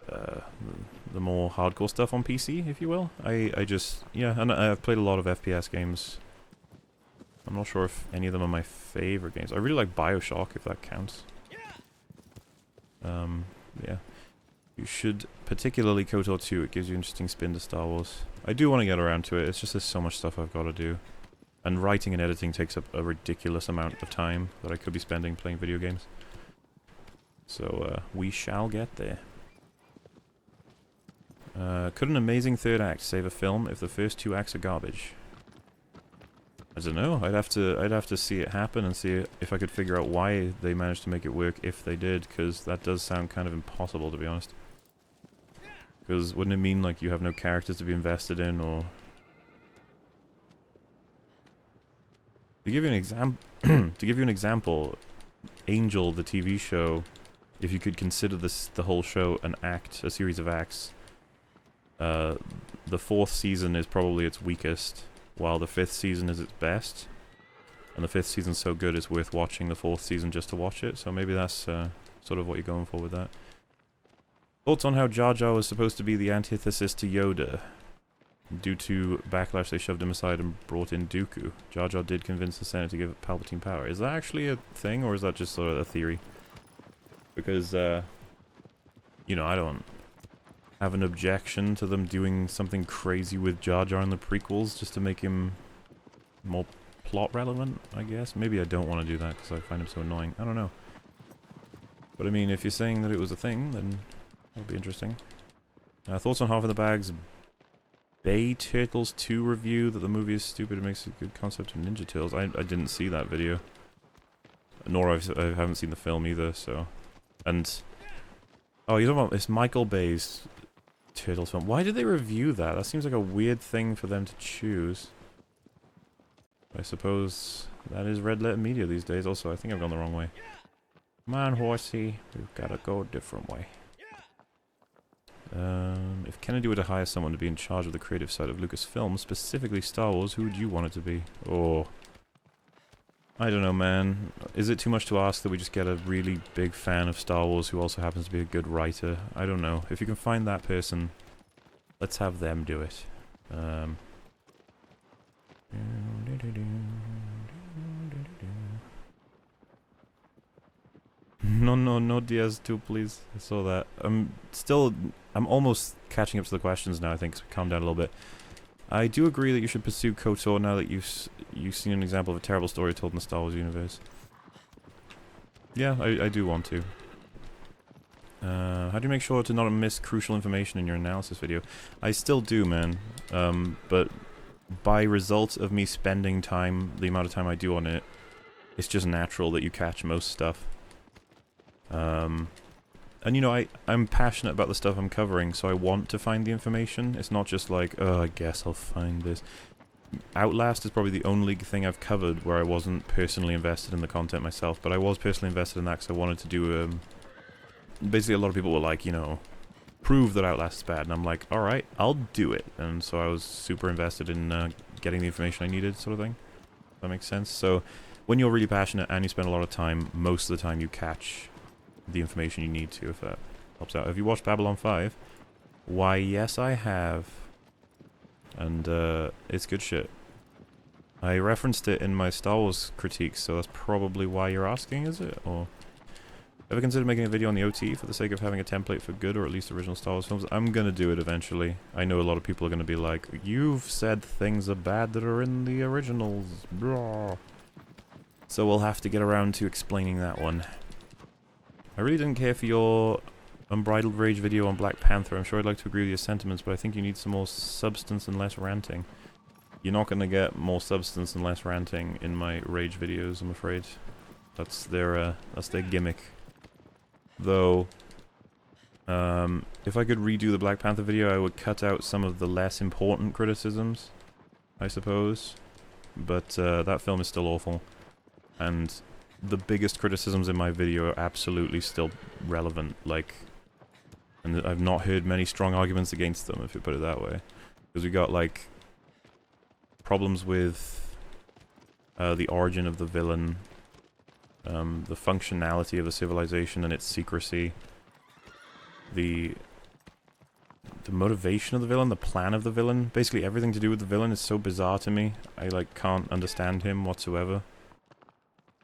uh, the more hardcore stuff on PC, if you will. I just, yeah, and I've played a lot of FPS games. I'm not sure if any of them are my favorite games. I really like BioShock, if that counts. Yeah. You should, particularly KOTOR 2, it gives you an interesting spin to Star Wars. I do want to get around to it, it's just there's so much stuff I've got to do. And writing and editing takes up a ridiculous amount of time that I could be spending playing video games. So, we shall get there. Could an amazing third act save a film if the first 2 acts are garbage? I don't know. I'd have to see it happen and see if I could figure out why they managed to make it work if they did, because that does sound kind of impossible, to be honest. Because wouldn't it mean like you have no characters to be invested in, or to give you an example, Angel, the TV show, if you could consider the whole show an act, a series of acts, the 4th season is probably its weakest, while the 5th season is its best. And the 5th season's so good it's worth watching the 4th season just to watch it, so maybe that's sort of what you're going for with that. Thoughts on how Jar Jar was supposed to be the antithesis to Yoda? Due to backlash, they shoved him aside and brought in Dooku. Jar Jar did convince the Senate to give Palpatine power. Is that actually a thing, or is that just sort of a theory? Because, you know, I don't have an objection to them doing something crazy with Jar Jar in the prequels just to make him more plot relevant, I guess. Maybe I don't want to do that because I find him so annoying. I don't know. But I mean, if you're saying that it was a thing, then that'll be interesting. Thoughts on Half of the Bag's Bay Turtles 2 review, that the movie is stupid, it makes a good concept of Ninja Turtles. I didn't see that video. Nor I haven't seen the film either, so... And... Oh, you're talking about... It's Michael Bay's Turtles film. Why did they review that? That seems like a weird thing for them to choose. I suppose that is red letter media these days. Also, I think I've gone the wrong way. Come on, horsey. We've got to go a different way. If Kennedy were to hire someone to be in charge of the creative side of Lucasfilm, specifically Star Wars, who would you want it to be? Oh... I don't know, man. Is it too much to ask that we just get a really big fan of Star Wars who also happens to be a good writer? I don't know. If you can find that person, let's have them do it. No DS2, please. I saw that. I'm almost catching up to the questions now, I think, so calm down a little bit. I do agree that you should pursue KOTOR now that you've seen an example of a terrible story told in the Star Wars universe. Yeah, I do want to. How do you make sure to not miss crucial information in your analysis video? I still do, man. But by result of me spending time, the amount of time I do on it, it's just natural that you catch most stuff. And you know, I'm passionate about the stuff I'm covering, so I want to find the information. It's not just like, oh, I guess I'll find this. Outlast is probably the only thing I've covered where I wasn't personally invested in the content myself, but I was personally invested in that because I wanted to do, basically a lot of people were like, you know, prove that Outlast is bad, and I'm like, alright, I'll do it. And so I was super invested in getting the information I needed, sort of thing. That makes sense? So, when you're really passionate and you spend a lot of time, most of the time you catch the information you need to, if that helps out. Have you watched Babylon 5? Why, yes, I have. And, it's good shit. I referenced it in my Star Wars critiques, so that's probably why you're asking, is it? Or ever considered making a video on the OT for the sake of having a template for good or at least original Star Wars films? I'm gonna do it eventually. I know a lot of people are gonna be like, you've said things are bad that are in the originals. Blah. So we'll have to get around to explaining that one. I really didn't care for your Unbridled Rage video on Black Panther. I'm sure I'd like to agree with your sentiments, but I think you need some more substance and less ranting. You're not going to get more substance and less ranting in my Rage videos, I'm afraid. That's their gimmick. Though, if I could redo the Black Panther video, I would cut out some of the less important criticisms, I suppose. But that film is still awful. And the biggest criticisms in my video are absolutely still relevant, like, and I've not heard many strong arguments against them, if you put it that way. Because we got, like, problems with the origin of the villain, the functionality of the civilization and its secrecy, the the motivation of the villain, the plan of the villain, basically everything to do with the villain is so bizarre to me. I, like, can't understand him whatsoever.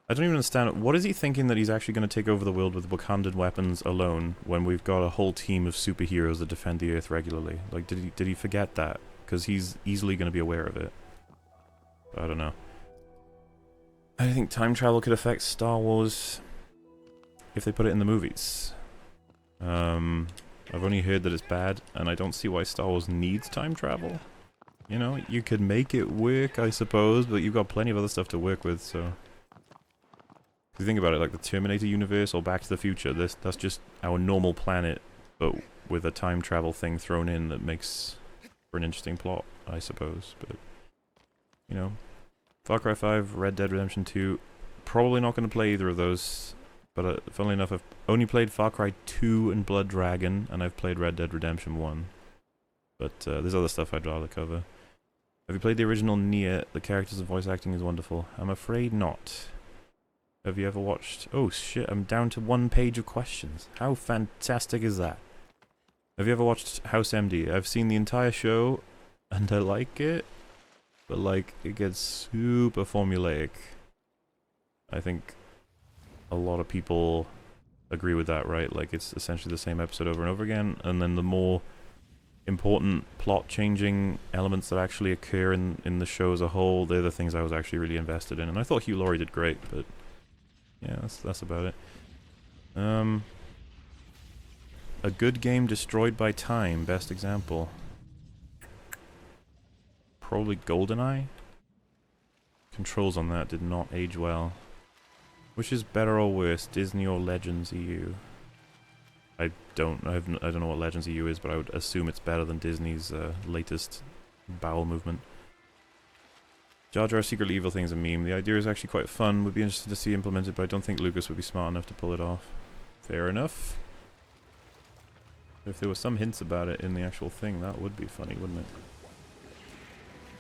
I don't even understand, what is he thinking that he's actually going to take over the world with Wakandan weapons alone, when we've got a whole team of superheroes that defend the Earth regularly? Like, did he forget that? Because he's easily going to be aware of it. I don't know. I think time travel could affect Star Wars if they put it in the movies. I've only heard that it's bad, and I don't see why Star Wars needs time travel. You know, you could make it work, I suppose, but you've got plenty of other stuff to work with, so... If you think about it, like the Terminator universe or Back to the Future, that's just our normal planet, but with a time travel thing thrown in that makes for an interesting plot, I suppose, but... You know, Far Cry 5, Red Dead Redemption 2, probably not going to play either of those. But funnily enough, I've only played Far Cry 2 and Blood Dragon, and I've played Red Dead Redemption 1. But there's other stuff I'd rather cover. Have you played the original Nier? The characters and voice acting is wonderful. I'm afraid not. Have you ever watched... Oh shit, I'm down to 1 page of questions. How fantastic is that? Have you ever watched House MD? I've seen the entire show, and I like it. But like, it gets super formulaic. I think... a lot of people agree with that, right? Like, it's essentially the same episode over and over again, and then the more important plot-changing elements that actually occur in the show as a whole, they're the things I was actually really invested in. And I thought Hugh Laurie did great, but yeah, that's about it. A good game destroyed by time, best example. Probably GoldenEye? Controls on that did not age well. Which is better or worse, Disney or Legends EU? I don't know what Legends EU is, but I would assume it's better than Disney's latest bowel movement. Jar Jar Secretly Evil Thing's a meme. The idea is actually quite fun, would be interested to see implemented, but I don't think Lucas would be smart enough to pull it off. Fair enough. If there were some hints about it in the actual thing, that would be funny, wouldn't it?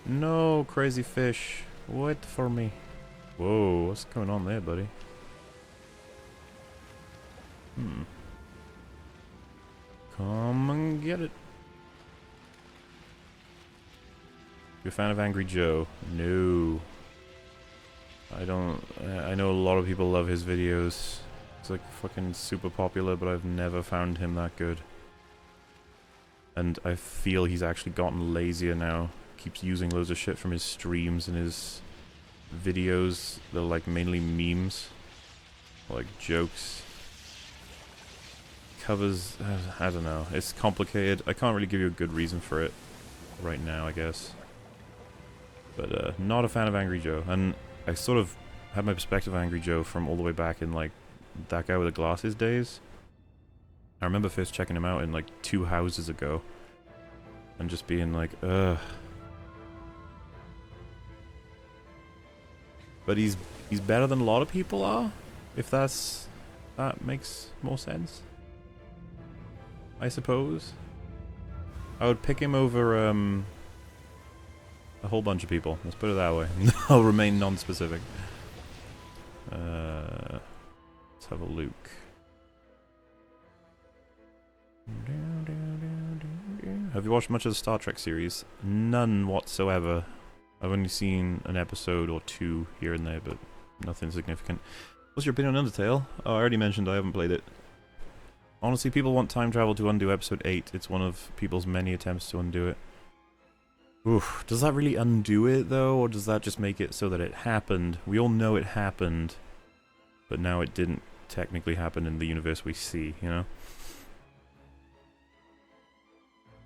No, crazy fish. Wait for me. Whoa, what's going on there, buddy? Come and get it. You a fan of Angry Joe? No. I don't... I know a lot of people love his videos. He's like fucking super popular, but I've never found him that good. And I feel he's actually gotten lazier now. Keeps using loads of shit from his streams and his videos. They're like mainly memes. Like jokes. Covers, I don't know. It's complicated. I can't really give you a good reason for it right now, I guess. But not a fan of Angry Joe. And I sort of had my perspective of Angry Joe from all the way back in like that guy with the glasses days. I remember first checking him out in like 2 houses ago. And just being like, ugh. But he's better than a lot of people are, if that makes more sense. I suppose. I would pick him over a whole bunch of people. Let's put it that way. I'll remain non-specific. Let's have a look. Have you watched much of the Star Trek series? None whatsoever. I've only seen an episode or 2 here and there, but nothing significant. What's your opinion on Undertale? Oh, I already mentioned I haven't played it. Honestly, people want time travel to undo episode 8. It's one of people's many attempts to undo it. Oof. Does that really undo it, though? Or does that just make it so that it happened? We all know it happened. But now it didn't technically happen in the universe we see, you know?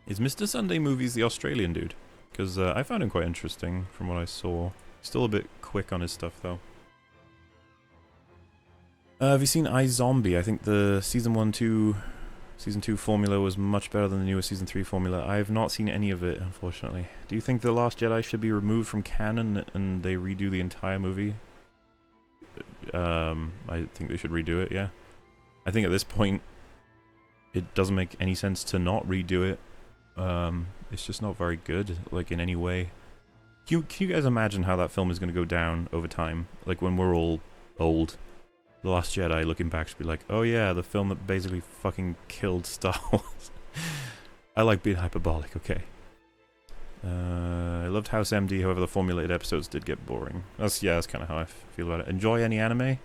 Is Mr. Sunday Movies the Australian dude? Because I found him quite interesting from what I saw. Still a bit quick on his stuff, though. Have you seen iZombie? I think the Season 2 formula was much better than the newer Season 3 formula. I have not seen any of it, unfortunately. Do you think The Last Jedi should be removed from canon and they redo the entire movie? I think they should redo it, yeah. I think at this point, it doesn't make any sense to not redo it. It's just not very good, like, in any way. Can you guys imagine how that film is going to go down over time? Like, when we're all old. The Last Jedi, looking back, should be like, oh yeah, the film that basically fucking killed Star Wars. I like being hyperbolic, okay. I loved House MD, however the formulated episodes did get boring. That's kind of how I feel about it. Enjoy any anime?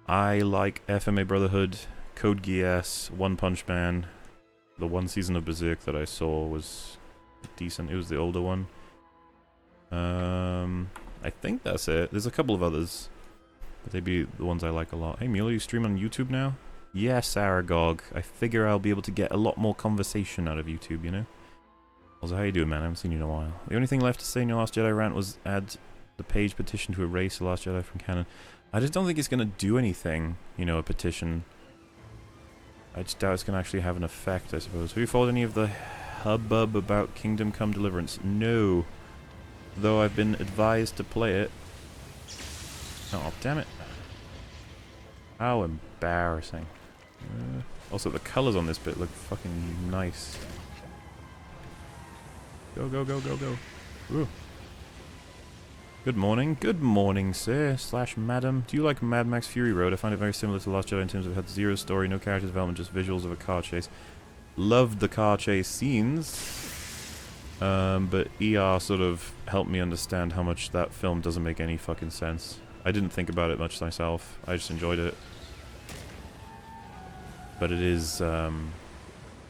I like FMA Brotherhood, Code Geass, One Punch Man. The one season of Berserk that I saw was decent. It was the older one. I think that's it. There's a couple of others, but they'd be the ones I like a lot. Hey Mule, you stream on YouTube now? Yes, Aragog. I figure I'll be able to get a lot more conversation out of YouTube, you know? Also, how you doing, man? I haven't seen you in a while. The only thing left to say in your Last Jedi rant was add the page petition to erase The Last Jedi from canon. I just don't think it's going to do anything, you know, a petition. I just doubt it's going to actually have an effect, I suppose. Have you followed any of the hubbub about Kingdom Come Deliverance? No. Though I've been advised to play it. Oh, damn it. How embarrassing. Also, the colors on this bit look fucking nice. Go, go, go, go, go. Ooh. Good morning, sir, / madam. Do you like Mad Max Fury Road? I find it very similar to Last Jedi in terms of it had zero story, no character development, just visuals of a car chase. Loved the car chase scenes, but ER sort of helped me understand how much that film doesn't make any fucking sense. I didn't think about it much myself. I just enjoyed it. But it is a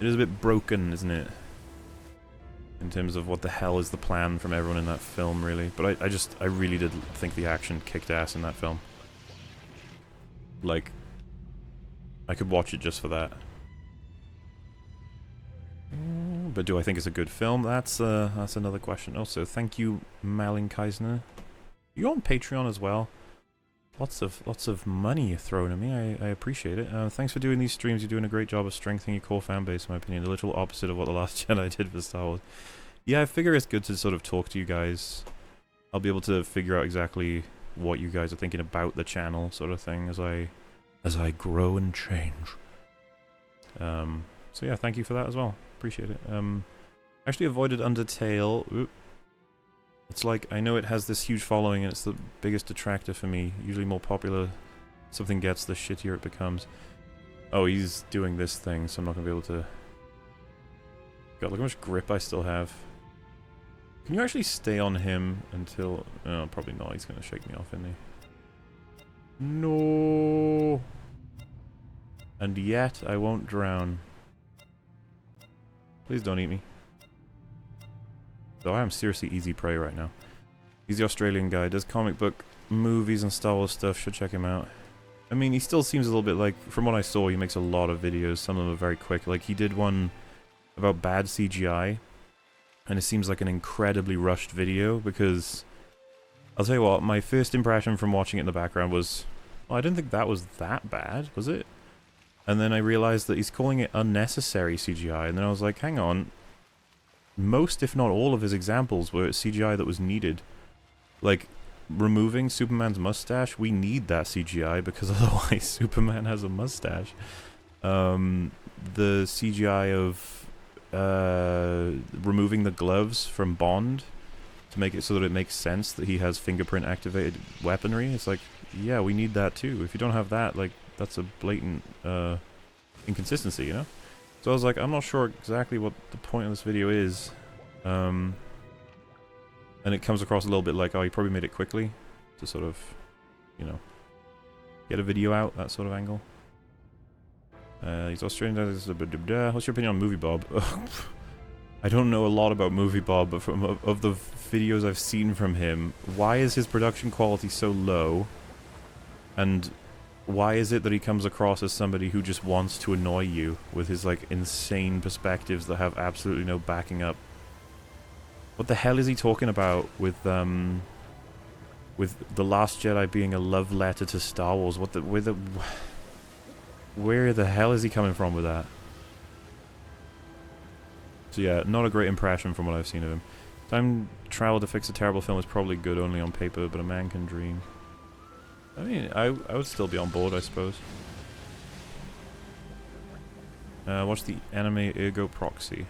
bit broken, isn't it? In terms of what the hell is the plan from everyone in that film, really. But I really did think the action kicked ass in that film. Like, I could watch it just for that. But do I think it's a good film? That's another question. Also, thank you, Malin Keisner. You on Patreon as well? Lots of money you're throwing at me. I appreciate it. Thanks for doing these streams. You're doing a great job of strengthening your core fan base, in my opinion. The literal opposite of what The Last Jedi did for Star Wars. Yeah, I figure it's good to sort of talk to you guys. I'll be able to figure out exactly what you guys are thinking about the channel, sort of thing, as I grow and change. So yeah, thank you for that as well. Appreciate it. Actually avoided Undertale. Oop. It's like, I know it has this huge following and it's the biggest detractor for me. Usually more popular something gets, the shittier it becomes. Oh, he's doing this thing, so I'm not going to be able to... God, look how much grip I still have. Can you actually stay on him until... Oh, probably not. He's going to shake me off, isn't he? No. And yet, I won't drown. Please don't eat me. Though I am seriously easy prey right now. He's the Australian guy, does comic book, movies and Star Wars stuff, should check him out. I mean, he still seems a little bit like, from what I saw, he makes a lot of videos, some of them are very quick. Like, he did one about bad CGI, and it seems like an incredibly rushed video, because... I'll tell you what, my first impression from watching it in the background was, well, I didn't think that was that bad, was it? And then I realized that he's calling it unnecessary CGI, and then I was like, hang on. Most, if not all, of his examples were CGI that was needed. Like, removing Superman's mustache, we need that CGI, because otherwise Superman has a mustache. The CGI of removing the gloves from Bond to make it so that it makes sense that he has fingerprint-activated weaponry, it's like, yeah, we need that too. If you don't have that, like, that's a blatant inconsistency, you know? So I was like, I'm not sure exactly what the point of this video is. And it comes across a little bit like, oh, he probably made it quickly to sort of, you know, get a video out, that sort of angle. He's Australian. What's your opinion on Movie Bob? I don't know a lot about Movie Bob, but from of the videos I've seen from him, why is his production quality so low? And why is it that he comes across as somebody who just wants to annoy you with his, like, insane perspectives that have absolutely no backing up? What the hell is he talking about with The Last Jedi being a love letter to Star Wars? Where the hell is he coming from with that? So yeah, not a great impression from what I've seen of him. Time travel to fix a terrible film is probably good only on paper, but a man can dream. I mean, I would still be on board, I suppose. Watch the anime Ergo Proxy.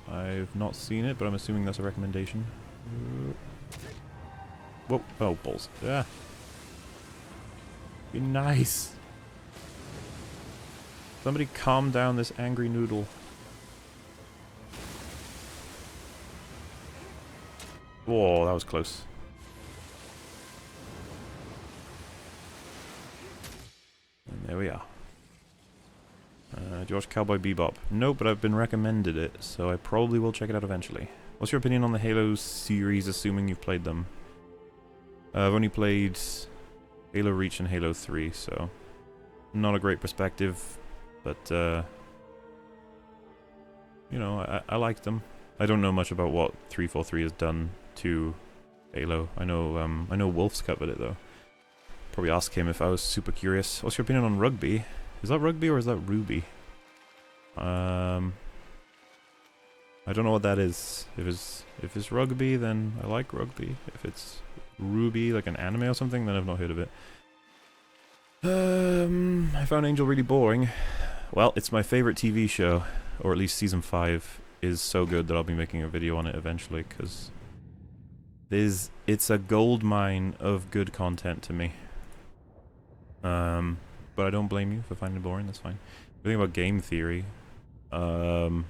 I've not seen it, but I'm assuming that's a recommendation. Whoa, oh, balls. Yeah. Be nice. Somebody calm down this angry noodle. Whoa, that was close. And there we are. Do you watch Cowboy Bebop? Nope, but I've been recommended it, so I probably will check it out eventually. What's your opinion on the Halo series, assuming you've played them? I've only played Halo Reach and Halo 3, so not a great perspective, but you know, I like them. I don't know much about what 343 has done to Halo. I know Wolf's covered it though. Probably ask him if I was super curious. What's your opinion on rugby? Is that rugby or is that Ruby? I don't know what that is. If it's rugby, then I like rugby. If it's Ruby, like an anime or something, then I've not heard of it. I found Angel really boring. Well, it's my favorite TV show, or at least season 5 is so good that I'll be making a video on it eventually, because it's a gold mine of good content to me. But I don't blame you for finding it boring, that's fine. The thing about game theory, he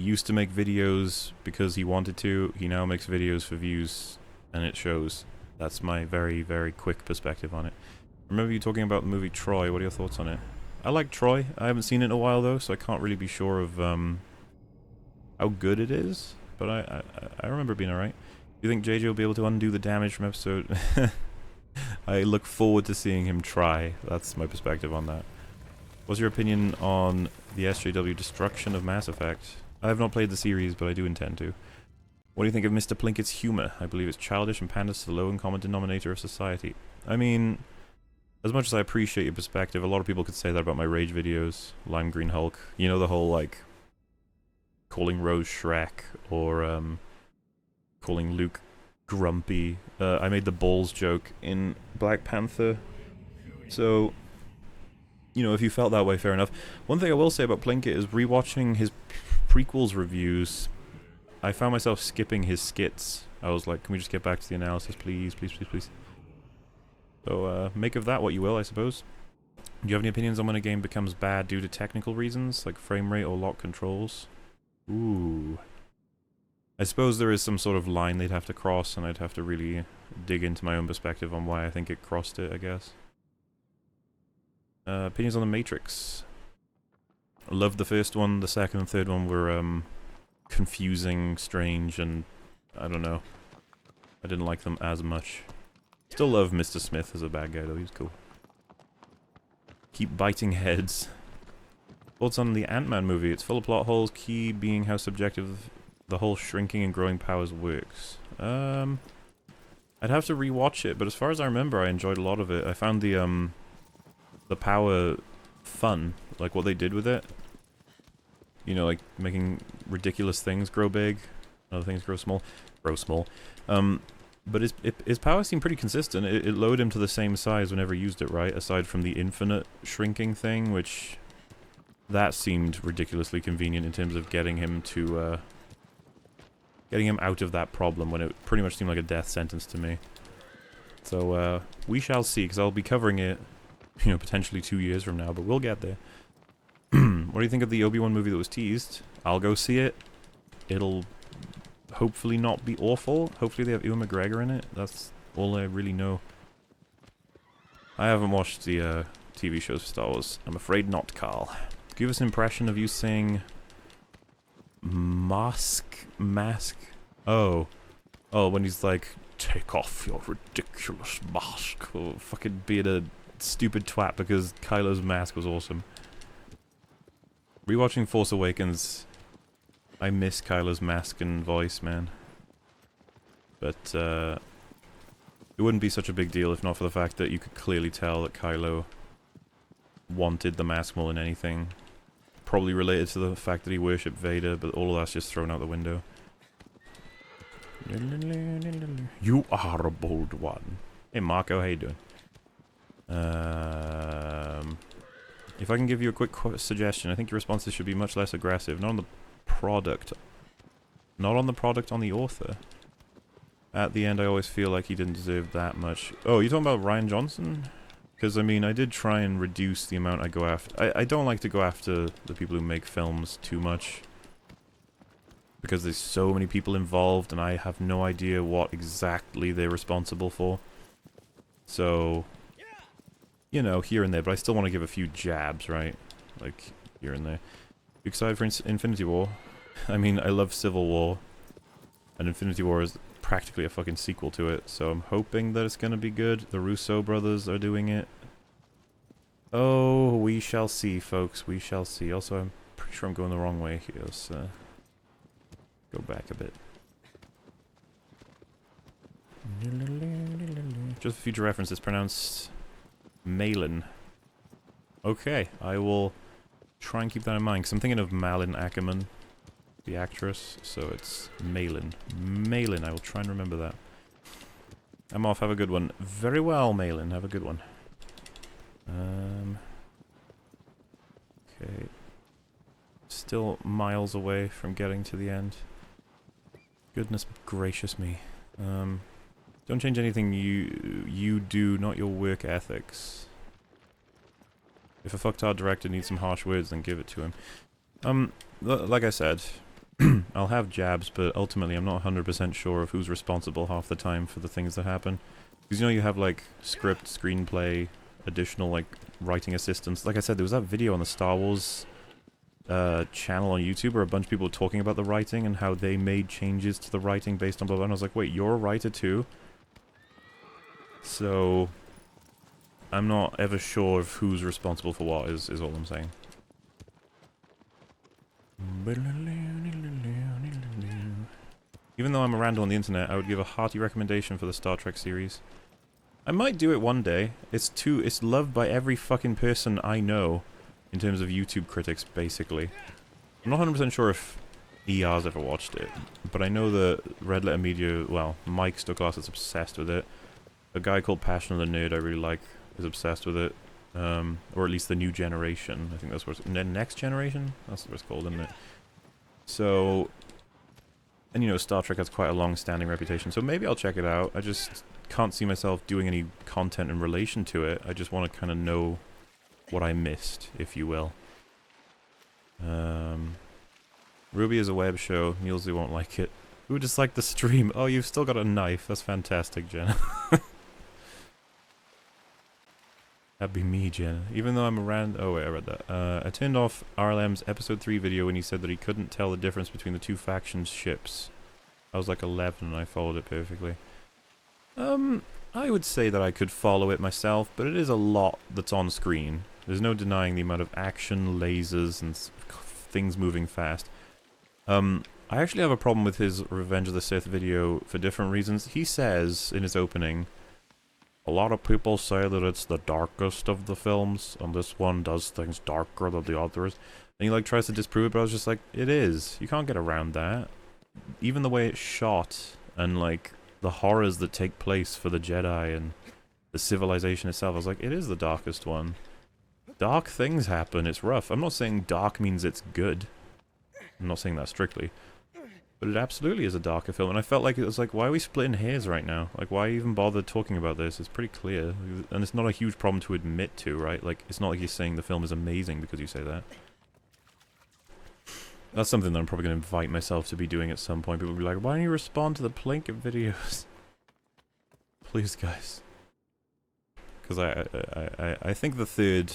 used to make videos because he wanted to, he now makes videos for views, and it shows. That's my very, very quick perspective on it. Remember you talking about the movie Troy, what are your thoughts on it? I like Troy, I haven't seen it in a while though, so I can't really be sure of how good it is, but I remember it being alright. Do you think JJ will be able to undo the damage from episode... I look forward to seeing him try, that's my perspective on that. What's your opinion on the SJW destruction of Mass Effect? I have not played the series, but I do intend to. What do you think of Mr. Plinkett's humour? I believe it's childish and panders to the low and common denominator of society. I mean, as much as I appreciate your perspective, a lot of people could say that about my Rage videos. Lime Green Hulk. You know, the whole, like, calling Rose Shrek, or, calling Luke grumpy. I made the balls joke in Black Panther. So, you know, if you felt that way, fair enough. One thing I will say about Plinkett is rewatching his prequels reviews, I found myself skipping his skits. I was like, can we just get back to the analysis, please, please, please, please. So, make of that what you will, I suppose. Do you have any opinions on when a game becomes bad due to technical reasons, like frame rate or lock controls? Ooh. I suppose there is some sort of line they'd have to cross, and I'd have to really dig into my own perspective on why I think it crossed it, I guess. Opinions on The Matrix. I loved the first one, the second and third one were, confusing, strange, and I don't know. I didn't like them as much. Still love Mr. Smith as a bad guy though, he was cool. Keep biting heads. Thoughts on the Ant-Man movie? It's full of plot holes, key being how subjective the whole shrinking and growing powers works. I'd have to rewatch it, but as far as I remember, I enjoyed a lot of it. I found the power fun, like what they did with it. You know, like making ridiculous things grow big, other things grow small. But his power seemed pretty consistent. It lowered him to the same size whenever he used it, right? Aside from the infinite shrinking thing, which that seemed ridiculously convenient in terms of getting him to getting him out of that problem when it pretty much seemed like a death sentence to me. So we shall see, because I'll be covering it, you know, potentially 2 years from now, but we'll get there. What do you think of the Obi-Wan movie that was teased? I'll go see it. It'll hopefully not be awful. Hopefully they have Ewan McGregor in it. That's all I really know. I haven't watched the TV shows for Star Wars. I'm afraid not, Carl. Give us an impression of you saying... Mask? Oh, when he's like, take off your ridiculous mask. Or fucking being a stupid twat because Kylo's mask was awesome. Rewatching Force Awakens, I miss Kylo's mask and voice, man. But, it wouldn't be such a big deal if not for the fact that you could clearly tell that Kylo wanted the mask more than anything. Probably related to the fact that he worshipped Vader, but all of that's just thrown out the window. You are a bold one. Hey Marco, how you doing? If I can give you a quick suggestion, I think your responses should be much less aggressive. Not on the product. Not on the product, on the author. At the end, I always feel like he didn't deserve that much. Oh, you're talking about Ryan Johnson? Because, I mean, I did try and reduce the amount I go after. I don't like to go after the people who make films too much. because there's so many people involved and I have no idea what exactly they're responsible for. So, you know, here and there, but I still want to give a few jabs, right? Like, here and there. You excited for Infinity War? I mean, I love Civil War, and Infinity War is practically a fucking sequel to it, so I'm hoping that it's gonna be good. The Russo brothers are doing it. Oh, we shall see, folks. We shall see. Also, I'm pretty sure I'm going the wrong way here. Let's go back a bit. Just for future reference, it's pronounced Malin. Okay, I will try and keep that in mind, because I'm thinking of Malin Ackerman, the actress, so it's Malin. Malin, I will try and remember that. I'm off, have a good one. Very well, Malin, have a good one. Okay. Still miles away from getting to the end. Goodness gracious me. Don't change anything you do, not your work ethics. If a fucktard director needs some harsh words, then give it to him. Like I said, I'll have jabs, but ultimately I'm not 100% sure of who's responsible half the time for the things that happen. Because you know you have like script, screenplay, additional like writing assistants. Like I said, there was that video on the Star Wars channel on YouTube where a bunch of people were talking about the writing and how they made changes to the writing based on blah blah. And I was like, wait, you're a writer too? So I'm not ever sure of who's responsible for what, is all I'm saying. Even though I'm a random on the internet, I would give a hearty recommendation for the Star Trek series. I might do it one day. It's loved by every fucking person I know in terms of YouTube critics, basically. I'm not 100% sure if ER's ever watched it, but I know that Red Letter Media, well, Mike Stuckglass is obsessed with it. A guy called Passion of the Nerd I really like is obsessed with it. Or at least the new generation. I think that's what it's... Next generation? That's what it's called, isn't it? So... And you know, Star Trek has quite a long-standing reputation, so maybe I'll check it out. I just can't see myself doing any content in relation to it. I just want to kind of know what I missed, if you will. Ruby is a web show. Nielsley won't like it. Who would dislike the stream? Oh, you've still got a knife. That's fantastic, Jenna. That'd be me, Jenna. Even though I'm around... Oh, wait, I read that. I turned off RLM's episode 3 video when he said that he couldn't tell the difference between the two factions' ships. I was like 11 and I followed it perfectly. I would say that I could follow it myself, but it is a lot that's on screen. There's no denying the amount of action, lasers, and things moving fast. I actually have a problem with his Revenge of the Sith video for different reasons. He says in his opening... A lot of people say that it's the darkest of the films, and this one does things darker than the others. And he like tries to disprove it, but I was just like, it is. You can't get around that. Even the way it's shot, and like the horrors that take place for the Jedi and the civilization itself, I was like, it is the darkest one. Dark things happen, it's rough. I'm not saying dark means it's good. I'm not saying that strictly. But it absolutely is a darker film, and I felt like it was like, why are we splitting hairs right now? Like, why even bother talking about this? It's pretty clear, and it's not a huge problem to admit to, right? Like, it's not like you're saying the film is amazing because you say that. That's something that I'm probably going to invite myself to be doing at some point. People will be like, why don't you respond to the Plinkett videos? Please, guys. Because I think the third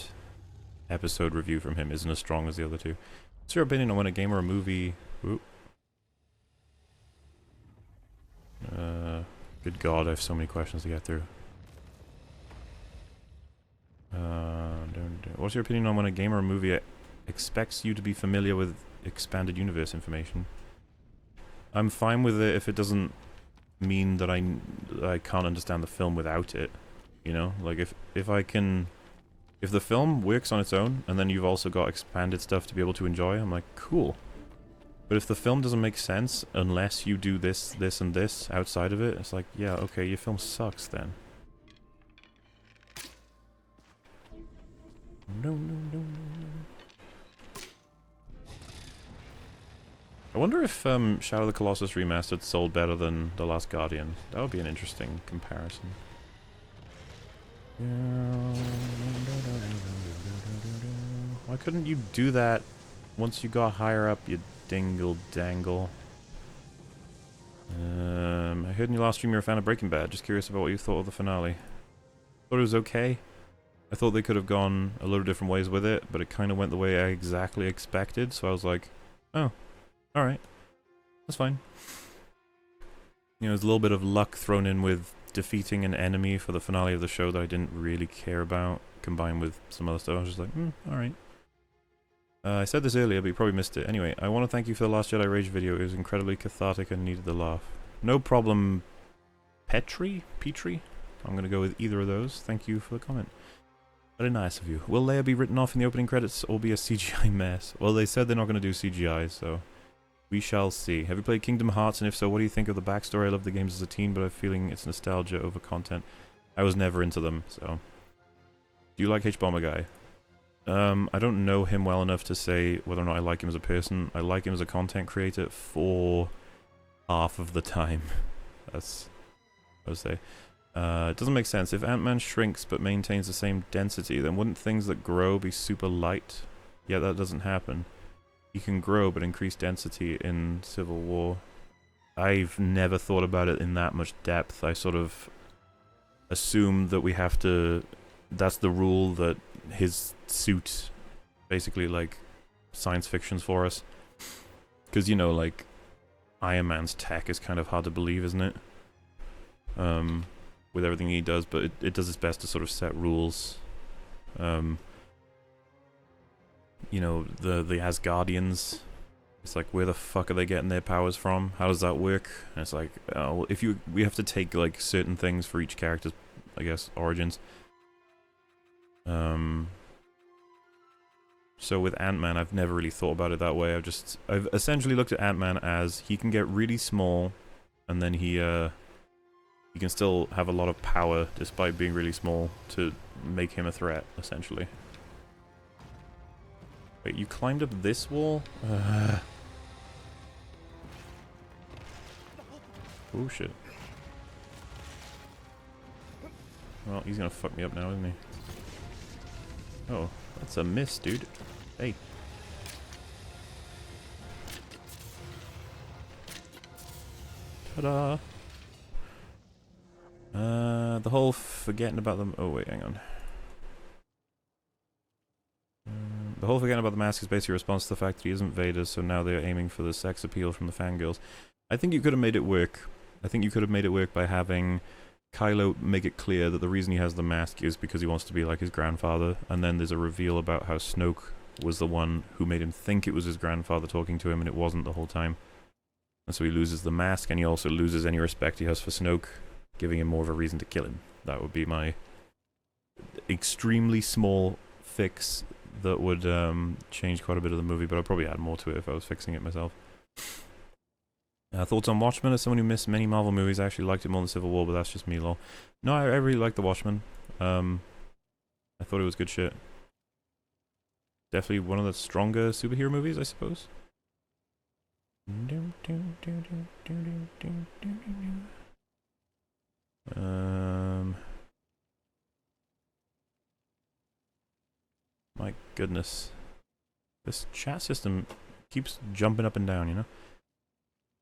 episode review from him isn't as strong as the other two. What's your opinion on when a game or a movie... Ooh. Good God, I have so many questions to get through. What's your opinion on when a game or a movie expects you to be familiar with expanded universe information? I'm fine with it if it doesn't mean that I can't understand the film without it. You know, like if I can, if the film works on its own and then you've also got expanded stuff to be able to enjoy, I'm like, cool. But if the film doesn't make sense unless you do this, this, and this outside of it, it's like, yeah, okay, your film sucks then. No. I wonder if Shadow of the Colossus Remastered sold better than The Last Guardian. That would be an interesting comparison. Why couldn't you do that once you got higher up, you dingle dangle? heard in your last stream you're a fan of Breaking Bad. Just curious about what you thought of the finale. Thought it was okay. I thought they could have gone a lot of different ways with it, but it kind of went the way I exactly expected, so I was like, oh, alright. That's fine. You know, there's a little bit of luck thrown in with defeating an enemy for the finale of the show that I didn't really care about, combined with some other stuff. I was just like, alright. I said this earlier, but you probably missed it. Anyway, I want to thank you for the Last Jedi Rage video. It was incredibly cathartic and needed the laugh. No problem, Petri? I'm going to go with either of those. Thank you for the comment. Very nice of you. Will Leia be written off in the opening credits or be a CGI mess? Well, they said they're not going to do CGI, so we shall see. Have you played Kingdom Hearts, and if so, what do you think of the backstory? I loved the games as a teen, but I have a feeling it's nostalgia over content. I was never into them, so... Do you like H-Bomber Guy? I don't know him well enough to say whether or not I like him as a person. I like him as a content creator for half of the time. That's what I would say. It doesn't make sense. If Ant-Man shrinks but maintains the same density, then wouldn't things that grow be super light? Yeah, that doesn't happen. He can grow but increase density in Civil War. I've never thought about it in that much depth. I sort of assume that we have to... That's the rule, that his suit basically, like, science fiction's for us. Because, you know, like, Iron Man's tech is kind of hard to believe, isn't it? With everything he does, but it does its best to sort of set rules. You know, the Asgardians, it's like, where the fuck are they getting their powers from? How does that work? And it's like, well, we have to take, like, certain things for each character's, I guess, origins. So with Ant-Man, I've never really thought about it that way. I've essentially looked at Ant-Man as he can get really small, and then he can still have a lot of power despite being really small to make him a threat, essentially. Wait, you climbed up this wall? Oh shit. Well, he's gonna fuck me up now, isn't he? Oh, that's a miss, dude. Hey. Ta-da! The whole forgetting about them... Oh, wait, hang on. The whole forgetting about the mask is basically a response to the fact that he isn't Vader, so now they're aiming for the sex appeal from the fangirls. I think you could have made it work. I think you could have made it work by having Kylo make it clear that the reason he has the mask is because he wants to be like his grandfather, and then there's a reveal about how Snoke was the one who made him think it was his grandfather talking to him, and it wasn't the whole time. And so he loses the mask, and he also loses any respect he has for Snoke, giving him more of a reason to kill him. That would be my extremely small fix that would change quite a bit of the movie, but I'd probably add more to it if I was fixing it myself. Thoughts on Watchmen? As someone who missed many Marvel movies, I actually liked it more than Civil War, but that's just me, lol. No, I really liked The Watchmen. I thought it was good shit. Definitely one of the stronger superhero movies, I suppose. My goodness. This chat system keeps jumping up and down, you know?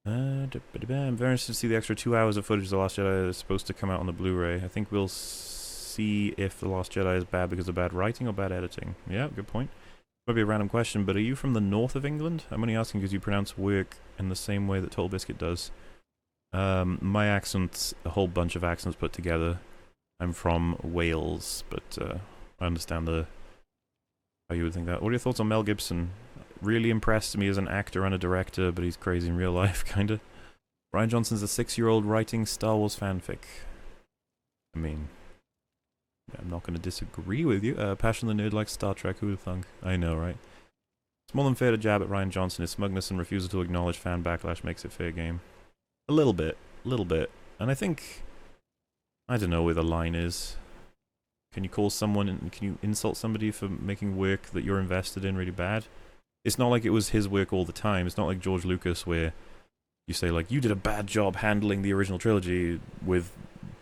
I'm very interested to see the extra 2 hours of footage of The Last Jedi that is supposed to come out on the Blu-ray. I think we'll see if The Last Jedi is bad because of bad writing or bad editing. Yeah, good point. Might be a random question, but are you from the north of England? I'm only asking because you pronounce work in the same way that Total Biscuit does. My accent's a whole bunch of accents put together. I'm from Wales, but I understand how you would think that. What are your thoughts on Mel Gibson? Really impressed me as an actor and a director, but he's crazy in real life, kinda. Rian Johnson's a 6-year-old writing Star Wars fanfic. I mean, I'm not going to disagree with you. Passion the Nerd likes Star Trek, who would have thunk? I know, right? It's more than fair to jab at Rian Johnson. His smugness and refusal to acknowledge fan backlash makes it fair game. A little bit. And I think... I don't know where the line is. Can you call someone... Can you insult somebody for making work that you're invested in really bad? It's not like it was his work all the time. It's not like George Lucas where you say, like, you did a bad job handling the original trilogy with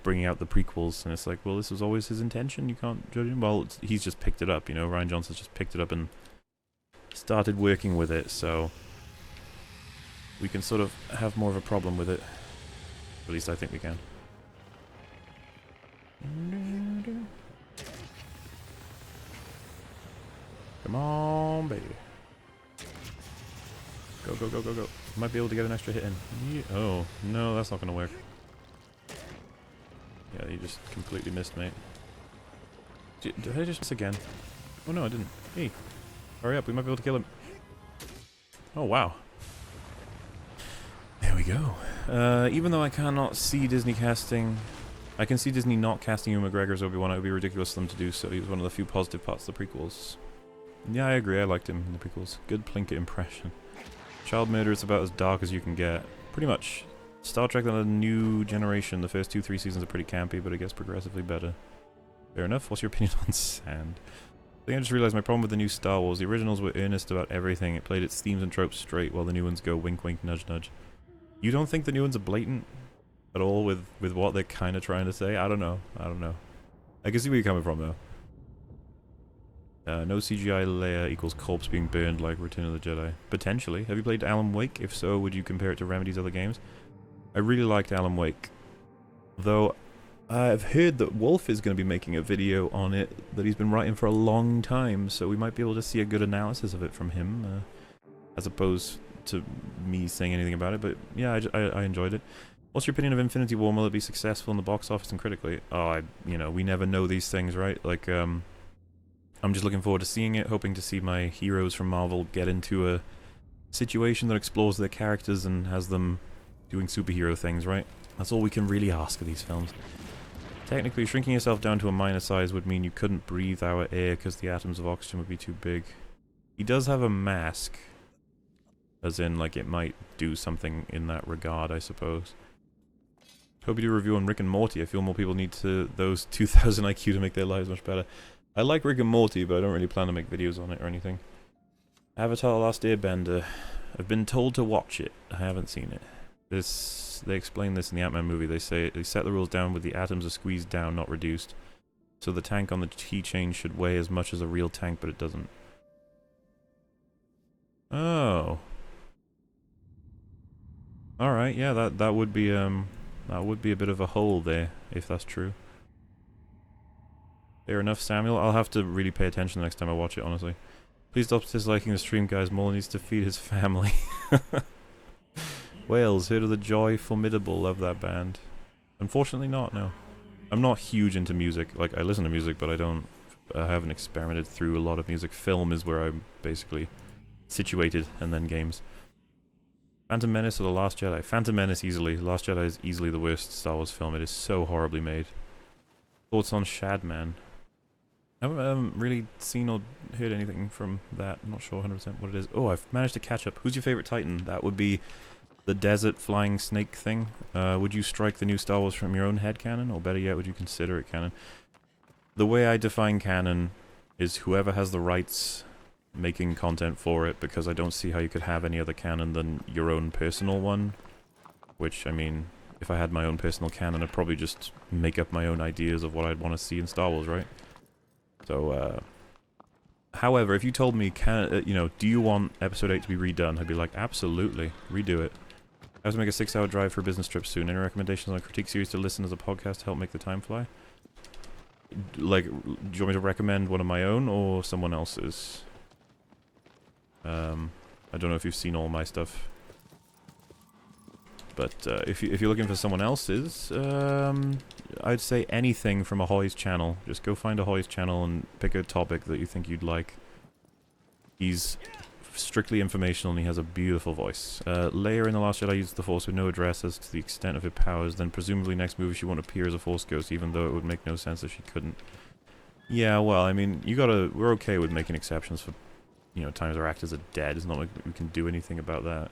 bringing out the prequels. And it's like, well, this was always his intention. You can't judge him. Well, he's just picked it up, you know. Rian Johnson's just picked it up and started working with it. So we can sort of have more of a problem with it. At least I think we can. Come on, baby. Go, go, go, go, go. Might be able to get an extra hit in. Oh, no, that's not going to work. Yeah, you just completely missed, mate. Did I just miss again? Oh, no, I didn't. Hey, hurry up. We might be able to kill him. Oh, wow. There we go. Even though I cannot see Disney casting... I can see Disney not casting Ewan McGregor as Obi-Wan. It would be ridiculous for them to do so. He was one of the few positive parts of the prequels. Yeah, I agree. I liked him in the prequels. Good Plinkett impression. Child murder is about as dark as you can get. Pretty much. Star Trek The New Generation, the first 2-3 seasons are pretty campy, but it gets progressively better. Fair enough. What's your opinion on Sand? I think I just realized my problem with the new Star Wars. The originals were earnest about everything. It played its themes and tropes straight, while the new ones go wink wink, nudge nudge. You don't think the new ones are blatant at all with what they're kind of trying to say? I don't know. I don't know. I can see where you're coming from, though. No CGI Leia equals corpse being burned like Return of the Jedi. Potentially. Have you played Alan Wake? If so, would you compare it to Remedy's other games? I really liked Alan Wake. Though, I've heard that Wolf is going to be making a video on it that he's been writing for a long time, so we might be able to see a good analysis of it from him, as opposed to me saying anything about it. But yeah, I enjoyed it. What's your opinion of Infinity War? Will it be successful in the box office and critically? Oh, you know, we never know these things, right? Like, I'm just looking forward to seeing it, hoping to see my heroes from Marvel get into a situation that explores their characters and has them doing superhero things, right? That's all we can really ask of these films. Technically, shrinking yourself down to a minor size would mean you couldn't breathe our air because the atoms of oxygen would be too big. He does have a mask. As in, like, it might do something in that regard, I suppose. Hope you do a review on Rick and Morty. I feel more people need those 2000 IQ to make their lives much better. I like Rick and Morty, but I don't really plan to make videos on it or anything. Avatar: The Last Airbender. I've been told to watch it. I haven't seen it. They explain this in the Ant-Man movie. They say they set the rules down with the atoms are squeezed down, not reduced. So the tank on the keychain should weigh as much as a real tank, but it doesn't. Oh. Alright, yeah, that would be a bit of a hole there, if that's true. Fair enough, Samuel. I'll have to really pay attention the next time I watch it, honestly. Please stop disliking the stream, guys. Muller needs to feed his family. Wales, heard of the Joy Formidable? Love that band. Unfortunately not, no. I'm not huge into music. Like, I listen to music, but I haven't experimented through a lot of music. Film is where I'm basically situated, and then games. Phantom Menace or The Last Jedi? Phantom Menace easily. The Last Jedi is easily the worst Star Wars film. It is so horribly made. Thoughts on Shadman? I haven't really seen or heard anything from that. I'm not sure 100% what it is. Oh, I've managed to catch up. Who's your favorite Titan? That would be the desert flying snake thing. Would you strike the new Star Wars from your own head canon? Or better yet, would you consider it canon? The way I define canon is whoever has the rights making content for it, because I don't see how you could have any other canon than your own personal one. Which, I mean, if I had my own personal canon, I'd probably just make up my own ideas of what I'd want to see in Star Wars, right? So, however, if you told me, do you want Episode 8 to be redone? I'd be like, absolutely, redo it. I have to make a 6-hour drive for a business trip soon. Any recommendations on a critique series to listen as a podcast to help make the time fly? Like, do you want me to recommend one of my own or someone else's? I don't know if you've seen all my stuff. But if you're looking for someone else's, I'd say anything from Ahoy's channel. Just go find Ahoy's channel and pick a topic that you think you'd like. He's strictly informational and he has a beautiful voice. Leia in The Last Jedi used the Force with no address as to the extent of her powers, then presumably next movie she won't appear as a Force ghost, even though it would make no sense if she couldn't. Yeah, well, I mean, we're okay with making exceptions for, times our actors are dead. It's not like we can do anything about that.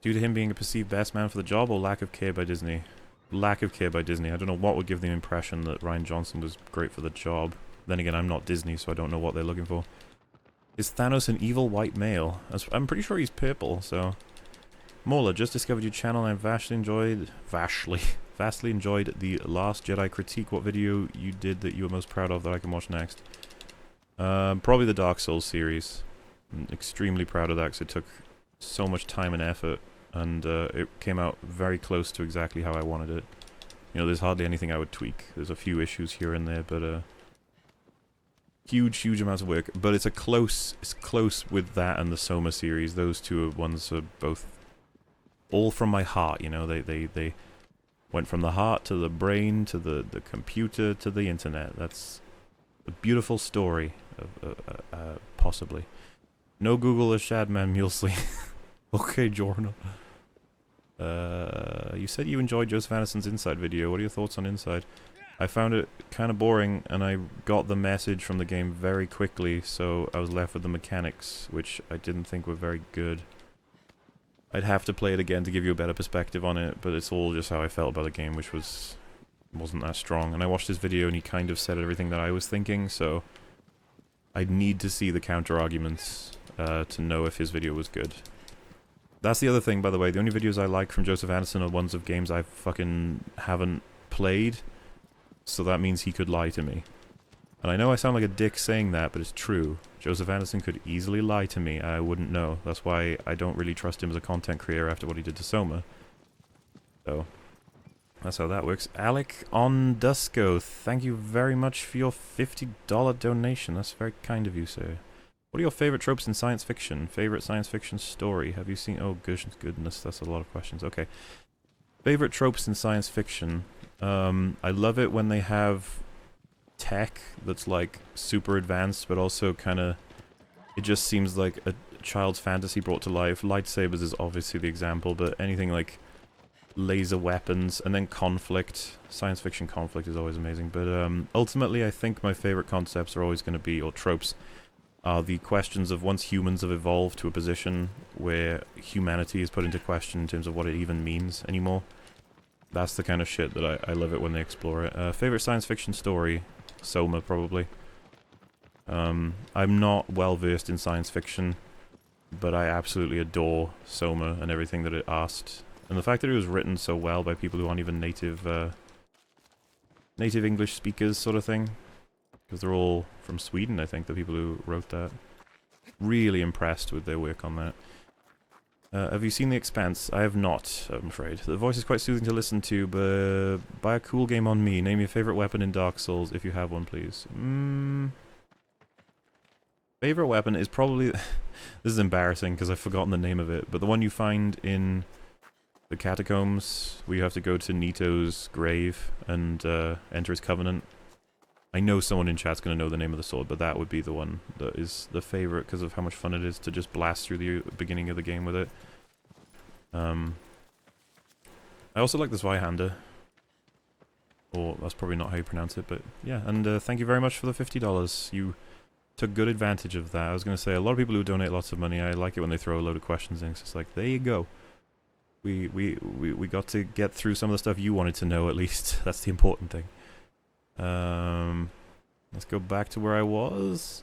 Due to him being a perceived best man for the job, or lack of care by Disney? Lack of care by Disney. I don't know what would give the impression that Rian Johnson was great for the job. Then again, I'm not Disney, so I don't know what they're looking for. Is Thanos an evil white male? I'm pretty sure he's purple, so... Mola, just discovered your channel and I vastly enjoyed the Last Jedi critique. What video you did that you were most proud of that I can watch next? Probably the Dark Souls series. I'm extremely proud of that because it took so much time and effort. and it came out very close to exactly how I wanted it. You know, there's hardly anything I would tweak. There's a few issues here and there, but huge amounts of work. But it's close with that and the Soma series. Those two ones are both all from my heart. You know, they went from the heart to the brain to the computer to the internet. That's a beautiful story, possibly. No Google is Shadman Mulesley. Okay, Jorno. You said you enjoyed Joseph Anderson's Inside video. What are your thoughts on Inside? I found it kind of boring, and I got the message from the game very quickly, so I was left with the mechanics, which I didn't think were very good. I'd have to play it again to give you a better perspective on it, but it's all just how I felt about the game, which wasn't that strong. And I watched his video, and he kind of said everything that I was thinking, so I'd need to see the counter-arguments to know if his video was good. That's the other thing, by the way. The only videos I like from Joseph Anderson are ones of games I fucking haven't played, so that means he could lie to me. And I know I sound like a dick saying that, but it's true. Joseph Anderson could easily lie to me. I wouldn't know. That's why I don't really trust him as a content creator after what he did to Soma. So, that's how that works. Alec Ondusco, thank you very much for your $50 donation. That's very kind of you, sir. What are your favorite tropes in science fiction? Favorite science fiction story? Have you seen... Oh, goodness, that's a lot of questions. Okay. Favorite tropes in science fiction? I love it when they have tech that's like super advanced, but also kind of, it just seems like a child's fantasy brought to life. Lightsabers is obviously the example, but anything like laser weapons, and then conflict. Science fiction conflict is always amazing, but ultimately I think my favorite concepts are always going to be, or tropes, are the questions of once humans have evolved to a position where humanity is put into question in terms of what it even means anymore. That's the kind of shit that I love it when they explore it. Favorite science fiction story? Soma, probably. I'm not well versed in science fiction, but I absolutely adore Soma and everything that it asked. And the fact that it was written so well by people who aren't even native English speakers, sort of thing. Because they're all from Sweden, I think, the people who wrote that. Really impressed with their work on that. Have you seen The Expanse? I have not, I'm afraid. The voice is quite soothing to listen to, but buy a cool game on me. Name your favorite weapon in Dark Souls, if you have one, please. Favorite weapon is probably... This is embarrassing, because I've forgotten the name of it, but the one you find in the catacombs, where you have to go to Nito's grave and enter his covenant. I know someone in chat's going to know the name of the sword, but that would be the one that is the favorite because of how much fun it is to just blast through the beginning of the game with it. I also like the Zweihander. Or, that's probably not how you pronounce it, but yeah. And thank you very much for the $50. You took good advantage of that. I was going to say, a lot of people who donate lots of money, I like it when they throw a load of questions in. It's just like, there you go. We got to get through some of the stuff you wanted to know, at least. That's the important thing. Let's go back to where I was.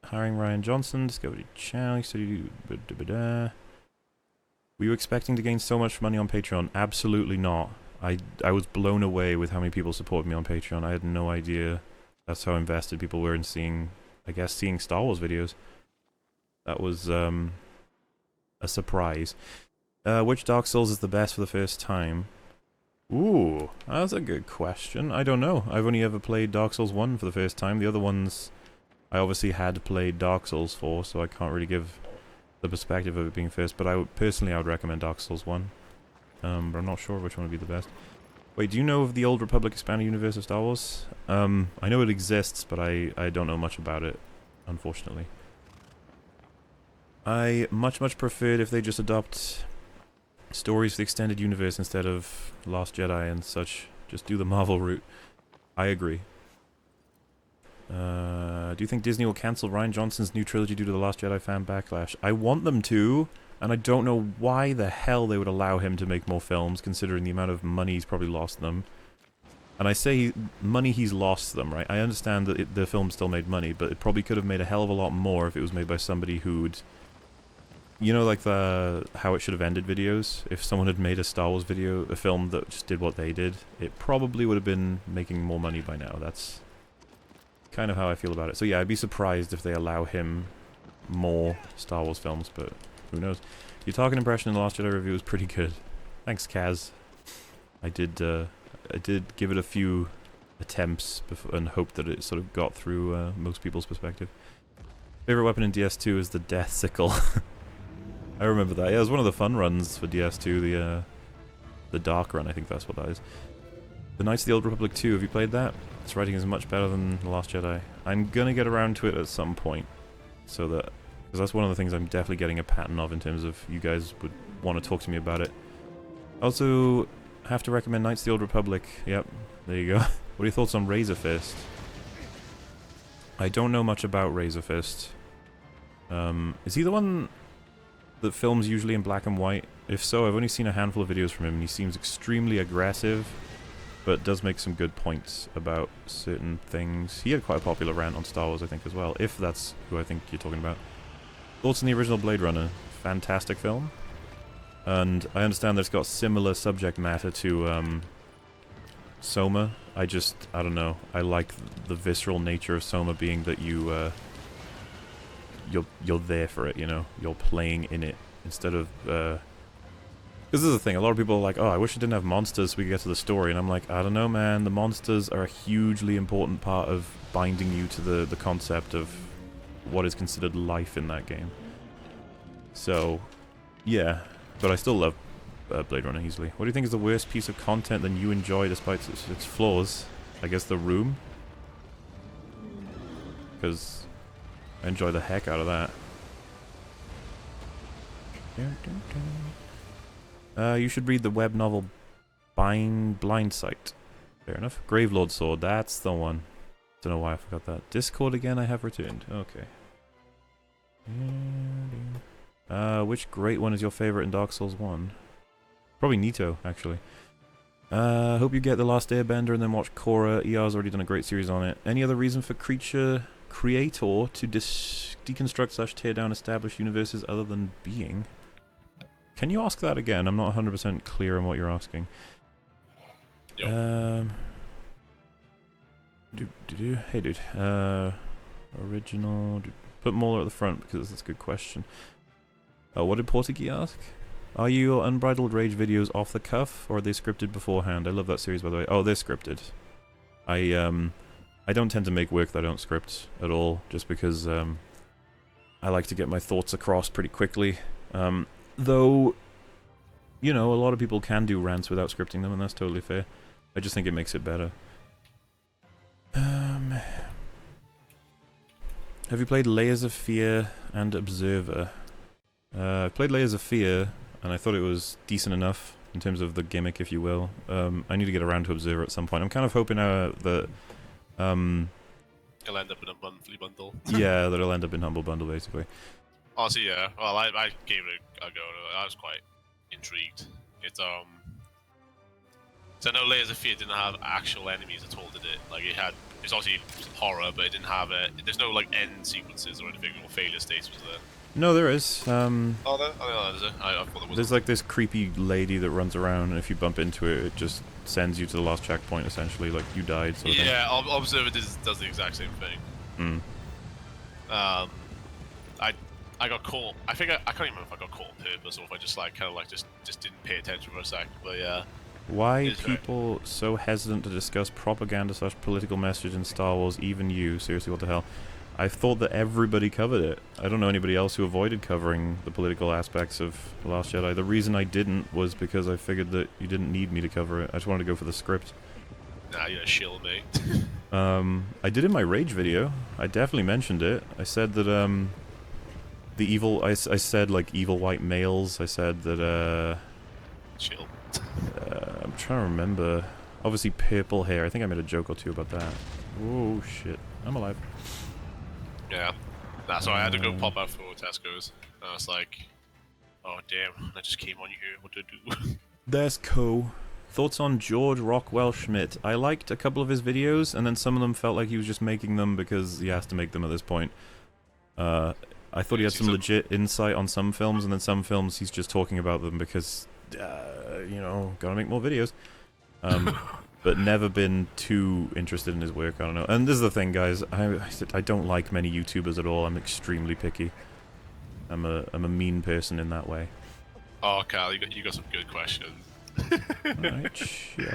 Hiring Ryan Johnson, Discovery Channel, were you expecting to gain so much money on Patreon? Absolutely not. I was blown away with how many people supported me on Patreon. I had no idea that's how invested people were in seeing Star Wars videos. That was a surprise. Which Dark Souls is the best for the first time? Ooh, that's a good question. I don't know. I've only ever played Dark Souls 1 for the first time. The other ones, I obviously had played Dark Souls 4, so I can't really give the perspective of it being first. But I would recommend Dark Souls 1. But I'm not sure which one would be the best. Wait, do you know of the Old Republic expanded universe of Star Wars? I know it exists, but I don't know much about it, unfortunately. I much preferred if they just adopt stories for the extended universe instead of Last Jedi and such. Just do the Marvel route. I agree. Do you think Disney will cancel Rian Johnson's new trilogy due to the Last Jedi fan backlash? I want them to, and I don't know why the hell they would allow him to make more films, considering the amount of money he's probably lost them. And I say money he's lost them, right? I understand that the film still made money, but it probably could have made a hell of a lot more if it was made by somebody who'd... You know, like the how it should have ended videos? If someone had made a Star Wars video, a film that just did what they did, it probably would have been making more money by now. That's kind of how I feel about it. So yeah, I'd be surprised if they allow him more Star Wars films, but who knows. Your Tarkin impression in the Last Jedi review was pretty good. Thanks, Kaz. I did give it a few attempts and hoped that it sort of got through most people's perspective. Favorite weapon in DS2 is the Death Sickle. I remember that. Yeah, it was one of the fun runs for DS2, the Dark Run, I think that's what that is. The Knights of the Old Republic 2, have you played that? Its writing is much better than The Last Jedi. I'm gonna get around to it at some point, so that... because that's one of the things I'm definitely getting a pattern of in terms of you guys would want to talk to me about it. Also, have to recommend Knights of the Old Republic. Yep, there you go. What are your thoughts on Razor Fist? I don't know much about Razor Fist. Is he the one that films usually in black and white? If so, I've only seen a handful of videos from him, and he seems extremely aggressive, but does make some good points about certain things. He had quite a popular rant on Star Wars, I think, as well, if that's who I think you're talking about. Thoughts on the original Blade Runner? Fantastic film. And I understand that it's got similar subject matter to Soma. I don't know. I like the visceral nature of Soma being that you're there for it, you know? You're playing in it instead of... because this is the thing, a lot of people are like, oh, I wish it didn't have monsters so we could get to the story. And I'm like, I don't know, man. The monsters are a hugely important part of binding you to the concept of what is considered life in that game. So, yeah. But I still love Blade Runner easily. What do you think is the worst piece of content that you enjoy despite its flaws? I guess The Room. Because I enjoy the heck out of that. You should read the web novel Blind Sight. Fair enough. Gravelord Sword, that's the one. Don't know why I forgot that. Discord again, I have returned. Okay. Which great one is your favorite in Dark Souls 1? Probably Nito, actually. Hope you get The Last Airbender and then watch Korra. ER's already done a great series on it. Any other reason for Creator to deconstruct / tear down established universes other than being? Can you ask that again? I'm not 100% clear on what you're asking. Yep. Hey, dude. Original... Put Mauler at the front because that's a good question. What did Portuguese ask? Are your Unbridled Rage videos off the cuff, or are they scripted beforehand? I love that series, by the way. Oh, they're scripted. I don't tend to make work that I don't script at all, just because I like to get my thoughts across pretty quickly. Though, you know, a lot of people can do rants without scripting them, and that's totally fair. I just think it makes it better. Have you played Layers of Fear and Observer? I played Layers of Fear, and I thought it was decent enough in terms of the gimmick, if you will. I need to get around to Observer at some point. I'm kind of hoping that... It'll end up in a monthly bundle. Yeah, that it'll end up in Humble Bundle, basically. Oh, so yeah. Well, I gave it a go. I was quite intrigued. It's So I know Layers of Fear didn't have actual enemies at all, did it? Like it's obviously horror, but it didn't have there's no like end sequences or anything or failure states, was there? No, there is. Oh, there is it? I thought there was. There's like this creepy lady that runs around, and if you bump into it, it just sends you to the last checkpoint, essentially, like you died, sort of thing. Yeah, Observer does the exact same thing. I got caught. I think I can't even remember if I got caught on purpose or if I just like kind of like just didn't pay attention for a sec. But yeah. Why people so hesitant to discuss propaganda / political message in Star Wars? Even you, seriously, what the hell? I thought that everybody covered it. I don't know anybody else who avoided covering the political aspects of The Last Jedi. The reason I didn't was because I figured that you didn't need me to cover it. I just wanted to go for the script. Nah, you're a shill, mate. I did in my Rage video. I definitely mentioned it. I said that, the evil... I said, like, evil white males. I said that, Chill. I'm trying to remember. Obviously, purple hair. I think I made a joke or two about that. Oh, shit. I'm alive. Yeah. Nah, so I had to go pop out for Tesco's. And I was like, oh, damn. I just came on you here. What to do? That's cool. Thoughts on George Rockwell Schmidt? I liked a couple of his videos, and then some of them felt like he was just making them because he has to make them at this point. I thought he had some legit insight on some films, and then some films he's just talking about them because, you know, gotta make more videos. But never been too interested in his work, I don't know. And this is the thing, guys, I don't like many YouTubers at all. I'm extremely picky. I'm a mean person in that way. Oh, Cal, you got some good questions. Alright, chill.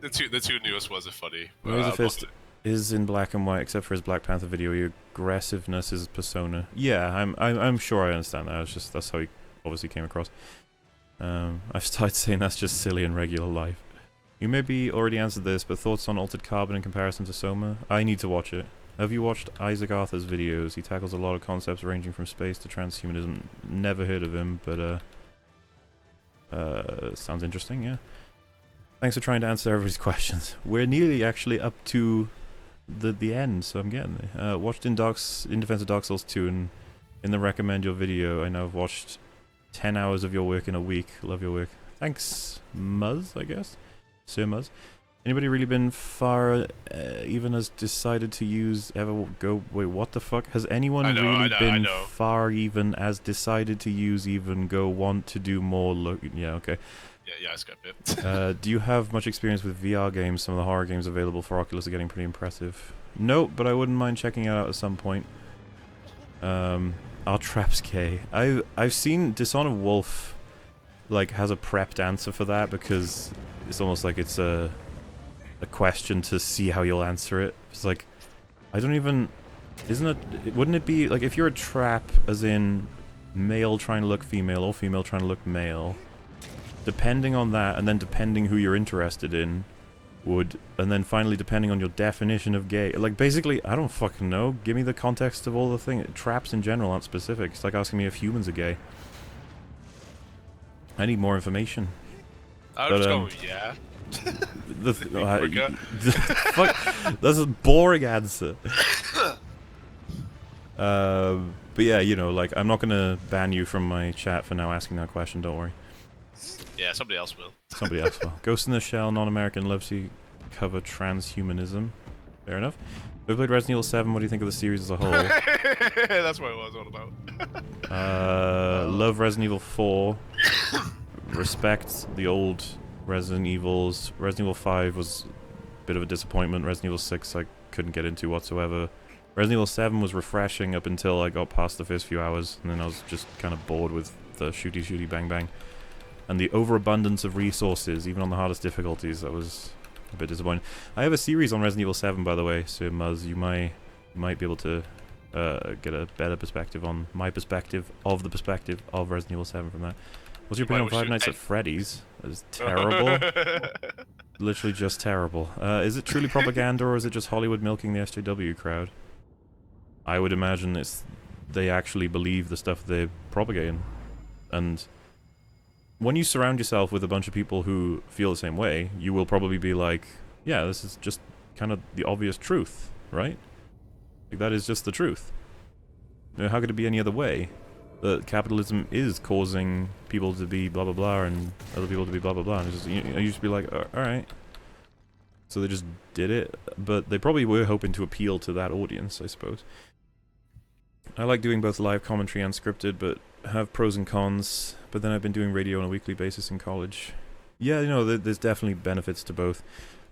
The two newest ones are funny. But Razor I'm Fist not, is in black and white, except for his Black Panther video. Your aggressiveness is persona. Yeah, I'm sure I understand that. It's just that's how he obviously came across. I've started saying that's just silly in regular life. You maybe already answered this, but thoughts on Altered Carbon in comparison to Soma? I need to watch it. Have you watched Isaac Arthur's videos? He tackles a lot of concepts ranging from space to transhumanism. Never heard of him, but sounds interesting, yeah. Thanks for trying to answer everybody's questions. We're nearly actually up to the end, so I'm getting there. Watched in Defense of Dark Souls 2, and in the recommend your video, I know I've watched 10 hours of your work in a week. Love your work. Thanks, Muzz, I guess. Sir Muzz. Anybody really been far, even has decided to use wait, what the fuck? Has anyone really been far even as decided to use even go want to do more look? Yeah, okay. Yeah, I skipped it. Do you have much experience with VR games? Some of the horror games available for Oculus are getting pretty impressive. Nope, but I wouldn't mind checking it out at some point. Our Traps K. I've seen Dishonored Wolf like has a prepped answer for that because it's almost like it's a question to see how you'll answer it. It's like I don't even wouldn't it be like if you're a trap as in male trying to look female or female trying to look male, depending on that and then depending who you're interested in and then finally depending on your definition of gay, like basically I don't fucking know, give me the context of all the things. Traps in general aren't specific. It's like asking me if humans are gay. I need more information. I was going yeah. Fuck, that's a boring answer. But yeah, you know, like I'm not gonna ban you from my chat for now asking that question. Don't worry. Yeah, somebody else will. Somebody else will. Ghost in the Shell, non-American, loves to cover transhumanism. Fair enough. We played Resident Evil 7. What do you think of the series as a whole? That's what it was all about. Love Resident Evil 4. Respect the old Resident Evils. Resident Evil 5 was a bit of a disappointment. Resident Evil 6 I couldn't get into whatsoever. Resident Evil 7 was refreshing up until I got past the first few hours, and then I was just kind of bored with the shooty bang bang. And the overabundance of resources, even on the hardest difficulties, that was a bit disappointing. I have a series on Resident Evil 7, by the way, so Muzz, you might be able to get a better perspective on my perspective of the perspective of Resident Evil 7 from that. What's your opinion on Five Nights at Freddy's? That is terrible. Literally just terrible. Is it truly propaganda, or is it just Hollywood milking the SJW crowd? I would imagine they actually believe the stuff they're propagating. And when you surround yourself with a bunch of people who feel the same way, you will probably be like, yeah, this is just kind of the obvious truth, right? Like, that is just the truth. You know, how could it be any other way? That capitalism is causing people to be blah blah blah and other people to be blah blah blah. And it's just, you just be like, alright. So they just did it, but they probably were hoping to appeal to that audience, I suppose. I like doing both live commentary and scripted, but have pros and cons. But then I've been doing radio on a weekly basis in college. Yeah, you know, there's definitely benefits to both.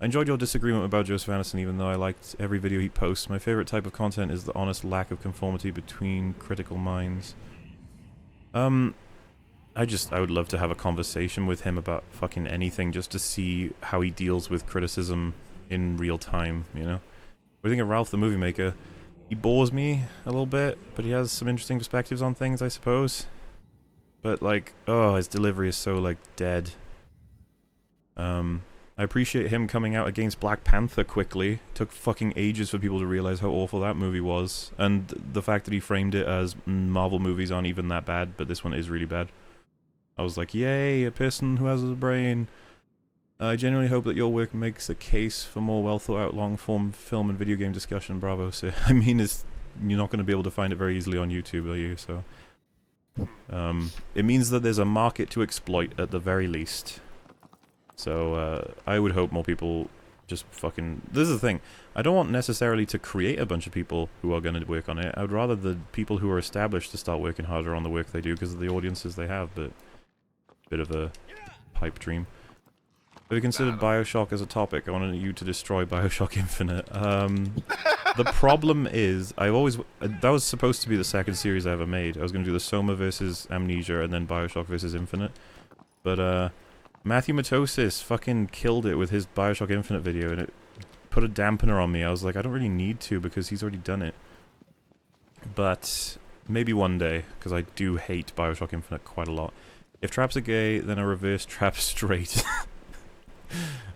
I enjoyed your disagreement about Joseph Anderson, even though I liked every video he posts. My favorite type of content is the honest lack of conformity between critical minds. I would love to have a conversation with him about fucking anything, just to see how he deals with criticism in real time, you know? What do you think of Ralph the Movie Maker? He bores me a little bit, but he has some interesting perspectives on things, I suppose. But, like, oh, his delivery is so, like, dead. I appreciate him coming out against Black Panther quickly. Took fucking ages for people to realize how awful that movie was. And the fact that he framed it as Marvel movies aren't even that bad, but this one is really bad. I was like, yay, a person who has a brain. I genuinely hope that your work makes a case for more well-thought-out long-form film and video game discussion. Bravo, sir. I mean, you're not going to be able to find it very easily on YouTube, are you? So, it means that there's a market to exploit at the very least. So, I would hope more people just fucking... This is the thing. I don't want necessarily to create a bunch of people who are going to work on it. I would rather the people who are established to start working harder on the work they do because of the audiences they have, but... Bit of a pipe dream. Have you considered Bioshock as a topic? I wanted you to destroy Bioshock Infinite. The problem is, I always that was supposed to be the second series I ever made. I was going to do the Soma versus Amnesia and then Bioshock versus Infinite. But Matthew Matosis fucking killed it with his Bioshock Infinite video, and it put a dampener on me. I was like, I don't really need to because he's already done it. But maybe one day, because I do hate Bioshock Infinite quite a lot. If traps are gay, then I reverse trap straight.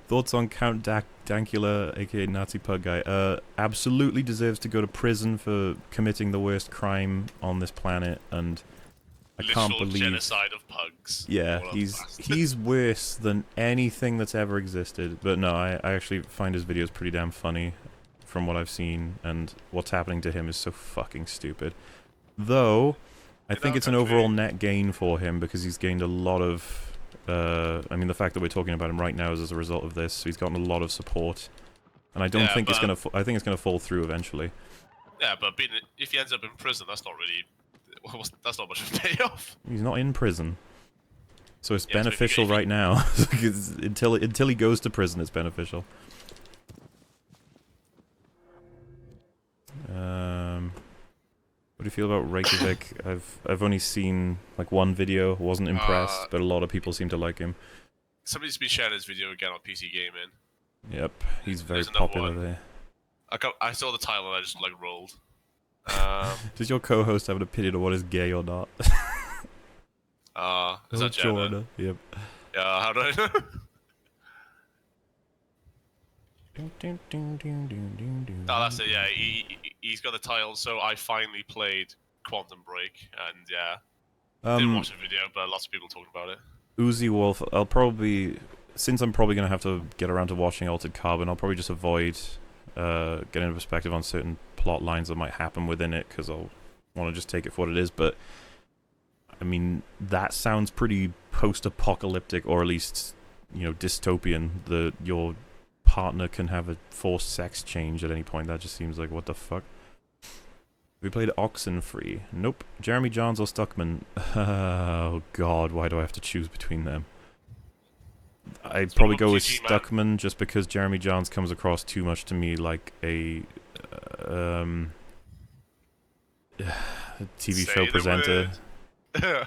Thoughts on Count Dankula, aka Nazi Pug Guy? Absolutely deserves to go to prison for committing the worst crime on this planet, and I can't believe genocide of pugs. Yeah, he's worse than anything that's ever existed. But no, I actually find his videos pretty damn funny, from what I've seen, and what's happening to him is so fucking stupid. Though, I think it's an overall net gain for him because he's gained a lot of. I mean, the fact that we're talking about him right now is as a result of this. So he's gotten a lot of support, and I don't think it's gonna. I think it's gonna fall through eventually. Yeah, but if he ends up in prison, that's not really. That's not much of a payoff. He's not in prison, so it's beneficial right now. until he goes to prison, it's beneficial. What do you feel about Reykjavik? I've only seen like one video, wasn't impressed, but a lot of people seem to like him. Somebody's been sharing his video again on PC Gaming. Yep, he's very popular there. I saw the title and I just like rolled. Does your co-host have an opinion on what is gay or not? Is that Jordan? Yep. Yeah, how do I know? Oh, that's it, yeah. He's got the title, so I finally played Quantum Break, and yeah. Didn't watch the video, but lots of people talked about it. Uzi Wolf, I'll probably... Since I'm probably going to have to get around to watching Altered Carbon, I'll probably just avoid getting a perspective on certain plot lines that might happen within it, because I'll want to just take it for what it is, but... I mean, that sounds pretty post-apocalyptic, or at least, you know, dystopian. Your partner can have a forced sex change at any point. That just seems like, what the fuck? We played Oxenfree. Nope. Jeremy Johns or Stuckman? Oh god, why do I have to choose between them? I'd probably go with Stuckman, just because Jeremy Johns comes across too much to me like a TV show presenter. Oh,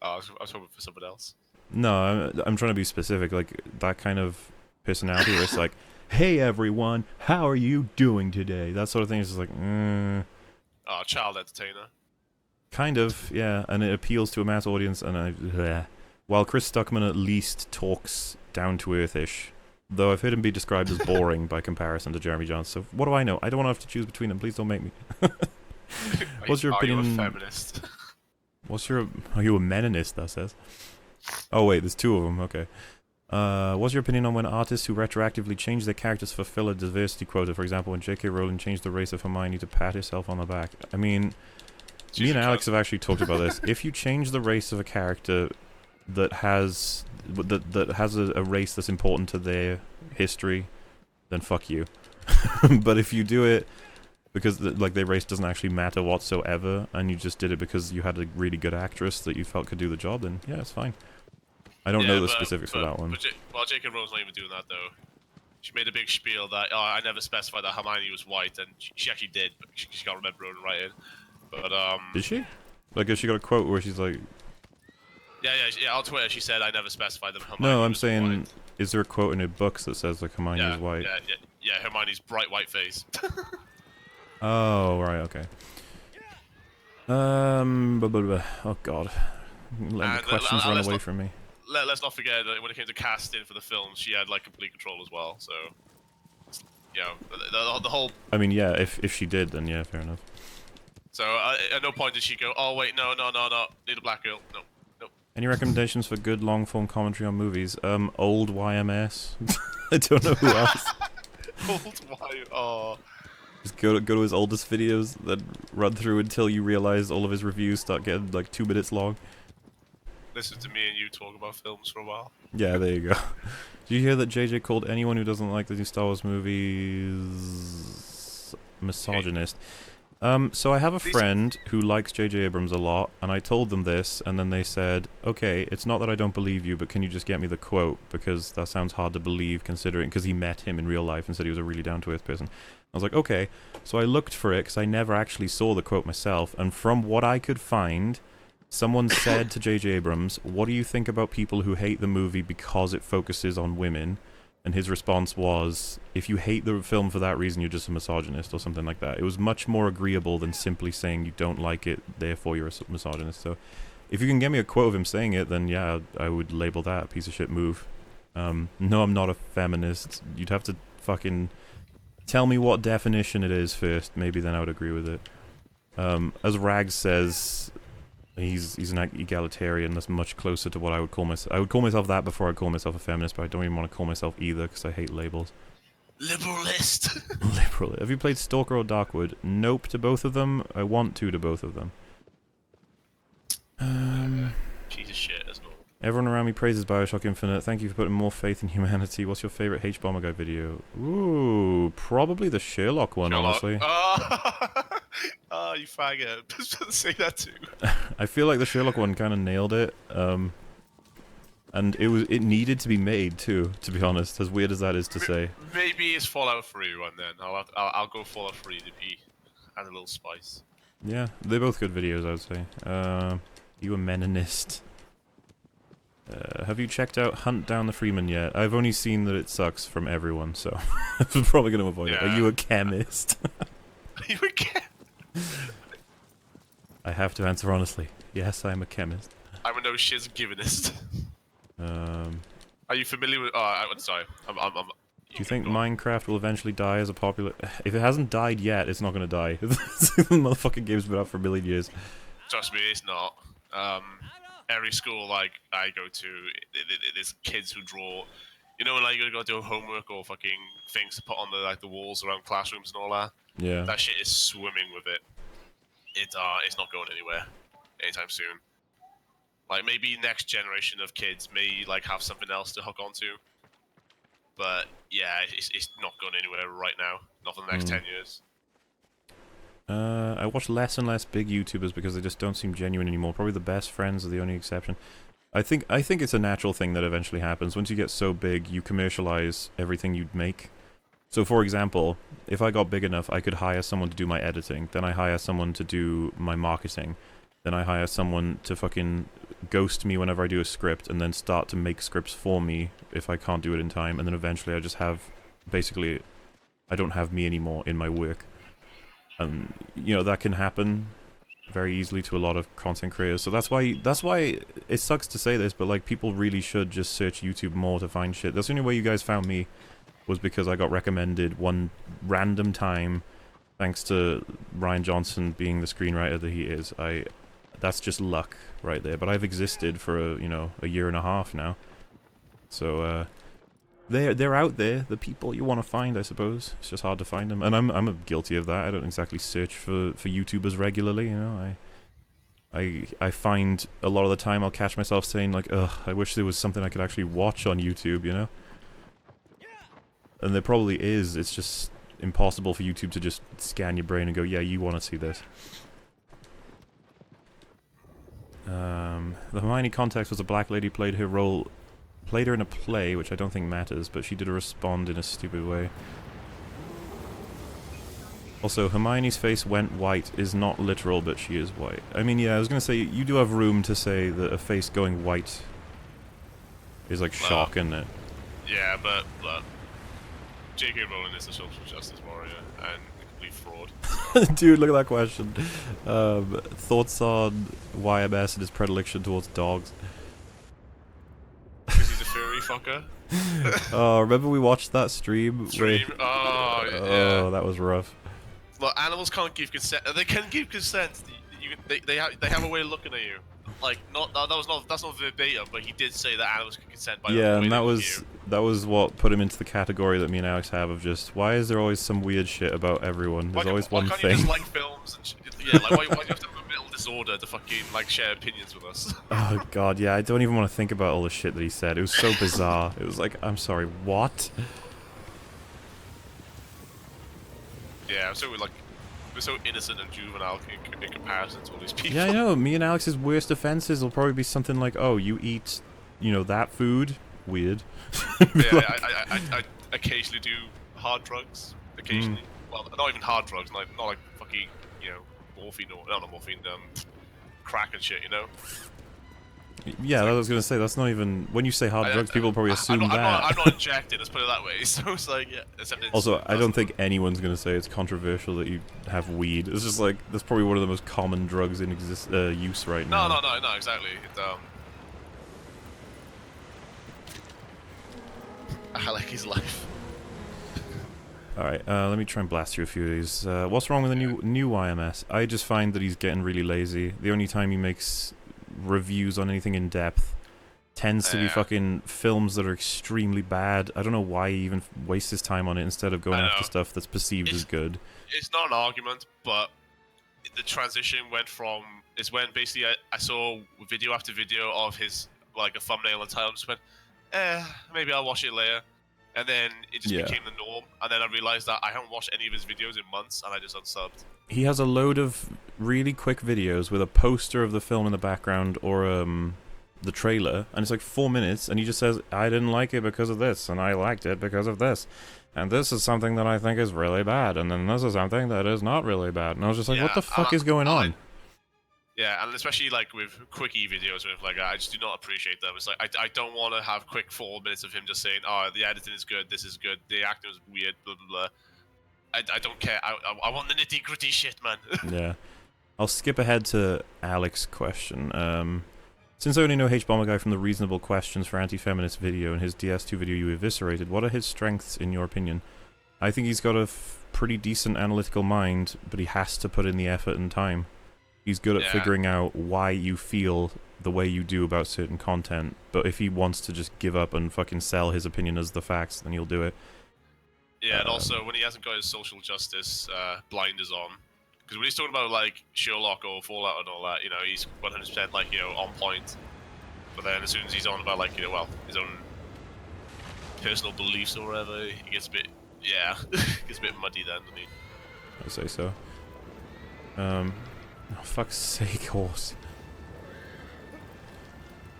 I was hoping for someone else. No, I'm trying to be specific, like that kind of personality where it's like, hey everyone, how are you doing today? That sort of thing is just like, Oh, child entertainer. Kind of, yeah, and it appeals to a mass audience, and while Chris Stuckman at least talks down-to-earth-ish, though I've heard him be described as boring by comparison to Jeremy Johns, so what do I know? I don't want to have to choose between them, please don't make me. What's your opinion? Are you a feminist? Are you a meninist, that says? Oh wait, there's two of them, okay. What's your opinion on when artists who retroactively change their characters fulfill a diversity quota? For example, when J.K. Rowling changed the race of Hermione to pat herself on the back. I mean, me and Alex have actually talked about this. If you change the race of a character that has a race that's important to their history, then fuck you. But if you do it because their race doesn't actually matter whatsoever, and you just did it because you had a really good actress that you felt could do the job, then yeah, it's fine. I don't know the specifics for that one. Well, J.K. Rowling's not even doing that, though. She made a big spiel that, I never specified that Hermione was white, and she actually did, but she can't remember her writing. But, Did she? Like, has she got a quote where she's like... Yeah, on Twitter she said, I never specified that Hermione No, I'm was saying, white. Is there a quote in her books that says, like, Hermione is white? Yeah, Hermione's bright white face. Oh, right, okay. Oh god. Let the questions run away from me. Let's not forget that when it came to casting for the film, she had like complete control as well. So, you know, the whole. I mean, yeah, if she did, then yeah, fair enough. So at no point did she go, oh wait, no, need a black girl, no. Any recommendations for good long form commentary on movies? Old YMS. I don't know who else. Oh. Just go to his oldest videos, then run through until you realize all of his reviews start getting like 2 minutes long. Listen to me and you talk about films for a while. Yeah, there you go. Did you hear that JJ called anyone who doesn't like the new Star Wars movies misogynist? So I have a These- friend who likes J.J. Abrams a lot, and I told them this, and then they said, okay, it's not that I don't believe you, but can you just get me the quote? Because that sounds hard to believe, considering, because he met him in real life and said he was a really down-to-earth person. I was like, okay. So I looked for it, because I never actually saw the quote myself, and from what I could find, someone said to J.J. Abrams, what do you think about people who hate the movie because it focuses on women? And his response was, if you hate the film for that reason, you're just a misogynist, or something like that. It was much more agreeable than simply saying you don't like it, therefore you're a misogynist. So, if you can get me a quote of him saying it, then yeah, I would label that a piece of shit move. No, I'm not a feminist. You'd have to fucking tell me what definition it is first. Maybe then I would agree with it. As Rags says, he's an egalitarian. That's much closer to what I would call myself. I would call myself that before I'd call myself a feminist, but I don't even want to call myself either because I hate labels. Liberalist. Liberal. Have you played Stalker or Darkwood? Nope to both of them. I want to both of them. Piece of shit as well. Everyone around me praises Bioshock Infinite. Thank you for putting more faith in humanity. What's your favorite H-Bomber Guy video? Ooh, probably the Sherlock one, honestly. Oh, you faggot. I was about to say that too. I feel like the Sherlock one kind of nailed it. And it needed to be made too, to be honest, as weird as that is to say. Maybe it's Fallout 3 one then. I'll go Fallout 3 to be add a little spice. Yeah, they're both good videos, I would say. You a Meninist. Have you checked out Hunt Down the Freeman yet? I've only seen that it sucks from everyone, so I'm probably going to avoid it. Are you a chemist? Are you a chemist? I have to answer honestly. Yes, I'm a chemist. I'm a no shiz givenist. Are you familiar with? Oh, I'm sorry. Do you think Minecraft will eventually die as a popular? If it hasn't died yet, it's not going to die. The motherfucking game's been out for a million years. Trust me, it's not. Every school like I go to, there's kids who draw. You know when like you gotta do homework or fucking things to put on the walls around classrooms and all that. Yeah. That shit is swimming with it. It's not going anywhere anytime soon. Like maybe next generation of kids may like have something else to hook onto. But yeah, it's not going anywhere right now. Not for the next 10 years. I watch less and less big YouTubers because they just don't seem genuine anymore. Probably the best friends are the only exception. I think it's a natural thing that eventually happens. Once you get so big, you commercialize everything you'd make. So for example, if I got big enough, I could hire someone to do my editing. Then I hire someone to do my marketing. Then I hire someone to fucking ghost me whenever I do a script, and then start to make scripts for me if I can't do it in time. And then eventually I just have, basically, I don't have me anymore in my work. And, you know, that can happen very easily to a lot of content creators. So that's why it sucks to say this, but like people really should just search YouTube more to find shit. That's the only way you guys found me, was because I got recommended one random time, thanks to Ryan Johnson being the screenwriter that he is. That's just luck right there. But I've existed for a year and a half now. So they're out there, the people you want to find, I suppose. It's just hard to find them, and I'm guilty of that. I don't exactly search for YouTubers regularly, you know. I find a lot of the time I'll catch myself saying like, ugh, I wish there was something I could actually watch on YouTube, you know. And there probably is. It's just impossible for YouTube to just scan your brain and go, yeah, you want to see this. The Hermione context was a black lady played her in a play, which I don't think matters, but she did respond in a stupid way. Also, Hermione's face went white is not literal, but she is white. I mean, yeah, I was gonna say, you do have room to say that a face going white is like shock, isn't it? Yeah, but J.K. Rowling is a social justice warrior and a complete fraud. Dude, look at that question. Thoughts on YMS and his predilection towards dogs? Because he's a furry fucker. Oh, remember we watched that stream? Oh, yeah. Oh, that was rough. Look, animals can't give consent. They can give consent. They have a way of looking at you. Like, that's not verbatim, but he did say that animals can consent by. Yeah, and that was what put him into the category that me and Alex have of just, why is there always some weird shit about everyone? There's always one why can't thing. You just like films and shit? Yeah, like why do you have to have a mental disorder to fucking like share opinions with us? Oh god, yeah, I don't even want to think about all the shit that he said. It was so bizarre. It was like, I'm sorry, what? Yeah, so like, we're so innocent and juvenile in comparison to all these people. Yeah, I know. Me and Alex's worst offenses will probably be something like, oh, you eat, that food? Weird. Yeah, Like, I occasionally do hard drugs. Occasionally. Well, not even hard drugs, not like fucking, morphine or not morphine, crack and shit, yeah, like, I was gonna say that's not even when you say hard drugs, people probably assume I'm that. not injected. Let's put it that way. So it's like, yeah. Except it's, Also, I don't think anyone's gonna say it's controversial that you have weed. It's just like that's probably one of the most common drugs in use right now. No, exactly. I like his life. Alright, let me try and blast through a few of these. What's wrong with the new YMS? I just find that he's getting really lazy. The only time he makes reviews on anything in depth tends to be fucking films that are extremely bad. I don't know why he even wastes his time on it instead of going after stuff that's perceived as good. It's not an argument, but the transition went from... It's when basically I saw video after video of his, like, a thumbnail and title, and just went, maybe I'll watch it later. And then it just became the norm, and then I realized that I haven't watched any of his videos in months, and I just unsubbed. He has a load of really quick videos with a poster of the film in the background or the trailer, and it's like 4 minutes, and he just says, I didn't like it because of this, and I liked it because of this. And this is something that I think is really bad, and then this is something that is not really bad. And I was just like, what the fuck is going on? Yeah, and especially like with quickie videos with like I just do not appreciate them. It's like I don't want to have quick 4 minutes of him just saying, "Oh, the editing is good, this is good, the acting was weird, blah blah blah." I don't care. I want the nitty gritty shit, man. Yeah, I'll skip ahead to Alex's question. Since I only know H-Bomber Guy from the Reasonable Questions for Anti-Feminist video and his DS2 video you eviscerated, what are his strengths in your opinion? I think he's got a pretty decent analytical mind, but he has to put in the effort and time. He's good at figuring out why you feel the way you do about certain content, but if he wants to just give up and fucking sell his opinion as the facts, then he'll do it. Yeah, and also when he hasn't got his social justice blinders on, because when he's talking about like Sherlock or Fallout and all that, he's 100% like on point. But then as soon as he's on about like his own personal beliefs or whatever, he gets a bit gets a bit muddy then, doesn't he? I'd say so. Oh, fuck's sake, horse.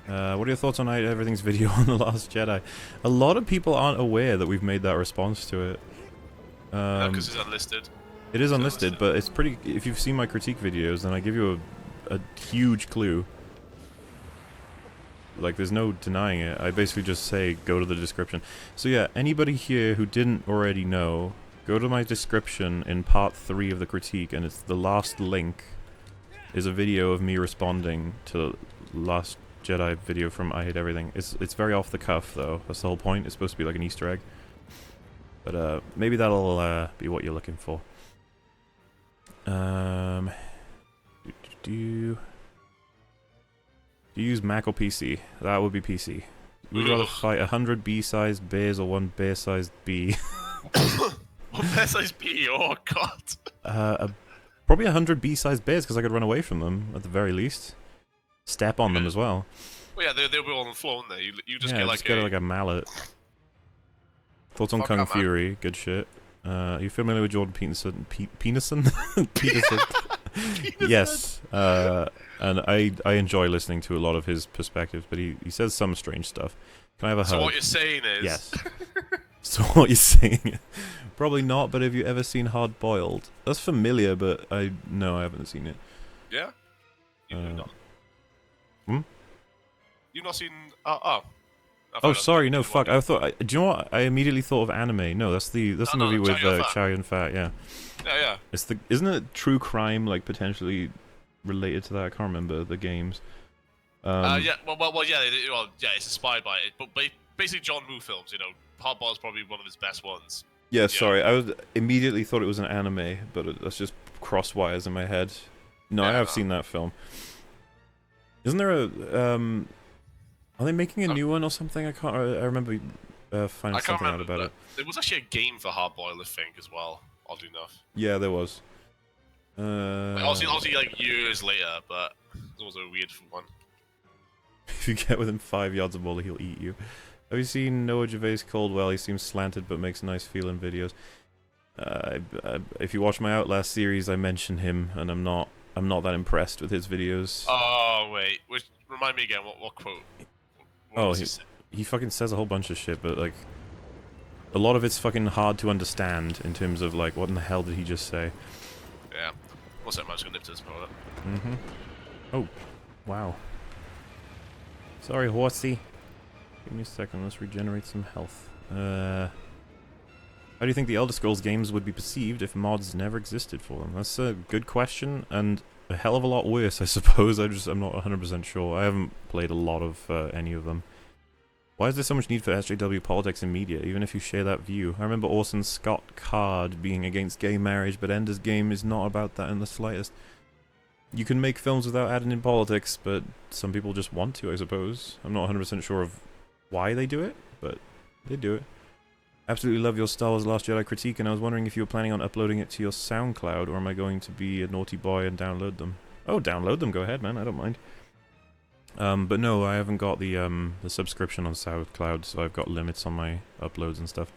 What are your thoughts on everything's video on The Last Jedi? A lot of people aren't aware that we've made that response to it. Because it's unlisted. It is unlisted, but it's pretty... If you've seen my critique videos, then I give you a huge clue. Like, there's no denying it. I basically just say, go to the description. So yeah, anybody here who didn't already know, go to my description in part 3 of the critique, and it's the last link is a video of me responding to Last Jedi video from I Hate Everything. It's very off the cuff though. That's the whole point. It's supposed to be like an Easter egg. But maybe that'll be what you're looking for. Do you use Mac or PC? That would be PC. Would you rather fight 100 B-sized bears or 1 bear-sized bee? 1 bear-sized bee? Oh god. Probably 100 B-sized bears, because I could run away from them, at the very least. Step on them as well. Well, yeah, they'll be on the floor, won't they? You just get like a mallet. Thoughts on Kung Fury? Good shit. Are you familiar with Jordan Peterson? Peterson? Peterson? Yes. And I enjoy listening to a lot of his perspectives, but he says some strange stuff. Can I have a hug? So what you're saying is... Yes. So what you're saying... Probably not, but have you ever seen Hard Boiled? That's familiar, but no, I haven't seen it. Yeah? You've not. Hmm? You've not seen... Oh, sorry, no, fuck. I thought... do you know what? I immediately thought of Anime. No, that's the movie with Chow Yun-Fat, yeah. Yeah. Isn't it true crime, like, potentially related to that? I can't remember the games. Yeah, it's inspired by it. But basically John Woo films, Hard Boiled is probably one of his best ones. Yeah, sorry, I immediately thought it was an anime, but that's just cross wires in my head. No, I have seen that film. Isn't there a are they making a new one or something? I remember finding something out about it. There was actually a game for Hard Boiled, I think, as well. Oddly enough. Yeah, there was. Obviously, like years later, but it was a weird one. If you get within 5 yards of Wally, he'll eat you. Have you seen Noah Gervais Coldwell? He seems slanted but makes nice feeling videos. if you watch my Outlast series, I mention him, and I'm not that impressed with his videos. Oh wait, remind me again. What quote? What was he saying? He fucking says a whole bunch of shit, but like a lot of it's fucking hard to understand in terms of like what in the hell did he just say? Yeah. What's that? I'm just gonna nip to this part. Oh, wow. Sorry, horsey. Give me a second. Let's regenerate some health. How do you think the Elder Scrolls games would be perceived if mods never existed for them? That's a good question, and a hell of a lot worse, I suppose. I'm not 100% sure. I haven't played a lot of any of them. Why is there so much need for SJW politics in media, even if you share that view? I remember Orson Scott Card being against gay marriage, but Ender's Game is not about that in the slightest. You can make films without adding in politics, but some people just want to, I suppose. I'm not 100% sure of why they do it, but they do it. Absolutely love your Star Wars Last Jedi critique, and I was wondering if you were planning on uploading it to your SoundCloud, or am I going to be a naughty boy and download them? Oh, download them, go ahead, man, I don't mind. But no, I haven't got the subscription on SoundCloud, so I've got limits on my uploads and stuff.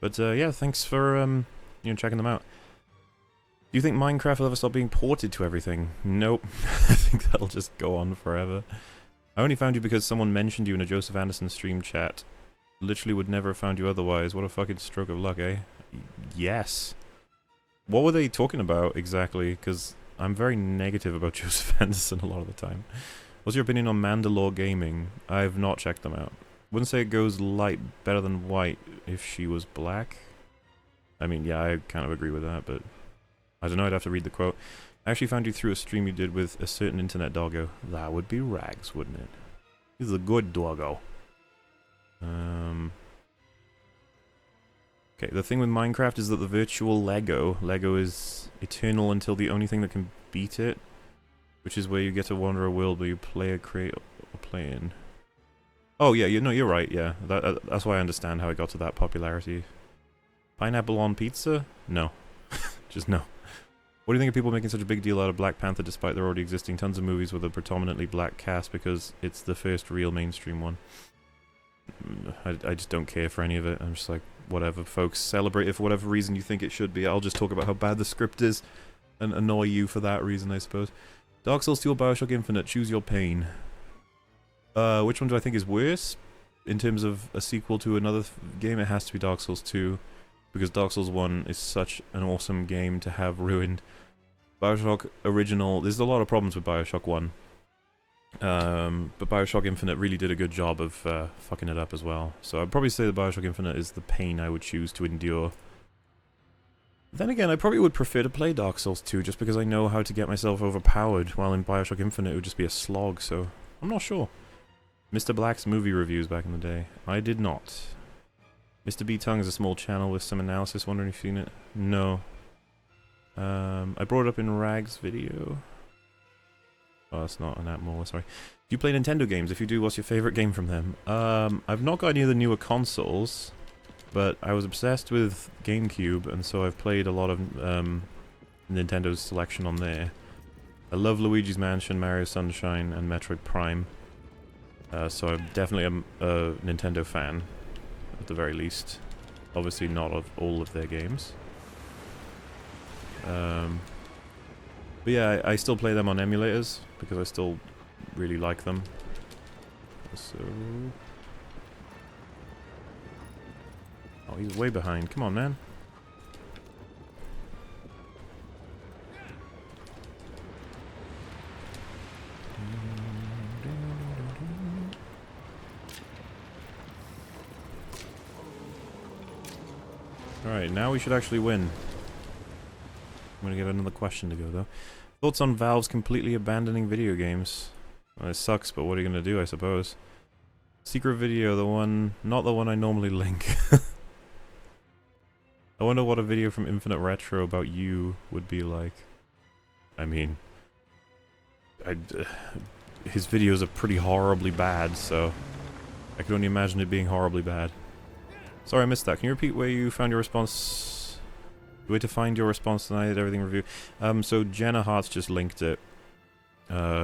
But yeah, thanks for checking them out. Do you think Minecraft will ever stop being ported to everything? Nope. I think that'll just go on forever. I only found you because someone mentioned you in a Joseph Anderson stream chat. Literally would never have found you otherwise. What a fucking stroke of luck, eh? Yes. What were they talking about exactly? Because I'm very negative about Joseph Anderson a lot of the time. What's your opinion on Mandalore Gaming? I've not checked them out. Wouldn't say it goes light better than white if she was black. I mean, yeah, I kind of agree with that, but I don't know, I'd have to read the quote. I actually found you through a stream you did with a certain internet doggo. That would be Rags, wouldn't it? He's a good doggo. Okay, the thing with Minecraft is that the virtual Lego is eternal until the only thing that can beat it, which is where you get to wander a world where you play, create, or play in. Oh yeah, you're right, yeah. That's why I understand how it got to that popularity. Pineapple on pizza? No. Just no. What do you think of people making such a big deal out of Black Panther despite there already existing tons of movies with a predominantly black cast because it's the first real mainstream one? I just don't care for any of it. I'm just like, whatever, folks. Celebrate it for whatever reason you think it should be. I'll just talk about how bad the script is and annoy you for that reason, I suppose. Dark Souls 2 or Bioshock Infinite? Choose your pain. Which one do I think is worse? In terms of a sequel to another game, it has to be Dark Souls 2. Because Dark Souls 1 is such an awesome game to have ruined. Bioshock Original, there's a lot of problems with Bioshock 1. But Bioshock Infinite really did a good job of fucking it up as well. So I'd probably say that Bioshock Infinite is the pain I would choose to endure. Then again, I probably would prefer to play Dark Souls 2 just because I know how to get myself overpowered, while in Bioshock Infinite it would just be a slog, so I'm not sure. Mr. Black's movie reviews back in the day. I did not. Mr. B Tongue is a small channel with some analysis, wondering if you've seen it. No. I brought it up in Rag's video. Oh, that's not an app more, sorry. Do you play Nintendo games? If you do, what's your favorite game from them? I've not got any of the newer consoles, but I was obsessed with GameCube, and so I've played a lot of Nintendo's selection on there. I love Luigi's Mansion, Mario Sunshine, and Metroid Prime. So I'm definitely a Nintendo fan, at the very least. Obviously not of all of their games. But yeah, I still play them on emulators, because I still really like them. So... Oh, he's way behind. Come on, man. Alright, now we should actually win. I'm gonna give another question to go, though. Thoughts on Valve's completely abandoning video games? Well, it sucks, but what are you gonna do, I suppose? Secret video, the one... not the one I normally link. I wonder what a video from Infinite Retro about you would be like. I mean... his videos are pretty horribly bad, so... I can only imagine it being horribly bad. Sorry, I missed that. Can you repeat where you found your response? The way to find your response tonight, everything review. So Jenna Hart's just linked it.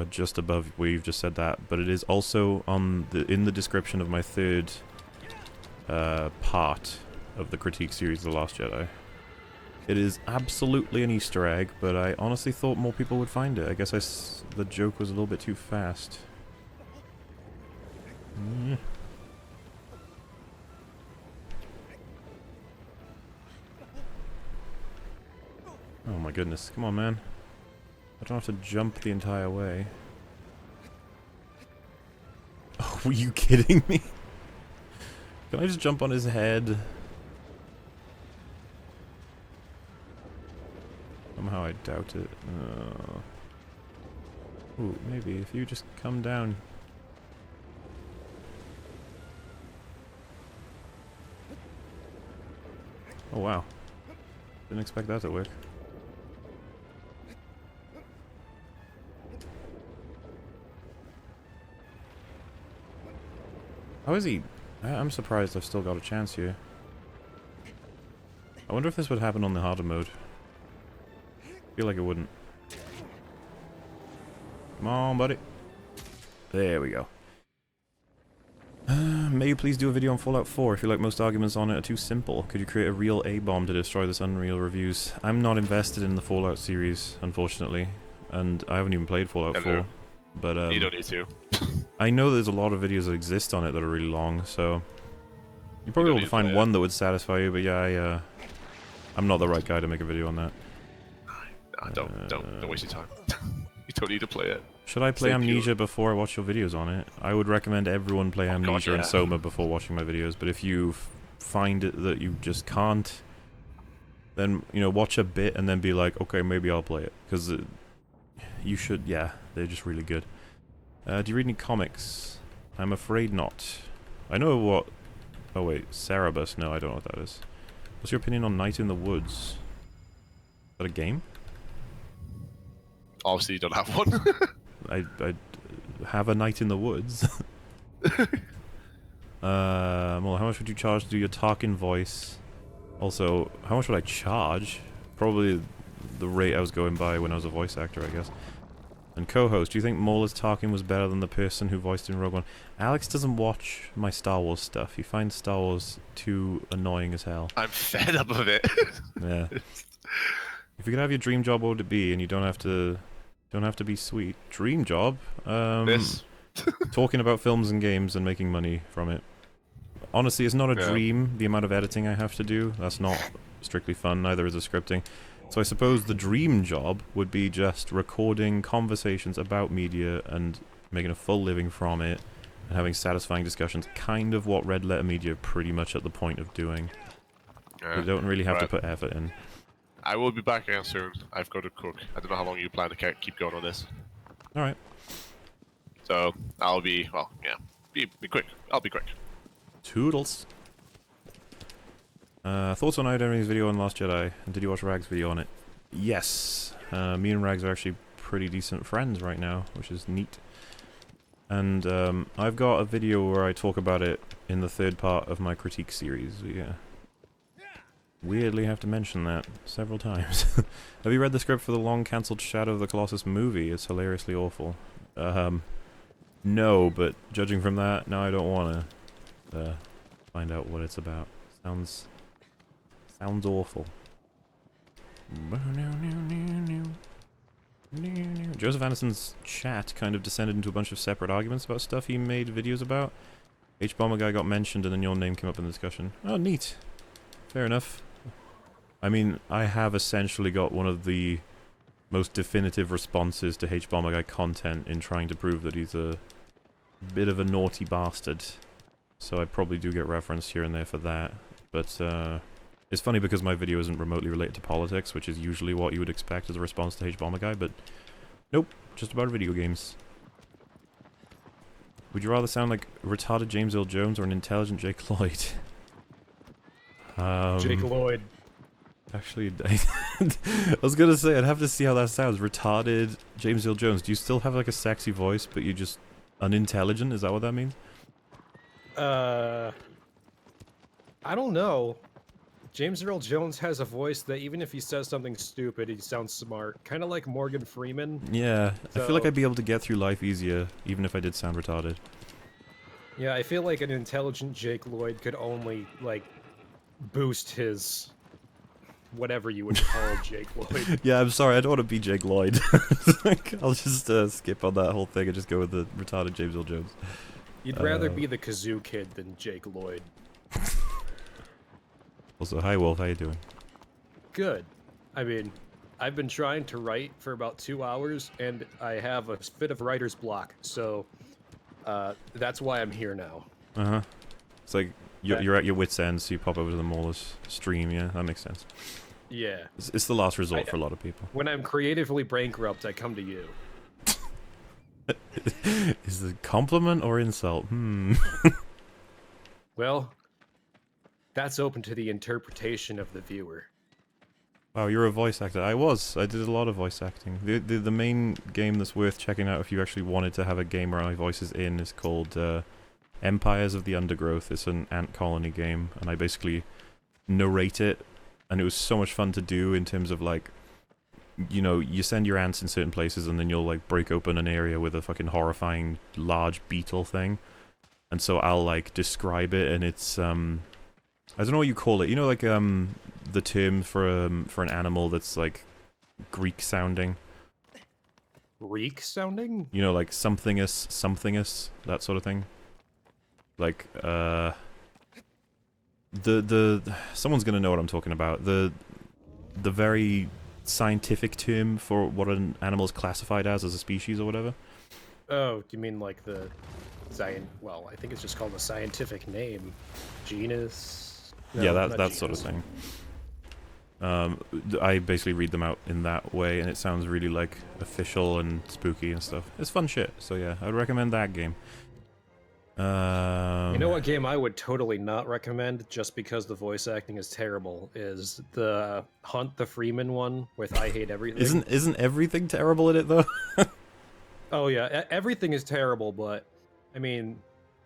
Just above where you've just said that. But it is also on in the description of my third part of the critique series, The Last Jedi. It is absolutely an Easter egg, but I honestly thought more people would find it. I guess the joke was a little bit too fast. Mm. Oh my goodness, come on man. I don't have to jump the entire way. Oh, were you kidding me? Can I just jump on his head? Somehow I doubt it. Ooh, maybe if you just come down. Oh wow. Didn't expect that to work. How is he? I'm surprised I've still got a chance here. I wonder if this would happen on the harder mode. I feel like it wouldn't. Come on, buddy. There we go. May you please do a video on Fallout 4? I feel like most arguments on it are too simple. Could you create a real A-bomb to destroy this Unreal reviews? I'm not invested in the Fallout series, unfortunately. And I haven't even played Fallout 4. But, you don't need to. I know there's a lot of videos that exist on it that are really long, so... You probably will find one that would satisfy you, but yeah, I'm not the right guy to make a video on that. No, don't waste your time. You don't need to play it. Should I play Amnesia before I watch your videos on it? I would recommend everyone play Amnesia and Soma before watching my videos, but if you find it that you just can't, then, you know, watch a bit and then be like, okay, maybe I'll play it. Because you should, yeah, they're just really good. Do you read any comics? I'm afraid not. I know what... Oh wait, Cerebus. No, I don't know what that is. What's your opinion on Night in the Woods? Is that a game? Obviously, you don't have one. I have a Night in the Woods. Well, how much would you charge to do your talking voice? Also, how much would I charge? Probably the rate I was going by when I was a voice actor, I guess. And co-host, do you think Mola's talking was better than the person who voiced in Rogue One? Alex doesn't watch my Star Wars stuff. He finds Star Wars too annoying as hell. I'm fed up of it. Yeah. If you could have your dream job, what would it be? And you don't have to be sweet. Dream job? This. Talking about films and games and making money from it. Honestly, it's not a dream, the amount of editing I have to do. That's not strictly fun, neither is the scripting. So I suppose the dream job would be just recording conversations about media and making a full living from it and having satisfying discussions. Kind of what Red Letter Media are pretty much at the point of doing. You don't really have to put effort in. I will be back again soon. I've got to cook. I don't know how long you plan to keep going on this. Alright. So, I'll be, well, yeah. Be quick. I'll be quick. Toodles. Thoughts on Identity's video on Last Jedi? And did you watch Rag's video on it? Yes. Me and Rags are actually pretty decent friends right now, which is neat. And I've got a video where I talk about it in the third part of my critique series. Yeah. Weirdly have to mention that several times. Have you read the script for the long-cancelled Shadow of the Colossus movie? It's hilariously awful. No, but judging from that, now I don't want to find out what it's about. Sounds awful. Joseph Anderson's chat kind of descended into a bunch of separate arguments about stuff he made videos about. H-Bomber Guy got mentioned and then your name came up in the discussion. Oh, neat. Fair enough. I mean, I have essentially got one of the most definitive responses to H-Bomber Guy content in trying to prove that he's a bit of a naughty bastard. So I probably do get referenced here and there for that. But, it's funny because my video isn't remotely related to politics, which is usually what you would expect as a response to H-Bomber Guy, but nope, just about video games. Would you rather sound like retarded James Earl Jones or an intelligent Jake Lloyd? Jake Lloyd. Actually, I was gonna say, I'd have to see how that sounds. Retarded James Earl Jones. Do you still have like a sexy voice, but you're just unintelligent? Is that what that means? I don't know. James Earl Jones has a voice that even if he says something stupid, he sounds smart. Kind of like Morgan Freeman. Yeah, So, I feel like I'd be able to get through life easier, even if I did sound retarded. yeah, I feel like an intelligent Jake Lloyd could only, like, boost his whatever you would call Jake Lloyd. Yeah, I'm sorry, I don't want to be Jake Lloyd. Like, I'll just skip on that whole thing and just go with the retarded James Earl Jones. You'd rather be the kazoo kid than Jake Lloyd. Also, hi Wolf, how you doing? Good. I mean, I've been trying to write for about 2 hours, and I have a fit of writer's block, so that's why I'm here now. Uh-huh. It's like, you're at your wit's end, so you pop over to the Mauler's stream, yeah? That makes sense. Yeah. It's the last resort for a lot of people. When I'm creatively bankrupt, I come to you. Is it compliment or insult? Well, that's open to the interpretation of the viewer. Wow, you're a voice actor. I did a lot of voice acting. The main game that's worth checking out if you actually wanted to have a game where my voice is in is called Empires of the Undergrowth. It's an ant colony game, and I basically narrate it, and it was so much fun to do in terms of, like, you know, you send your ants in certain places, and then you'll, like, break open an area with a fucking horrifying large beetle thing. And so I'll, like, describe it, and it's, I don't know what you call it. You know, like, the term for an animal that's, like, Greek sounding? Reek sounding? You know, like, somethingus, that sort of thing? Like, someone's gonna know what I'm talking about. The very scientific term for what an animal is classified as a species or whatever. Oh, you mean like the well, I think it's just called a scientific name. Genus? No, Yeah, not that sort of genus. thing. I basically read them out in that way, and it sounds really, like, official and spooky and stuff. It's fun shit, so yeah, I'd recommend that game. You know what game I would totally not recommend just because the voice acting is terrible is the Hunt the Freeman one with I Hate Everything. Isn't everything terrible in it, though? Oh yeah, everything is terrible, but I mean,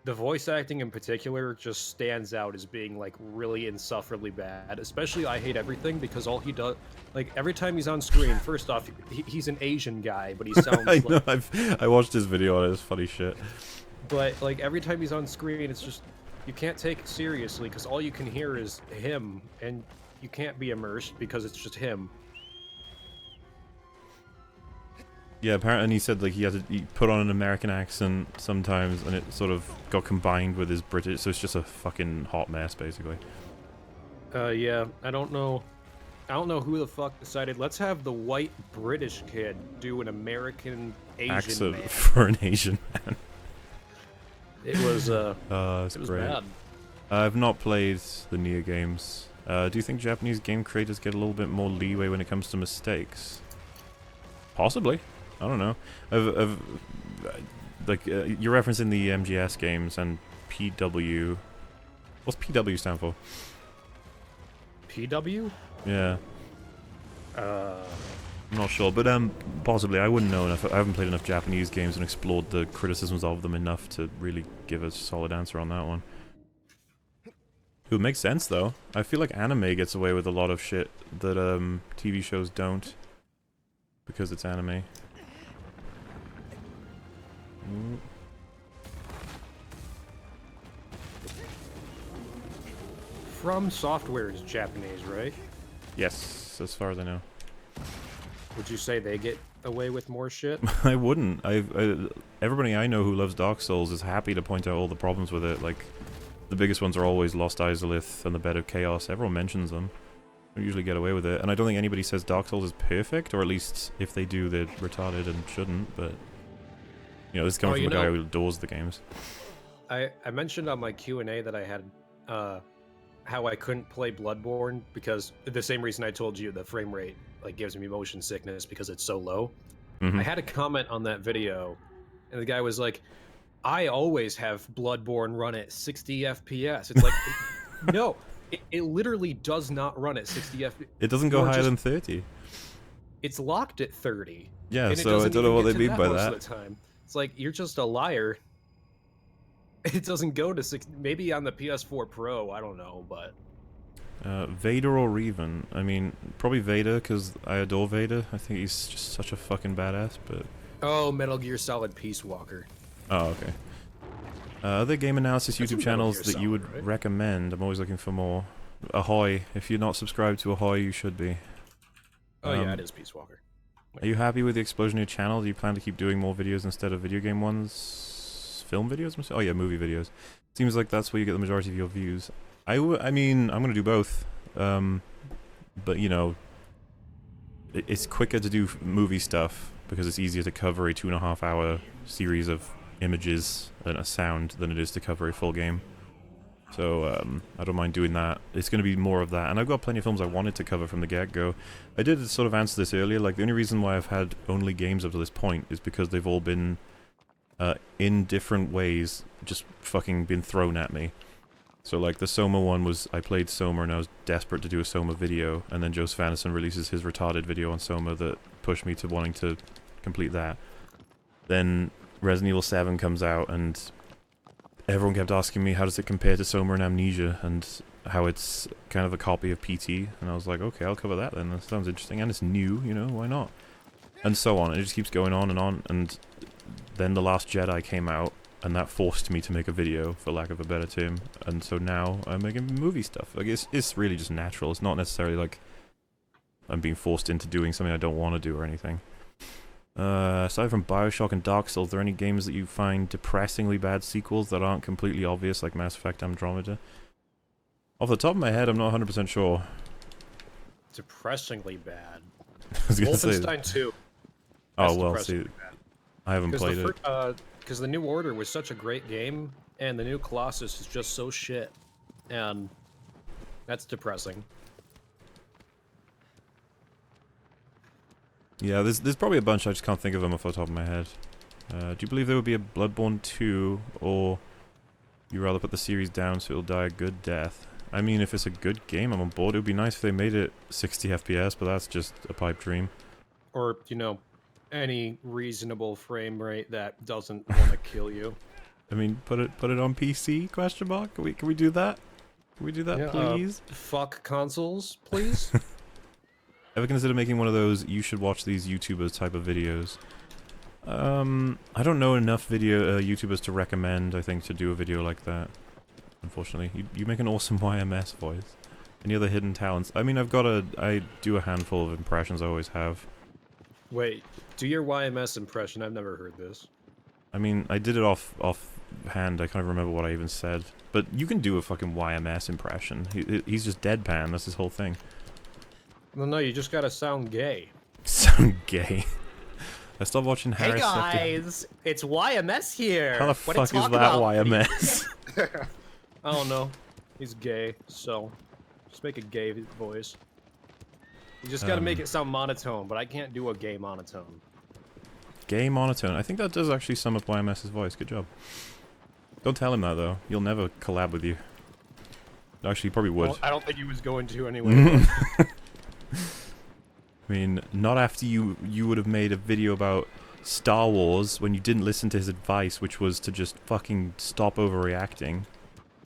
the voice acting in particular just stands out as being, like, really insufferably bad. Especially I Hate Everything, because all he does, like, every time he's on screen, first off, he's an Asian guy, but he sounds I like... know, I watched his video on it, it's funny shit. But, like, every time he's on screen, it's just, you can't take it seriously, because all you can hear is him, and you can't be immersed because it's just him. Yeah, apparently he said, like, he put on an American accent sometimes, and it sort of got combined with his British, so it's just a fucking hot mess, basically. Yeah, I don't know who the fuck decided, let's have the white British kid do an American Asian Accent man. for an Asian man. It was, It's it was great. bad. I've not played the Nier games. Do you think Japanese game creators get a little bit more leeway when it comes to mistakes? Possibly. I don't know. You're referencing the MGS games and PW. What's PW stand for? PW? Yeah. I'm not sure, but possibly. I wouldn't know enough. I haven't played enough Japanese games and explored the criticisms of them enough to really give a solid answer on that one. It would make sense, though. I feel like anime gets away with a lot of shit that TV shows don't, because it's anime. From Software is Japanese, right? Yes, as far as I know. Would you say they get away with more shit? I wouldn't. Everybody I know who loves Dark Souls is happy to point out all the problems with it. Like, the biggest ones are always Lost Izalith and the Bed of Chaos. Everyone mentions them. They usually get away with it. And I don't think anybody says Dark Souls is perfect, or at least if they do, they're retarded and shouldn't. But, you know, this is coming from a guy who adores the games. I mentioned on my Q&A that I had how I couldn't play Bloodborne because the same reason I told you, the frame rate like gives me motion sickness because it's so low. Mm-hmm. I had a comment on that video, and the guy was like, "I always have Bloodborne run at 60 FPS." It's like, no, it literally does not run at 60 FPS. It doesn't go higher than 30. It's locked at 30. Yeah, and so I don't know what they mean by most that. of the time. It's like, you're just a liar. It doesn't go to 60. Maybe on the PS4 Pro, I don't know, but... Vader or Revan? I mean, probably Vader, because I adore Vader. I think he's just such a fucking badass, but... Oh, Metal Gear Solid Peace Walker. Oh, okay. Other game analysis That's YouTube Metal channels Gear that you Solid, would right? recommend? I'm always looking for more. Ahoy. If you're not subscribed to Ahoy, you should be. Oh yeah, it is Peace Walker. Are you happy with the explosion of your channel? Do you plan to keep doing more videos instead of video game ones? Film videos? Oh yeah, movie videos. Seems like that's where you get the majority of your views. I mean, I'm gonna do both. But you know, it's quicker to do movie stuff because it's easier to cover a 2.5 hour series of images and a sound than it is to cover a full game. So I don't mind doing that. It's going to be more of that, and I've got plenty of films I wanted to cover from the get-go. I did sort of answer this earlier. Like, the only reason why I've had only games up to this point is because they've all been in different ways just fucking been thrown at me. So like the Soma one was, I played Soma and I was desperate to do a Soma video, and then Joseph Anderson releases his retarded video on Soma that pushed me to wanting to complete that. Then Resident Evil 7 comes out and everyone kept asking me how does it compare to Soma and Amnesia and how it's kind of a copy of PT, and I was like, okay, I'll cover that then, that sounds interesting, and it's new, you know, why not? And so on, and it just keeps going on, and then The Last Jedi came out, and that forced me to make a video, for lack of a better term, and so now I'm making movie stuff. Like, it's really just natural, it's not necessarily like I'm being forced into doing something I don't want to do or anything. Aside from Bioshock and Dark Souls, are there any games that you find depressingly bad sequels that aren't completely obvious, like Mass Effect Andromeda? Off the top of my head, I'm not 100% sure. Depressingly bad. I was gonna say... Wolfenstein 2. Oh, well, see, I haven't played it. Because the New Order was such a great game, and the new Colossus is just so shit. And that's depressing. Yeah, there's probably a bunch, I just can't think of them off the top of my head. Do you believe there would be a Bloodborne 2, or you rather put the series down so it'll die a good death? I mean, if it's a good game, I'm on board. It would be nice if they made it 60 FPS, but that's just a pipe dream. Or, you know, any reasonable frame rate that doesn't want to kill you. I mean, put it on PC? Question mark? Can we do that? Can we do that, please? Fuck consoles, please. Ever consider making one of those you should watch these YouTubers type of videos? I don't know enough YouTubers to recommend, I think, to do a video like that. Unfortunately. You make an awesome YMS voice. Any other hidden talents? I mean, I do a handful of impressions, I always have. Wait, do your YMS impression, I've never heard this. I mean, I did it off hand, I can't remember what I even said. But you can do a fucking YMS impression. He's just deadpan, that's his whole thing. Well, no, you just gotta sound gay. Sound gay? I stopped watching Harris. Hey guys, it's YMS here. How the fuck is that YMS? I don't know. He's gay, so just make a gay voice. You just gotta make it sound monotone, but I can't do a gay monotone. Gay monotone. I think that does actually sum up YMS's voice. Good job. Don't tell him that though. He'll never collab with you. Actually, he probably would. Well, I don't think he was going to anyway. I mean, not after you would have made a video about Star Wars when you didn't listen to his advice, which was to just fucking stop overreacting.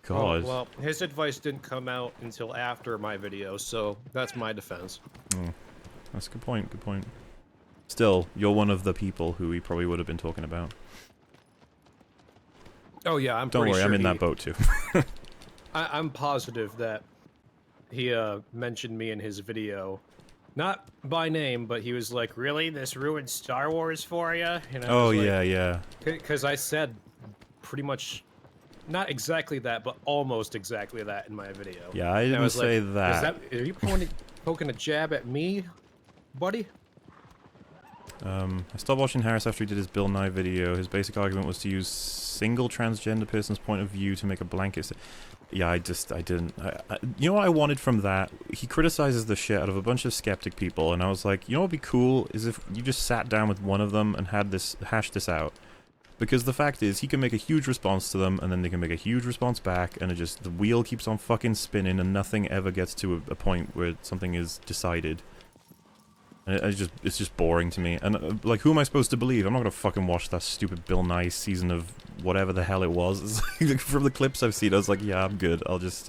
God. Oh, well, his advice didn't come out until after my video, so that's my defense. Oh, that's a good point, good point. Still, you're one of the people who he probably would have been talking about. Oh yeah, I'm Don't pretty worry, sure I'm in that boat too. I'm positive that he mentioned me in his video. Not by name, but he was like, really? This ruined Star Wars for you? Oh, like, yeah. Because I said pretty much, not exactly that, but almost exactly that in my video. Yeah, I didn't say like, that. Are you poking a jab at me, buddy? I stopped watching Harris after he did his Bill Nye video. His basic argument was to use single transgender person's point of view to make a blanket... Yeah, I didn't... you know what I wanted from that? He criticizes the shit out of a bunch of skeptic people, and I was like, you know what would be cool is if you just sat down with one of them and hashed this out. Because the fact is, he can make a huge response to them, and then they can make a huge response back, and the wheel keeps on fucking spinning, and nothing ever gets to a point where something is decided. And it's just boring to me. And, like, who am I supposed to believe? I'm not gonna fucking watch that stupid Bill Nye season of whatever the hell it was. It's like, from the clips I've seen, I was like, yeah, I'm good. I'll just,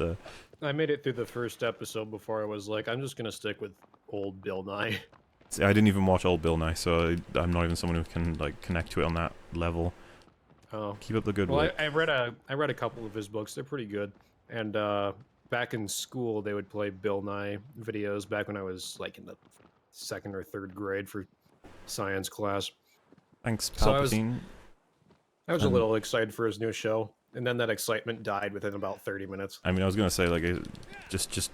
I made it through the first episode before I was like, I'm just gonna stick with old Bill Nye. See, I didn't even watch old Bill Nye, so I'm not even someone who can, like, connect to it on that level. Oh. Keep up the good work. I read a couple of his books. They're pretty good. And, back in school, they would play Bill Nye videos back when I was like in the 2nd or 3rd grade for science class. Thanks, So Palpatine. I was a little excited for his new show, and then that excitement died within about 30 minutes. I mean, I was gonna say, like, just...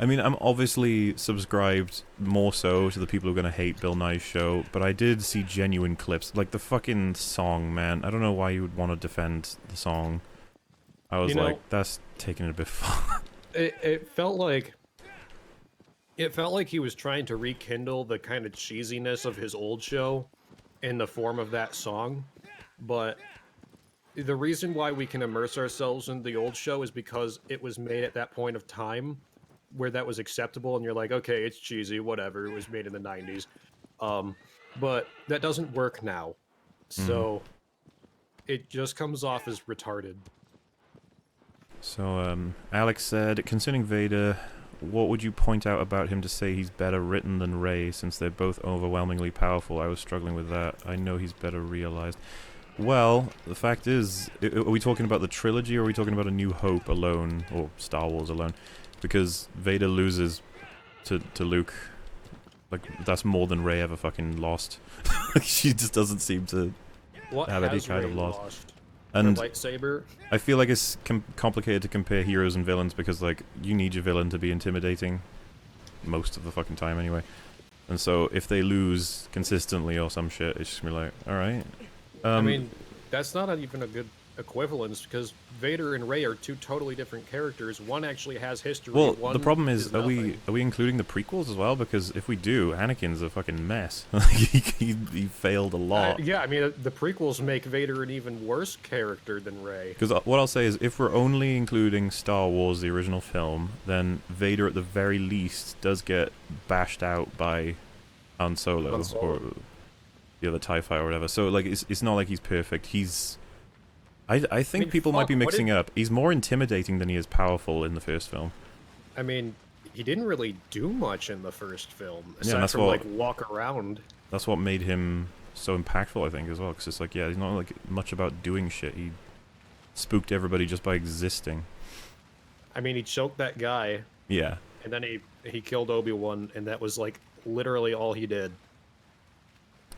I mean, I'm obviously subscribed more so to the people who are gonna hate Bill Nye's show, but I did see genuine clips. Like, the fucking song, man. I don't know why you would want to defend the song. I was like, that's taking it a bit far. It felt like... It felt like he was trying to rekindle the kind of cheesiness of his old show in the form of that song, but the reason why we can immerse ourselves in the old show is because it was made at that point of time where that was acceptable, and you're like, okay, it's cheesy, whatever, it was made in the 90s. But that doesn't work now. So it just comes off as retarded. So, Alex said, concerning Vader, what would you point out about him to say he's better written than Rey, since they're both overwhelmingly powerful? I was struggling with that. I know he's better realized. Well, the fact is, are we talking about the trilogy, or are we talking about A New Hope alone, or Star Wars alone? Because Vader loses to Luke. Like, that's more than Rey ever fucking lost. She just doesn't seem to have any kind of loss. And her lightsaber? I feel like it's complicated to compare heroes and villains, because, like, you need your villain to be intimidating most of the fucking time anyway. And so if they lose consistently or some shit, it's just gonna be like, alright. I mean, that's not even a good equivalence, because Vader and Rey are two totally different characters. One actually has history. Well, one the problem is, are nothing. we including the prequels as well? Because if we do, Anakin's a fucking mess. he failed a lot. Yeah, I mean, the prequels make Vader an even worse character than Rey. Because what I'll say is, if we're only including Star Wars, the original film, then Vader at the very least does get bashed out by Han Solo. Or the other TIE fighter or whatever. So, like, it's not like he's perfect. He's... I think people might be mixing it up. He's more intimidating than he is powerful in the first film. I mean, he didn't really do much in the first film, Yeah, aside that's from, what- like, walk around. That's what made him so impactful, I think, as well. Because it's like, yeah, he's not, like, much about doing shit. He spooked everybody just by existing. I mean, he choked that guy, Yeah. and then he killed Obi-Wan, and that was, like, literally all he did.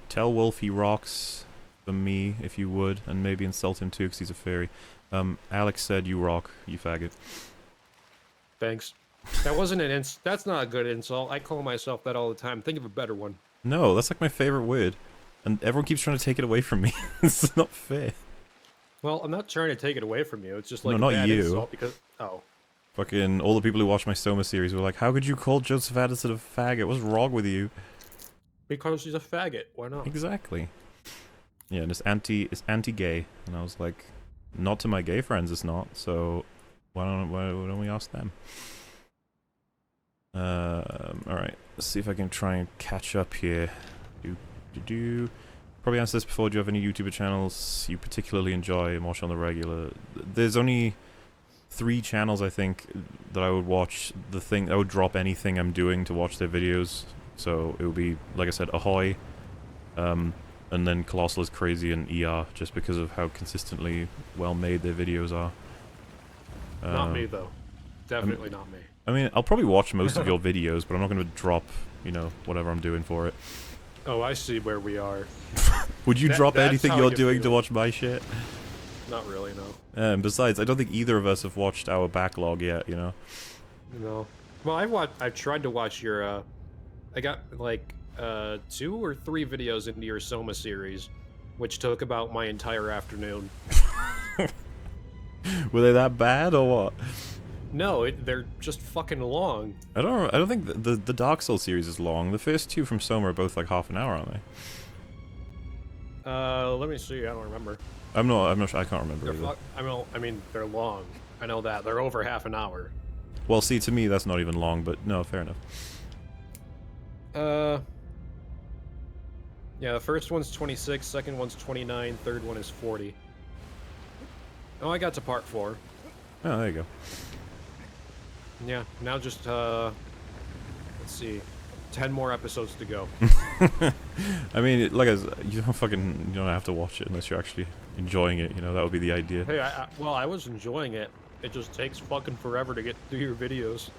Tell Wolf he rocks for me, if you would, and maybe insult him too, because he's a fairy. Alex said you rock, you faggot. Thanks. That wasn't an that's not a good insult. I call myself that all the time. Think of a better one. No, that's like my favorite word. And everyone keeps trying to take it away from me. It's not fair. Well, I'm not trying to take it away from you. It's just like No, a not bad you. insult because... Oh. Fucking all the people who watch my Soma series were like, how could you call Joseph Addison a faggot? What's wrong with you? Because he's a faggot. Why not? Exactly. Yeah, and it's anti-gay. And I was like, not to my gay friends, it's not. So why don't we ask them? Alright, let's see if I can try and catch up here. Probably answered this before. Do you have any YouTuber channels you particularly enjoy and watch on the regular? There's only 3 channels, I think, that I would watch. I would drop anything I'm doing to watch their videos. So it would be, like I said, Ahoy, and then Colossus Crazy and ER, just because of how consistently well made their videos are. Not me, though. Definitely not me. I mean, I'll probably watch most of your videos, but I'm not going to drop, you know, whatever I'm doing for it. Oh, I see where we are. Would you drop that's anything how you're you doing to feel. watch my shit? Not really, no. And besides, I don't think either of us have watched our backlog yet, you know? No. Well, I've tried to watch your, I got, like, 2 or 3 videos into your Soma series, which took about my entire afternoon. Were they that bad, or what? No, they're just fucking long. I don't think the Dark Souls series is long. The first 2 from Soma are both like half an hour, aren't they? Let me see. I don't remember. I'm not sure. I can't remember They're either. I mean, they're long. I know that. They're over half an hour. Well, see, to me, that's not even long, but no, fair enough. Yeah, the first one's 26, second one's 29, third one is 40. Oh, I got to part 4. Oh, there you go. Yeah, now just, let's see, 10 more episodes to go. I mean, you don't have to watch it unless you're actually enjoying it, you know, that would be the idea. Hey, well, I was enjoying it it just takes fucking forever to get through your videos.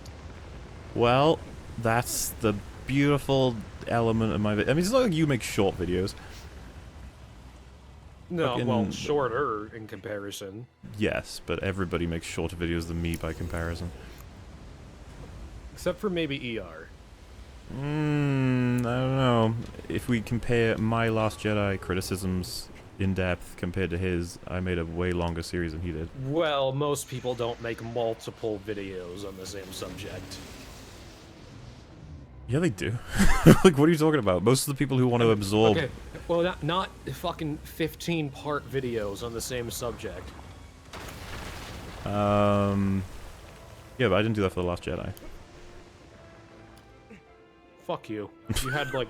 Well, that's the beautiful element of my I mean, it's not like you make short videos. No, Fucking- well, shorter in comparison. Yes, but everybody makes shorter videos than me by comparison. Except for maybe ER. I don't know. If we compare my Last Jedi criticisms in depth compared to his, I made a way longer series than he did. Well, most people don't make multiple videos on the same subject. Yeah, they do. Like, what are you talking about? Most of the people who want to absorb... Okay, well, not fucking 15-part videos on the same subject. Yeah, but I didn't do that for The Last Jedi. Fuck you. You had like.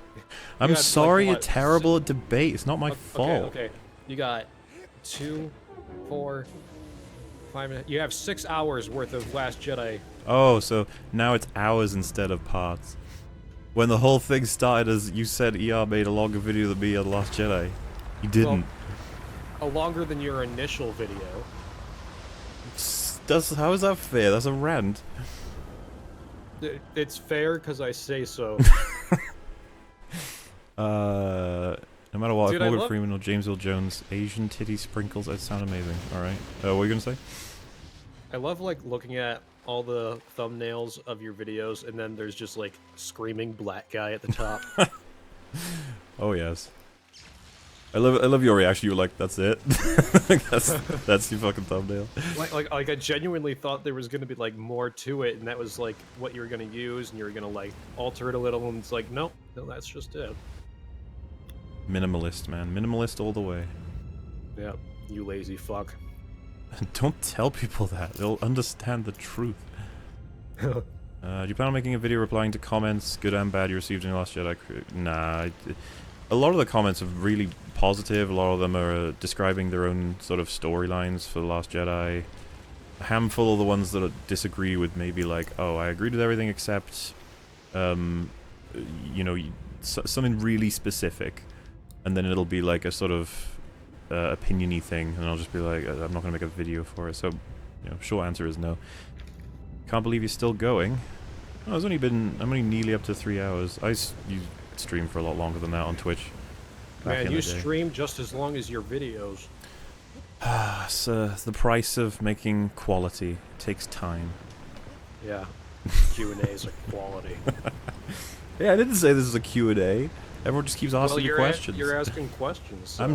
I'm had, like, sorry you're what, terrible at debate. It's not my Okay, fault. okay. You got 2, 4, 5 minutes. You have 6 hours worth of Last Jedi. Oh, so now it's hours instead of parts. When the whole thing started as you said ER made a longer video than me on The Last Jedi. You didn't. Longer than your initial video. How is that fair? That's a rant. It's fair because I say so. No matter what, Dude, if I Morgan love- Freeman or James Earl Jones, Asian titty sprinkles, that sound amazing. Alright. What were you gonna say? I love like looking at all the thumbnails of your videos, and then there's just like screaming black guy at the top. Oh yes. I love your reaction. You were like, that's it? that's your fucking thumbnail. like I genuinely thought there was gonna be like more to it, and that was like what you were gonna use, and you were gonna like alter it a little, and it's like, nope, no, that's just it. Minimalist, man. Minimalist all the way. Yeah, you lazy fuck. Don't tell people that. They'll understand the truth. Do you plan on making a video replying to comments, good and bad, you received in The Last Jedi? Nah. A lot of the comments are really positive. A lot of them are describing their own sort of storylines for The Last Jedi. A handful of the ones that disagree with maybe like, oh, I agreed with everything except, you know, something really specific. And then it'll be like a sort of opinion-y thing, and I'll just be like, I'm not going to make a video for it. So, you know, short answer is no. Can't believe you're still going. Oh, I'm only nearly up to 3 hours. You stream for a lot longer than that on Twitch. Man, you stream just as long as your videos. It's the price of making quality. It takes time. Yeah, Q&As are quality. Yeah, I didn't say this is a Q&A. Everyone just keeps asking you questions. You're asking questions. So.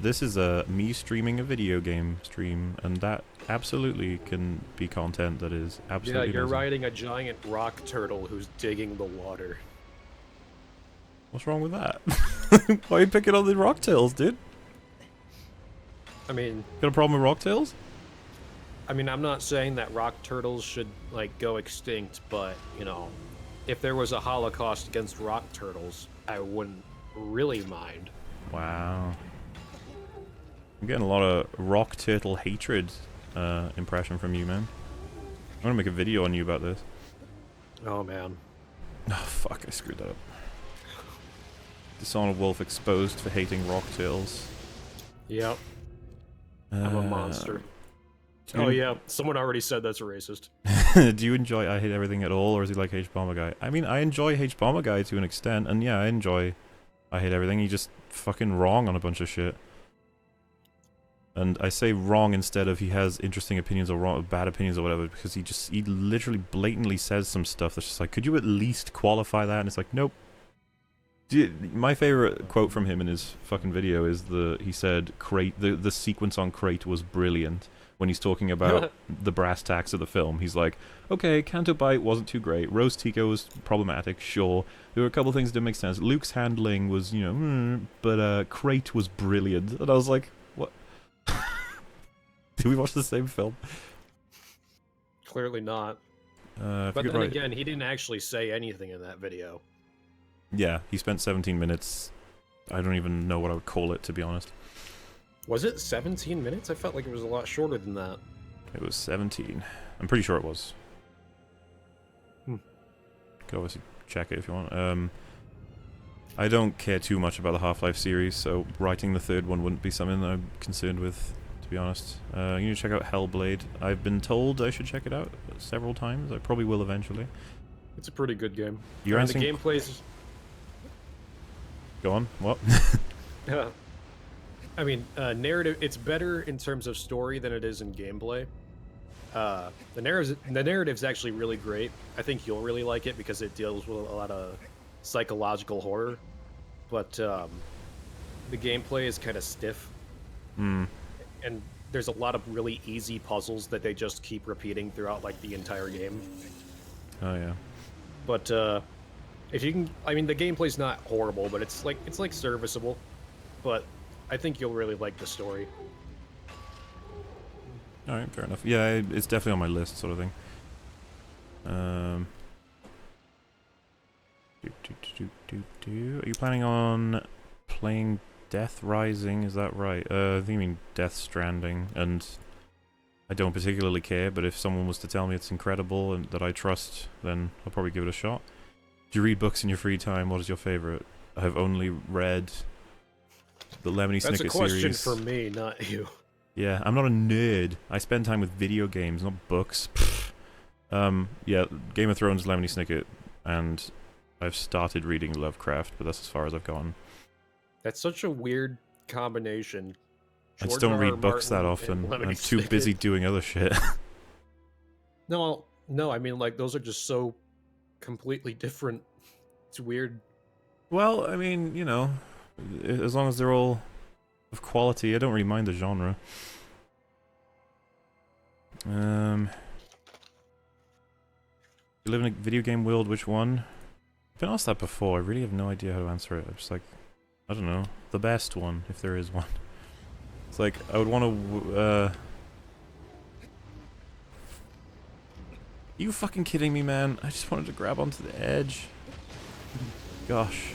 This is me streaming a video game stream, and that absolutely can be content that is absolutely Yeah, you're amazing. riding a giant rock turtle who's digging the water. What's wrong with that? Why are you picking on the rocktails, dude? I mean, Got a problem with rocktails? I'm not saying that rock turtles should like go extinct, but you know, if there was a holocaust against rock turtles, I wouldn't really mind. Wow. I'm getting a lot of rock turtle hatred impression from you, man. I'm gonna make a video on you about this. Oh man. Oh, fuck, I screwed that up. Dishonored Wolf exposed for hating rock turtles. Yep, I'm a monster. do Oh you- yeah, someone already said that's racist. Do you enjoy I Hate Everything at all, or is he like H-Bomber Guy? I mean, I enjoy H-Bomber Guy to an extent, and yeah, I enjoy I Hate Everything. He's just fucking wrong on a bunch of shit. And I say wrong instead of he has interesting opinions or wrong, bad opinions or whatever, because he literally blatantly says some stuff that's just like, could you at least qualify that? And it's like, nope. My favorite quote from him in his fucking video is he said the sequence on Crate was brilliant. When he's talking about the brass tacks of the film, he's like, okay, Canto Bight wasn't too great. Rose Tico was problematic, sure. There were a couple things that didn't make sense. Luke's handling was, you know, but Crate was brilliant. And I was like, what? Did we watch the same film? Clearly not. But But then again, he didn't actually say anything in that video. Yeah, he spent 17 minutes. I don't even know what I would call it, to be honest. Was it 17 minutes? I felt like it was a lot shorter than that. It was 17. I'm pretty sure it was. Hmm. Could obviously check it if you want. I don't care too much about the Half-Life series, so writing the third one wouldn't be something that I'm concerned with, to be honest. You need to check out Hellblade. I've been told I should check it out several times. I probably will eventually. It's a pretty good game. You're The answering... gameplay's... Go on, what? I mean, narrative. It's better in terms of story than it is in gameplay. The narrative's actually really great. I think you'll really like it because it deals with a lot of psychological horror. But the gameplay is kind of stiff. Hmm. And there's a lot of really easy puzzles that they just keep repeating throughout like the entire game. Oh yeah. But if you can, I mean, the gameplay's not horrible, but it's like serviceable. But I think you'll really like the story. All right, fair enough. Yeah, it's definitely on my list, sort of thing. Are you planning on playing Death Rising? Is that right? I think you mean Death Stranding, and I don't particularly care, but if someone was to tell me it's incredible and that I trust, then I'll probably give it a shot. Do you read books in your free time? What is your favorite? I've only read the Lemony Snicket series. That's a question for me, not you. Yeah, I'm not a nerd. I spend time with video games, not books. Yeah, Game of Thrones, Lemony Snicket, and I've started reading Lovecraft, but that's as far as I've gone. That's such a weird combination. I just don't read books that often. I'm too busy doing other shit. No, I mean, like, those are just so completely different. It's weird. Well, I mean, you know, as long as they're all of quality, I don't really mind the genre. You live in a video game world, which one? I've been asked that before, I really have no idea how to answer it. I'm just like, I don't know, the best one, if there is one. It's like, I would want to, You fucking kidding me, man? I just wanted to grab onto the edge. Gosh.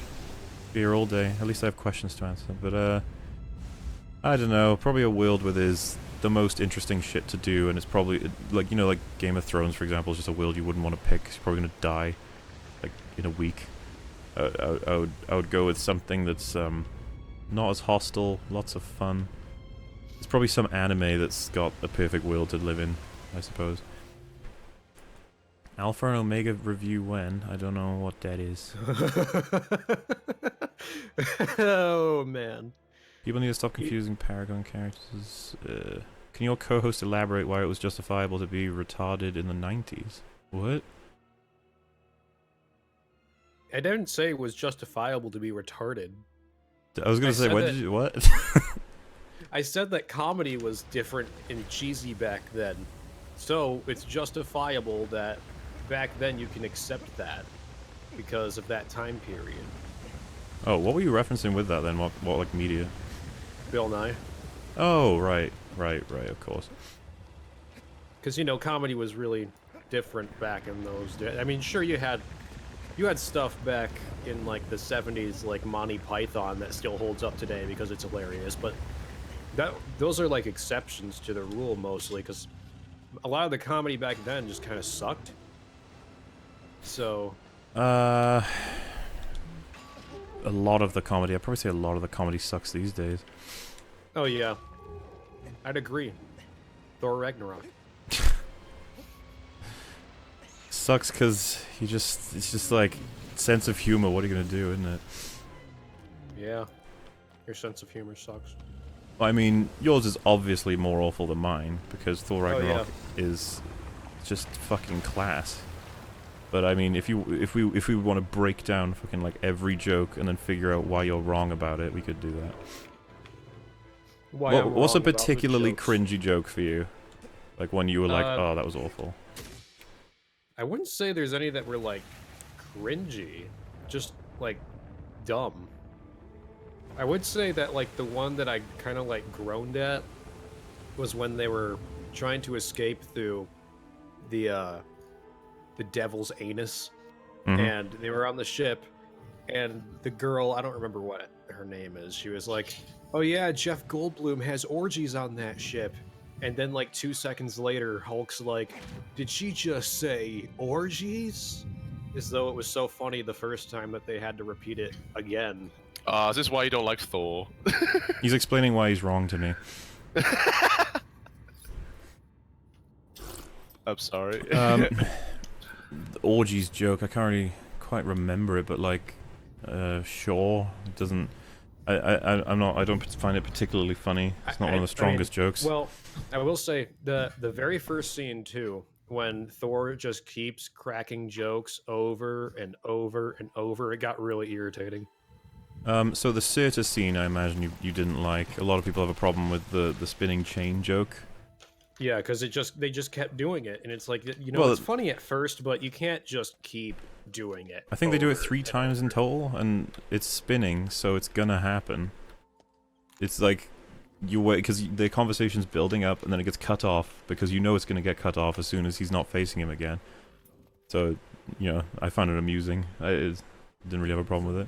Be here all day. At least I have questions to answer. But, I don't know. Probably a world where there's the most interesting shit to do, and it's probably, like, you know, like Game of Thrones, for example, is just a world you wouldn't want to pick. You're probably going to die, like, in a week. I would go with something that's, not as hostile, lots of fun. It's probably some anime that's got a perfect world to live in, I suppose. Alpha and Omega review when? I don't know what that is. Oh, man. People need to stop confusing Paragon characters. Can your co-host elaborate why it was justifiable to be retarded in the 90s? What? I didn't say it was justifiable to be retarded. I was gonna say, what did you, what? I said that comedy was different and cheesy back then. So, it's justifiable that back then you can accept that because of that time period. Oh, what were you referencing with that then? What like media? Bill Nye. Oh, right, of course. Because, you know, comedy was really different back in those days. I mean, sure, you had stuff back in, like, the 70s, like Monty Python, that still holds up today because it's hilarious, but those are, like, exceptions to the rule, mostly, because a lot of the comedy back then just kind of sucked. So... A lot of the comedy, I'd probably say a lot of the comedy sucks these days. Oh, yeah. I'd agree. Thor Ragnarok. Sucks because it's just like, sense of humor, what are you gonna do, isn't it? Yeah. Your sense of humor sucks. I mean, yours is obviously more awful than mine, because Thor Ragnarok is just fucking class. But I mean, if we want to break down fucking like every joke and then figure out why you're wrong about it, we could do that. What's a particularly cringy joke for you? Like when you were like, oh, that was awful. I wouldn't say there's any that were like cringy, just like dumb. I would say that like the one that I kind of like groaned at was when they were trying to escape through the devil's anus, and they were on the ship, and the girl, I don't remember what her name is, she was like, oh yeah, Jeff Goldblum has orgies on that ship. And then like 2 seconds later, Hulk's like, did she just say orgies? As though it was so funny the first time that they had to repeat it again. Is this why you don't like Thor? He's explaining why he's wrong to me. I'm sorry. The orgies joke, I can't really quite remember it, but like, sure, it doesn't. I don't find it particularly funny. It's not one of the strongest jokes. Well, I will say the very first scene too, when Thor just keeps cracking jokes over and over and over, it got really irritating. So the Surtur scene, I imagine you didn't like. A lot of people have a problem with the spinning chain joke. Yeah, because they just kept doing it, and it's like, you know, Well, it's funny at first, but you can't just keep doing it. I think they do it over 3 and times in over. total, and it's spinning, so it's gonna happen. It's like, you wait, because the conversation's building up, and then it gets cut off, because you know it's gonna get cut off as soon as he's not facing him again. So, you know, I found it amusing. I didn't really have a problem with it.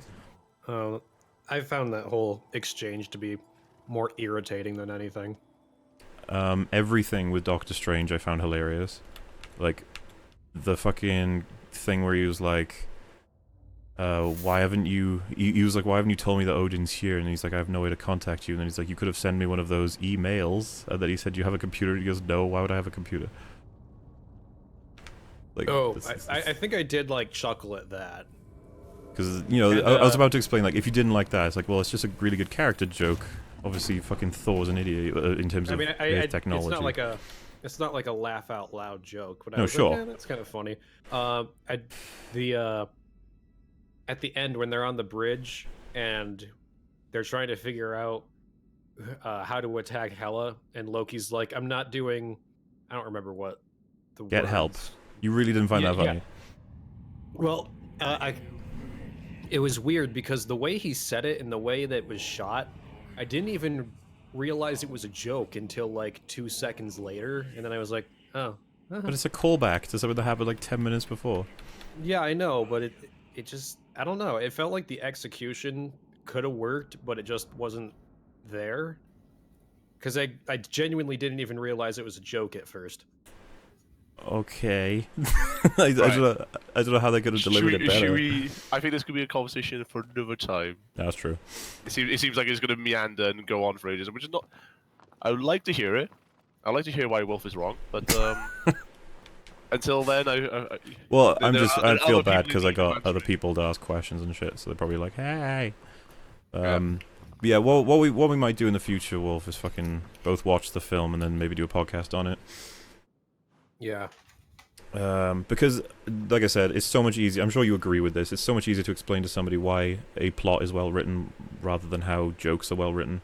I found that whole exchange to be more irritating than anything. Everything with Doctor Strange I found hilarious. Like, the fucking thing where he was like, why haven't you... He was like, why haven't you told me that Odin's here? And he's like, I have no way to contact you. And then he's like, you could have sent me one of those emails. And then he said, you have a computer? He goes, no, why would I have a computer? Like, I think I did, like, chuckle at that. because, you know, And, I was about to explain, like, if you didn't like that, it's like, well, it's just a really good character joke. Obviously, fucking Thor's an idiot in terms of technology. It's not like a laugh out loud joke, but I No, was sure. like, that's kind of funny. At the end when they're on the bridge and they're trying to figure out how to attack Hela, and Loki's like, I don't remember what the Get words. help. You really didn't find that funny? Well, it was weird because the way he said it and the way that it was shot, I didn't even realize it was a joke until like 2 seconds later, and then I was like, oh. But it's a callback to something that happened like 10 minutes before. Yeah, I know, but it just, I don't know. It felt like the execution could have worked, but it just wasn't there. Because I genuinely didn't even realize it was a joke at first. Okay. I don't know how they could have delivered it better. I think this could be a conversation for another time. That's true. It seems like it's going to meander and go on for ages, which is not... I would like to hear it. I'd like to hear why Wolf is wrong, but until then, Well, I I feel bad because I got other people to ask questions and shit, so they're probably like, hey. Yeah, what we might do in the future, Wolf, is fucking both watch the film and then maybe do a podcast on it. Yeah. Because, like I said, it's so much easier. I'm sure you agree with this. It's so much easier to explain to somebody why a plot is well written rather than how jokes are well written.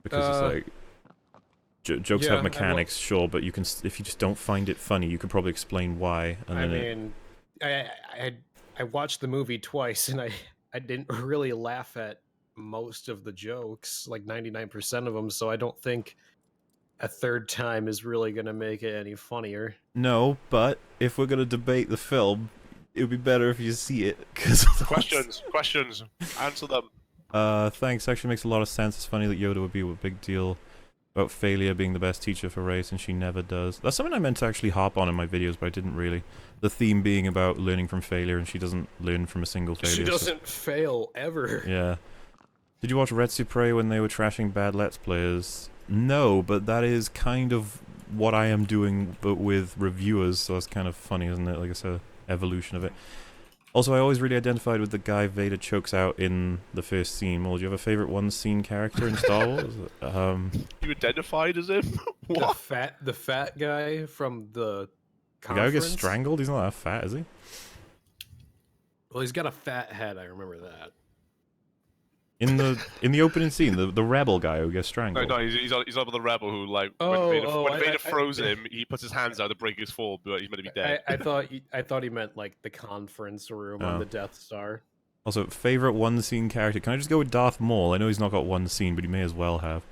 Because it's like jokes have mechanics, sure, but you can if you just don't find it funny, you could probably explain why. And I watched the movie twice, and I didn't really laugh at most of the jokes, like 99% of them. So I don't think a third time is really gonna make it any funnier. No, but if we're gonna debate the film, it would be better if you see it. Cause questions, answer them. Thanks. Actually, makes a lot of sense. It's funny that Yoda would be a big deal about failure being the best teacher for race, and she never does. That's something I meant to actually harp on in my videos, but I didn't really. The theme being about learning from failure, and she doesn't learn from a single failure. She doesn't fail ever. Yeah. Did you watch Red Supre when they were trashing bad Let's Players? No, but that is kind of what I am doing, but with reviewers, so it's kind of funny, isn't it? Like, it's a evolution of it. Also, I always really identified with the guy Vader chokes out in the first scene. Well, do you have a favorite one-scene character in Star Wars? You identified as him? What? The fat guy from the conference? The guy who gets strangled? He's not that fat, is he? Well, he's got a fat head, I remember that. In the opening scene, the rebel guy who gets strangled. No, he's on the rebel who, like, when Vader froze him, he puts his hands out to break his fall, but he's meant to be dead. I thought he meant like the conference room on the Death Star. Also, favorite one-scene character? Can I just go with Darth Maul? I know he's not got one scene, but he may as well have.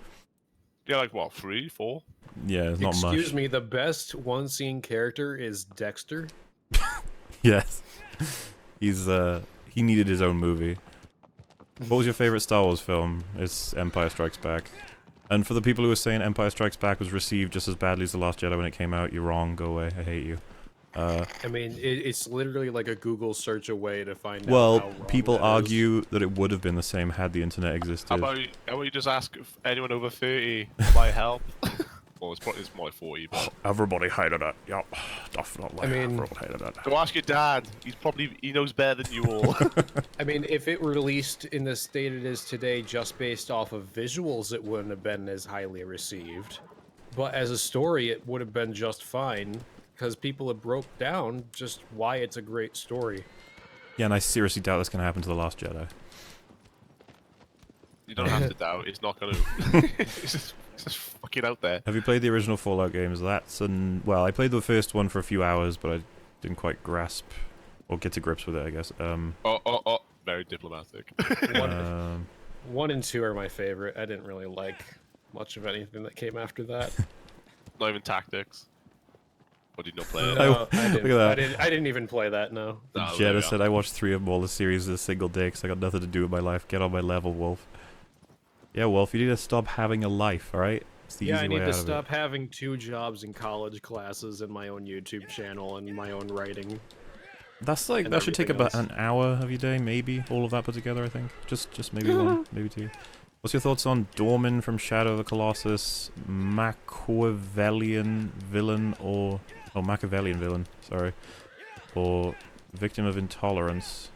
Yeah, like what, 3, 4? Yeah, it's not much. Excuse me, the best one-scene character is Dexter. Yes, he needed his own movie. What was your favorite Star Wars film? It's Empire Strikes Back. And for the people who are saying Empire Strikes Back was received just as badly as The Last Jedi when it came out, you're wrong. Go away. I hate you. I mean, it's literally like a Google search away to find out. Well, how wrong people that argue that it would have been the same had the internet existed. How about you just ask anyone over 30 by help? Well, it's more like 40. But Everybody hated it. Yep, definitely. I mean- everyone hated it. go ask your dad. He knows better than you all. I mean, if it released in the state it is today just based off of visuals, it wouldn't have been as highly received. But as a story, it would have been just fine, because people have broke down just why it's a great story. Yeah, and I seriously doubt that's going to happen to The Last Jedi. You don't have to doubt. It's not gonna. It's just fucking out there. Have you played the original Fallout games? Well, I played the first one for a few hours, but I didn't quite grasp or get to grips with it, I guess. Oh. Very diplomatic. One and two are my favorite. I didn't really like much of anything that came after that. Not even tactics. Or did you not play it? No, I didn't. Look at that. I didn't even play that. No. No, there Jetta we said, are. I watched 3 of all the series in a single day because I got nothing to do with my life. Get on my level, Wolf. Yeah, Wolf, you need to stop having a life, alright? It's the Yeah, easy I way need out to of stop having 2 jobs and college classes and my own YouTube channel and my own writing. it. That's like, and that should take everything about else. an hour of your day, maybe. All of that put together, I think. Just maybe 1, maybe 2. What's your thoughts on Dorman from Shadow of the Colossus, Machiavellian villain, or... Oh, Machiavellian villain, sorry. Or Victim of Intolerance.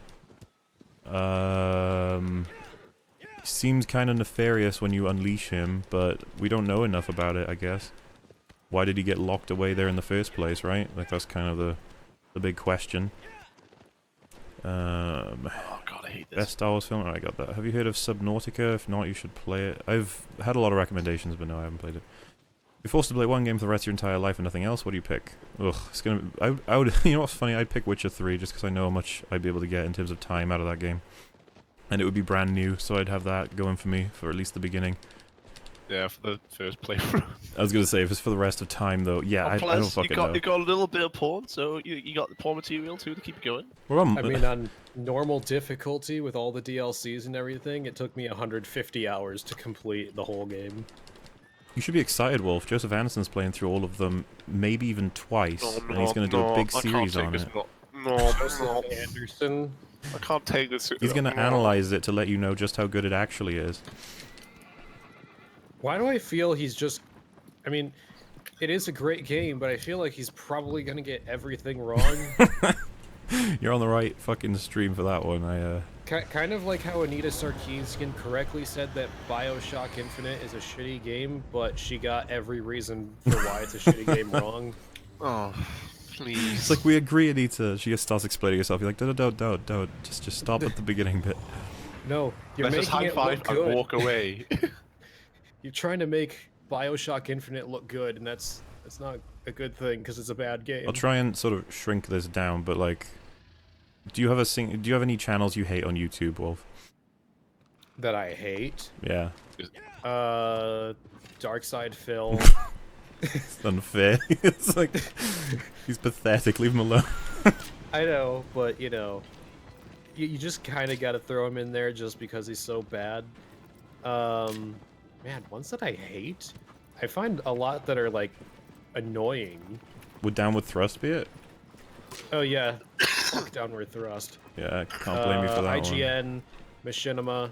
Seems kind of nefarious when you unleash him, but we don't know enough about it, I guess. Why did he get locked away there in the first place, right? Like, that's kind of the big question. Oh god, I hate this. Best Star Wars film? Oh, I got that. Have you heard of Subnautica? If not, you should play it. I've had a lot of recommendations, but no, I haven't played it. You're forced to play one game for the rest of your entire life and nothing else. What do you pick? Ugh, it's gonna. I would. You know what's funny? I'd pick Witcher 3 just because I know how much I'd be able to get in terms of time out of that game, and it would be brand new, so I'd have that going for me for at least the beginning. Yeah, for the first playthrough. I was gonna say if it's for the rest of time though, yeah, I don't fucking know. you got a little bit of porn, so you got the porn material too to keep it going. Well, I mean, on normal difficulty with all the DLCs and everything, it took me 150 hours to complete the whole game. you should be excited, Wolf. Joseph Anderson's playing through all of them, maybe even twice, and he's gonna do a big series on it. No, Anderson. I can't take this. He's gonna analyze it to let you know just how good it actually is. Why do I feel he's just... I mean, it is a great game, but I feel like he's probably gonna get everything wrong. You're on the right fucking stream for that one. Kind of like how Anita Sarkeesian correctly said that BioShock Infinite is a shitty game, but she got every reason for why it's a shitty game wrong. Oh, please. It's like we agree, Anita. She just starts explaining herself. You're like, don't. Just stop at the beginning bit. No, you're Let's just making high it look five and good. walk away. You're trying to make BioShock Infinite look good, and that's not a good thing because it's a bad game. I'll try and sort of shrink this down, but like, do you have any channels you hate on YouTube, Wolf? That I hate. Yeah, Dark Side Phil. it's unfair. It's like he's pathetic. Leave him alone. I know, but you you just kind of got to throw him in there just because he's so bad. Man, ones that I hate, I find a lot that are like annoying. Would Downward Thrust be it? Oh yeah, Downward Thrust. Yeah, I can't blame you for that one. IGN, Machinima.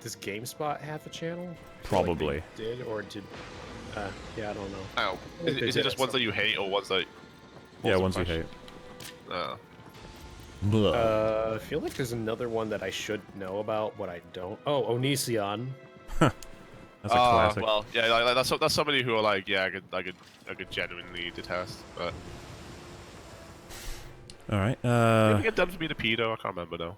Does GameSpot have a channel? I feel like Probably. they did or did? Yeah, I don't know. Ow. think Is they it did just at ones some that you hate or ones that? Yeah, ones you question? hate. Oh. Blah. I feel like there's another one that I should know about, but I don't. Oh, Onision. That's a classic. Well, yeah, like, that's somebody who are like, yeah, I could genuinely detest, but All right. did he ever get done for being a pedo? I can't remember now.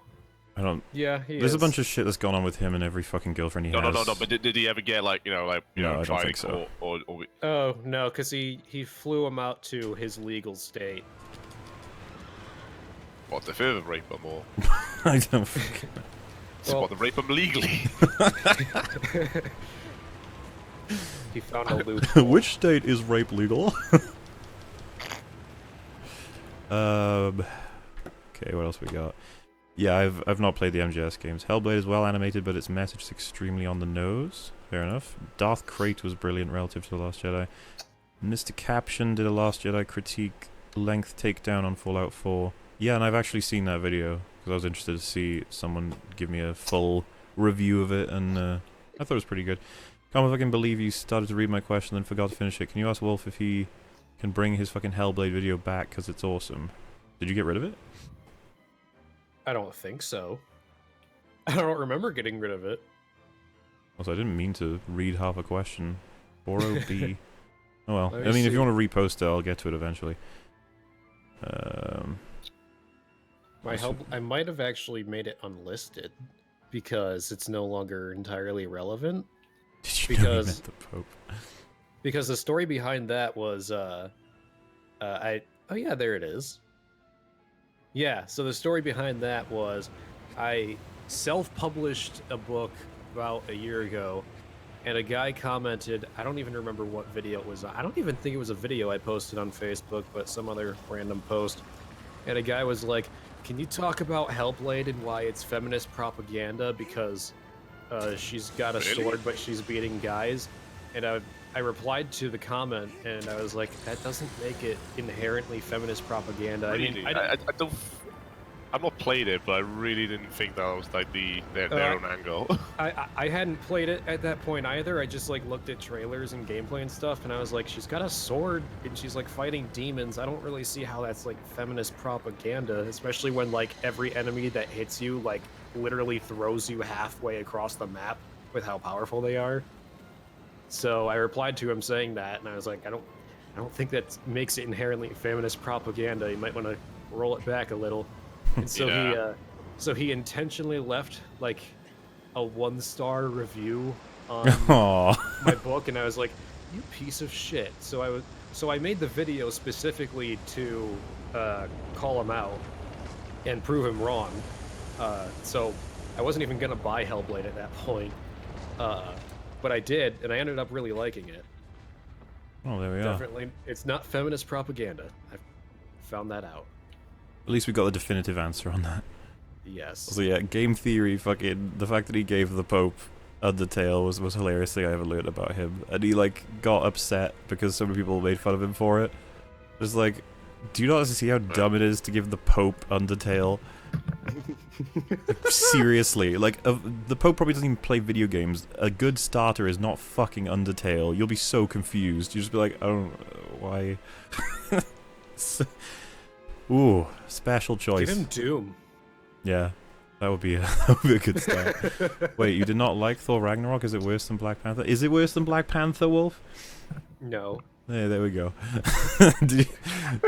I don't. Yeah, There's a bunch of shit that's gone on with him and every fucking girlfriend he No, has. no. But did he ever get like No, I don't tried think so. or Oh no, because he flew him out to his legal state. what the further rape him or I don't. Fucking know. Well- what the rape him legally? He found a loophole. Which state is rape legal? Okay, what else we got? Yeah, I've not played the MGS games. Hellblade is well animated, but its message is extremely on the nose. Fair enough. Darth Crate was brilliant relative to The Last Jedi. Mr. Caption did a Last Jedi critique length takedown on Fallout 4. Yeah, and I've actually seen that video because I was interested to see someone give me a full review of it, and I thought it was pretty good. Can't fucking believe you started to read my question and then forgot to finish it. Can you ask Wolf if he can bring his fucking Hellblade video back because it's awesome? Did you get rid of it? I don't think so. I don't remember getting rid of it. Also, I didn't mean to read half a question. 4OB. Oh well. Let I me mean, if you see. want to repost it, I'll get to it eventually. I might have actually made it unlisted because it's no longer entirely relevant. Did you know you Because meant the Pope? because the story behind that was oh yeah, there it is. Yeah, so the story behind that was I self-published a book about a year ago, and a guy commented, I don't even remember what video it was. I don't even think it was a video I posted on Facebook, but some other random post. And a guy was like, "Can you talk about Hellblade and why it's feminist propaganda because she's got a Really? sword but she's beating guys?" And I replied to the comment and I was like, "That doesn't make it inherently feminist propaganda." I mean, Really? I don't, I've not played it, but I really didn't think that was like their own angle. I hadn't played it at that point either. I just like looked at trailers and gameplay and stuff, and I was like, she's got a sword and she's like fighting demons. I don't really see how that's like feminist propaganda, especially when like every enemy that hits you like literally throws you halfway across the map with how powerful they are. So I replied to him saying that, and I was like, I don't think that makes it inherently feminist propaganda. You might want to roll it back a little. And so Yeah. he intentionally left like a 1-star review on Aww. my book, and I was like, "You piece of shit." So I made the video specifically to call him out and prove him wrong. So I wasn't even gonna buy Hellblade at that point, but I did, and I ended up really liking it. Oh, there we are. Definitely, it's not feminist propaganda. I found that out. At least we got the definitive answer on that. Yes. So yeah, game theory, fucking, the fact that he gave the Pope Undertale was the hilarious thing I ever learned about him. And he, like, got upset because so many people made fun of him for it. Just like, do you not see how dumb it is to give the Pope Undertale? Like, seriously, like, the Pope probably doesn't even play video games. A good starter is not fucking Undertale. You'll be so confused. You'll just be like, oh, why? Ooh, special choice. Give him Doom. Yeah, that would be a good start. Wait, you did not like Thor Ragnarok? Is it worse than Black Panther? Is it worse than Black Panther, Wolf? No. Yeah, there we go. do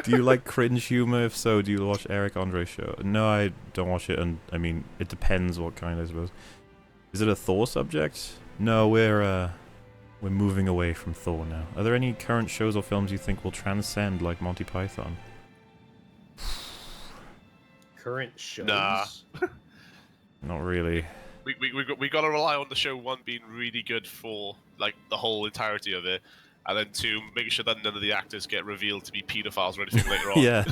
you like cringe humor? If so, do you watch Eric Andre's show? No, I don't watch it, and I mean, it depends what kind, I suppose. Is it a Thor subject? No, we're moving away from Thor now. Are there any current shows or films you think will transcend like Monty Python? Current shows? Nah. Not really. We gotta rely on the show one being really good for like the whole entirety of it, and then two, making sure that none of the actors get revealed to be pedophiles or anything later on. Yeah,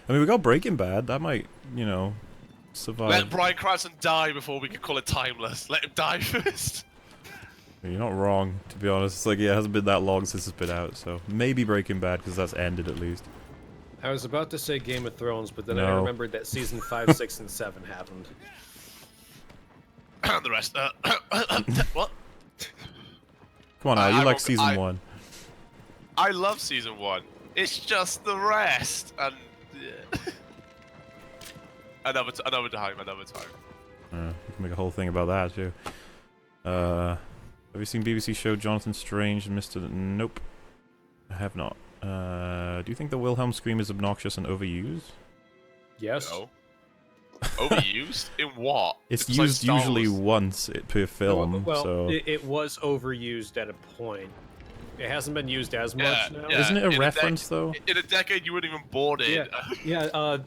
I mean, we got Breaking Bad. That might, you know, survive. Let Bryan Cranston die before we can call it timeless. Let him die first. You're not wrong, to be honest. It's like, yeah, it hasn't been that long since it's been out, so maybe Breaking Bad, because that's ended at least. I was about to say Game of Thrones, but then I No. remembered that season 5, 6, and 7 happened. And the rest. What? Come on now, you I like won't- season I- 1. I love season 1. It's just the rest, and another time. We can make a whole thing about that, too. Have you seen BBC show Jonathan Strange and Mr. Nope. I have not. Do you think the Wilhelm scream is obnoxious and overused? Yes. No. Overused in what? It's like used Star usually Wars. once per film, Well, so... it was overused at a point. It hasn't been used as much now. yeah. Isn't it a in a reference, though? In a decade, you wouldn't even board it. Yeah,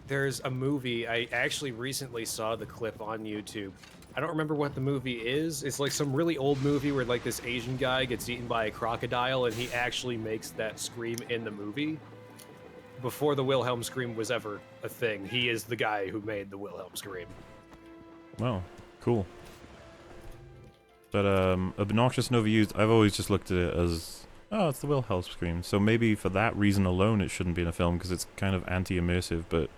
there's a movie. I actually recently saw the clip on YouTube. I don't remember what the movie is. It's like some really old movie where like this Asian guy gets eaten by a crocodile and he actually makes that scream in the movie. Before the Wilhelm scream was ever a thing, he is the guy who made the Wilhelm scream. Well, cool. But, obnoxious and overused, I've always just looked at it as, oh, it's the Wilhelm scream. So maybe for that reason alone it shouldn't be in a film, because it's kind of anti-immersive, but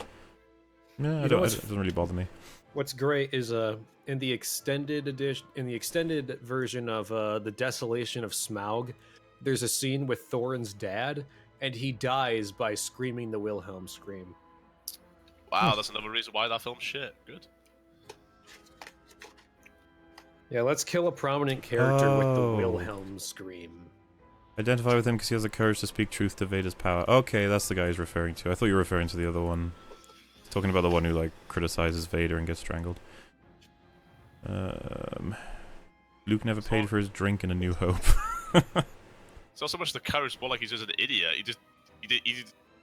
Yeah, it doesn't really bother me. What's great is in the extended edition, in the extended version of the Desolation of Smaug, there's a scene with Thorin's dad, and he dies by screaming the Wilhelm scream. Wow, that's another reason why that film's shit. Good. Yeah, let's kill a prominent character with the Oh. Wilhelm scream. Identify with him because he has the courage to speak truth to Vader's power. Okay, that's the guy he's referring to. I thought you were referring to the other one. Talking about the one who, like, criticizes Vader and gets strangled. Luke never paid for his drink in A New Hope. It's not so much the courage, more like he's just an idiot.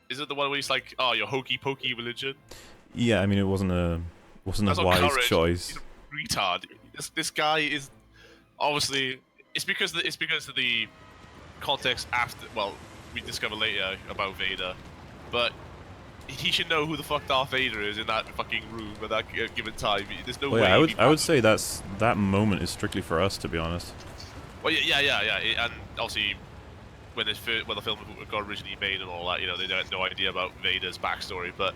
Is it the one where he's like, oh, your hokey pokey religion? Yeah, I mean, it wasn't a That's wise not courage. choice. He's a retard. This guy is obviously it's because of the context after. Well, we discover later about Vader, but he should know who the fuck Darth Vader is in that fucking room at that given time. There's no Well, way. yeah, I would say that moment is strictly for us, to be honest. Well, yeah, and obviously when the film got originally made and all that, you know, they had no idea about Vader's backstory, but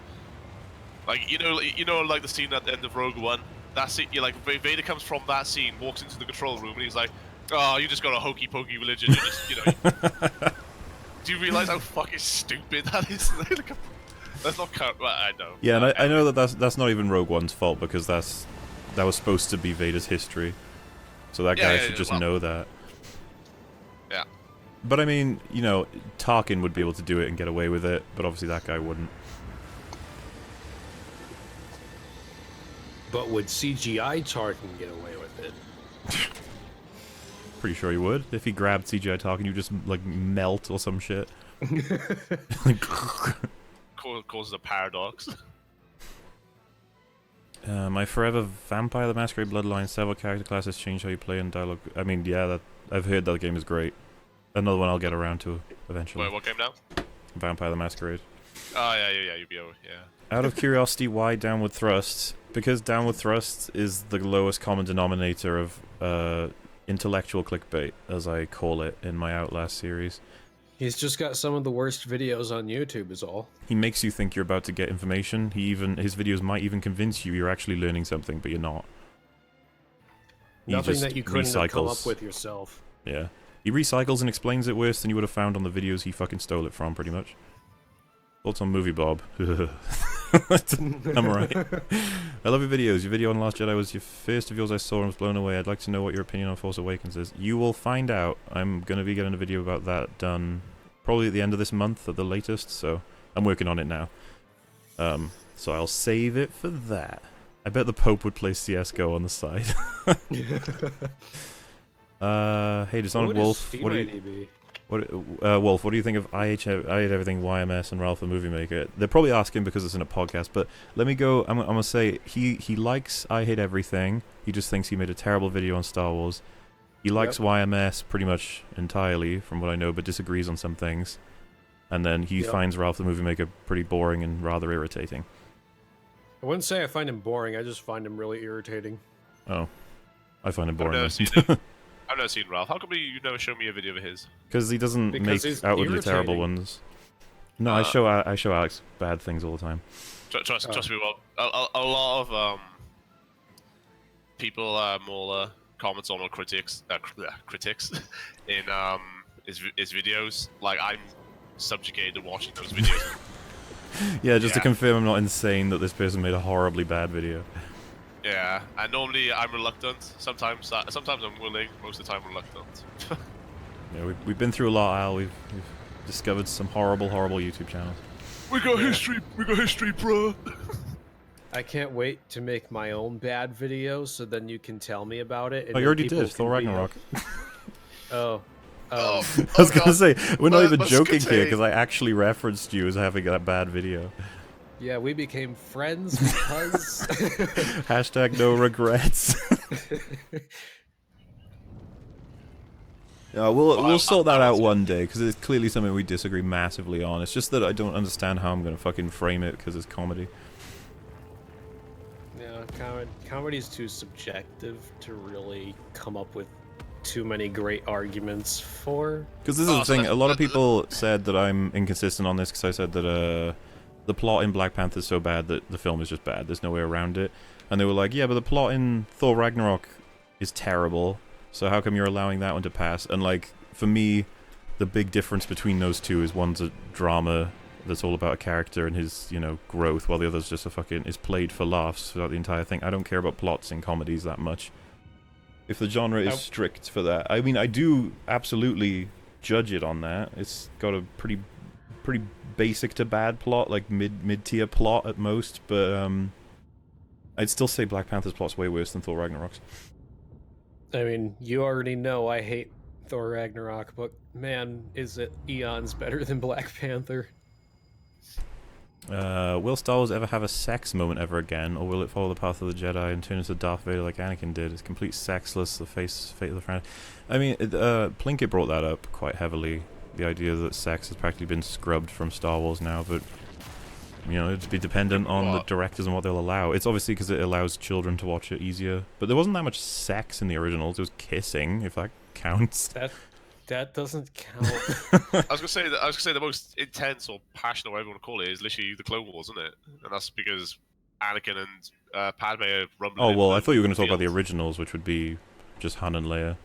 like you know, like the scene at the end of Rogue One. That scene, like Vader comes from that scene, walks into the control room, and he's like, "Oh, you just got a hokey pokey religion." You just, you know. Do you realize how fucking stupid that is? That's not count. Well, I know. Yeah, and I know that's not even Rogue One's fault because that was supposed to be Vader's history, so that guy should just know that. Yeah. But I mean, you know, Tarkin would be able to do it and get away with it, but obviously that guy wouldn't. But would CGI Tarkin get away with it? Pretty sure he would. If he grabbed CGI Tarkin, you just like melt or some shit. Causes a paradox. My Forever Vampire the Masquerade Bloodline, several character classes change how you play and dialogue. I mean, yeah, I've heard that game is great. Another one I'll get around to eventually. Wait, what game now? Vampire the Masquerade. Oh yeah, UBO, yeah. Out of curiosity, why Downward Thrust? Because Downward Thrust is the lowest common denominator of intellectual clickbait, as I call it in my Outlast series. He's just got some of the worst videos on YouTube is all. He makes you think you're about to get information. His videos might even convince you you're actually learning something, but you're not. He Nothing just that you couldn't have come recycles. up with yourself. Yeah. He recycles and explains it worse than you would have found on the videos he fucking stole it from, pretty much. Thoughts on Movie Bob? I'm right. I love your videos. Your video on Last Jedi was your first of yours I saw and was blown away. I'd like to know what your opinion on Force Awakens is. You will find out. I'm going to be getting a video about that done probably at the end of this month at the latest, so I'm working on it now. So I'll save it for that. I bet the Pope would play CSGO on the side. Hey, Dishonored Wolf, Wolf, what do you think of I Hate Everything, YMS, and Ralph the Movie Maker? They're probably asking because it's in a podcast, but let me go. I'm gonna say he likes I Hate Everything. He just thinks he made a terrible video on Star Wars. He likes YMS pretty much entirely, from what I know, but disagrees on some things. And then he finds Ralph the Movie Maker pretty boring and rather irritating. I wouldn't say I find him boring. I just find him really irritating. Oh, I find him boring. I've never seen Ralph. How come you never show me a video of his? Because he doesn't make outwardly terrible ones. No, I show Alex bad things all the time. Trust me, well, a lot of people more comments on critics in his videos. Like I'm subjugated watching those videos. Yeah, just to confirm I'm not insane that this person made a horribly bad video. Yeah, and normally I'm reluctant. Sometimes I'm willing. Most of the time reluctant. Yeah, we've been through a lot, Al. We've discovered some horrible YouTube channels. We got history, bro. I can't wait to make my own bad video, so then you can tell me about it. And Oh, you already did. Thor Ragnarok. Oh. I was gonna say we're not even joking here because I actually referenced you as having that bad video. Yeah, we became friends because... Hashtag no regrets. Yeah, we'll sort that out one day because it's clearly something we disagree massively on. It's just that I don't understand how I'm gonna fucking frame it because it's comedy. Yeah, comedy's too subjective to really come up with too many great arguments for. Because this is the thing, a lot of people said that I'm inconsistent on this because I said that the plot in Black Panther is so bad that the film is just bad. There's no way around it. And they were like, yeah, but the plot in Thor Ragnarok is terrible. So how come you're allowing that one to pass? And like, for me, the big difference between those two is one's a drama that's all about a character and his, you know, growth, while the other's just a fucking is played for laughs throughout the entire thing. I don't care about plots in comedies that much. If the genre is strict for that, I mean, I do absolutely judge it on that. It's got a pretty basic to bad plot, like mid-tier plot at most, but I'd still say Black Panther's plot's way worse than Thor Ragnarok's. I mean, you already know I hate Thor Ragnarok, but man, is it eons better than Black Panther? Will Star Wars ever have a sex moment ever again, or will it follow the path of the Jedi and turn into Darth Vader like Anakin did? It's complete sexless, the fate of the franchise. I mean, Plinkett brought that up quite heavily, the idea that sex has practically been scrubbed from Star Wars now, but, you know, it'd be dependent on the directors and what they'll allow. It's obviously because it allows children to watch it easier, but there wasn't that much sex in the originals. It was kissing, if that counts. That doesn't count. I was gonna say the most intense or passionate, whatever you want to call it, is literally the Clone Wars, isn't it? And that's because Anakin and Padme are rumbling. Oh well, I thought you were going to talk about the originals, which would be just Han and Leia.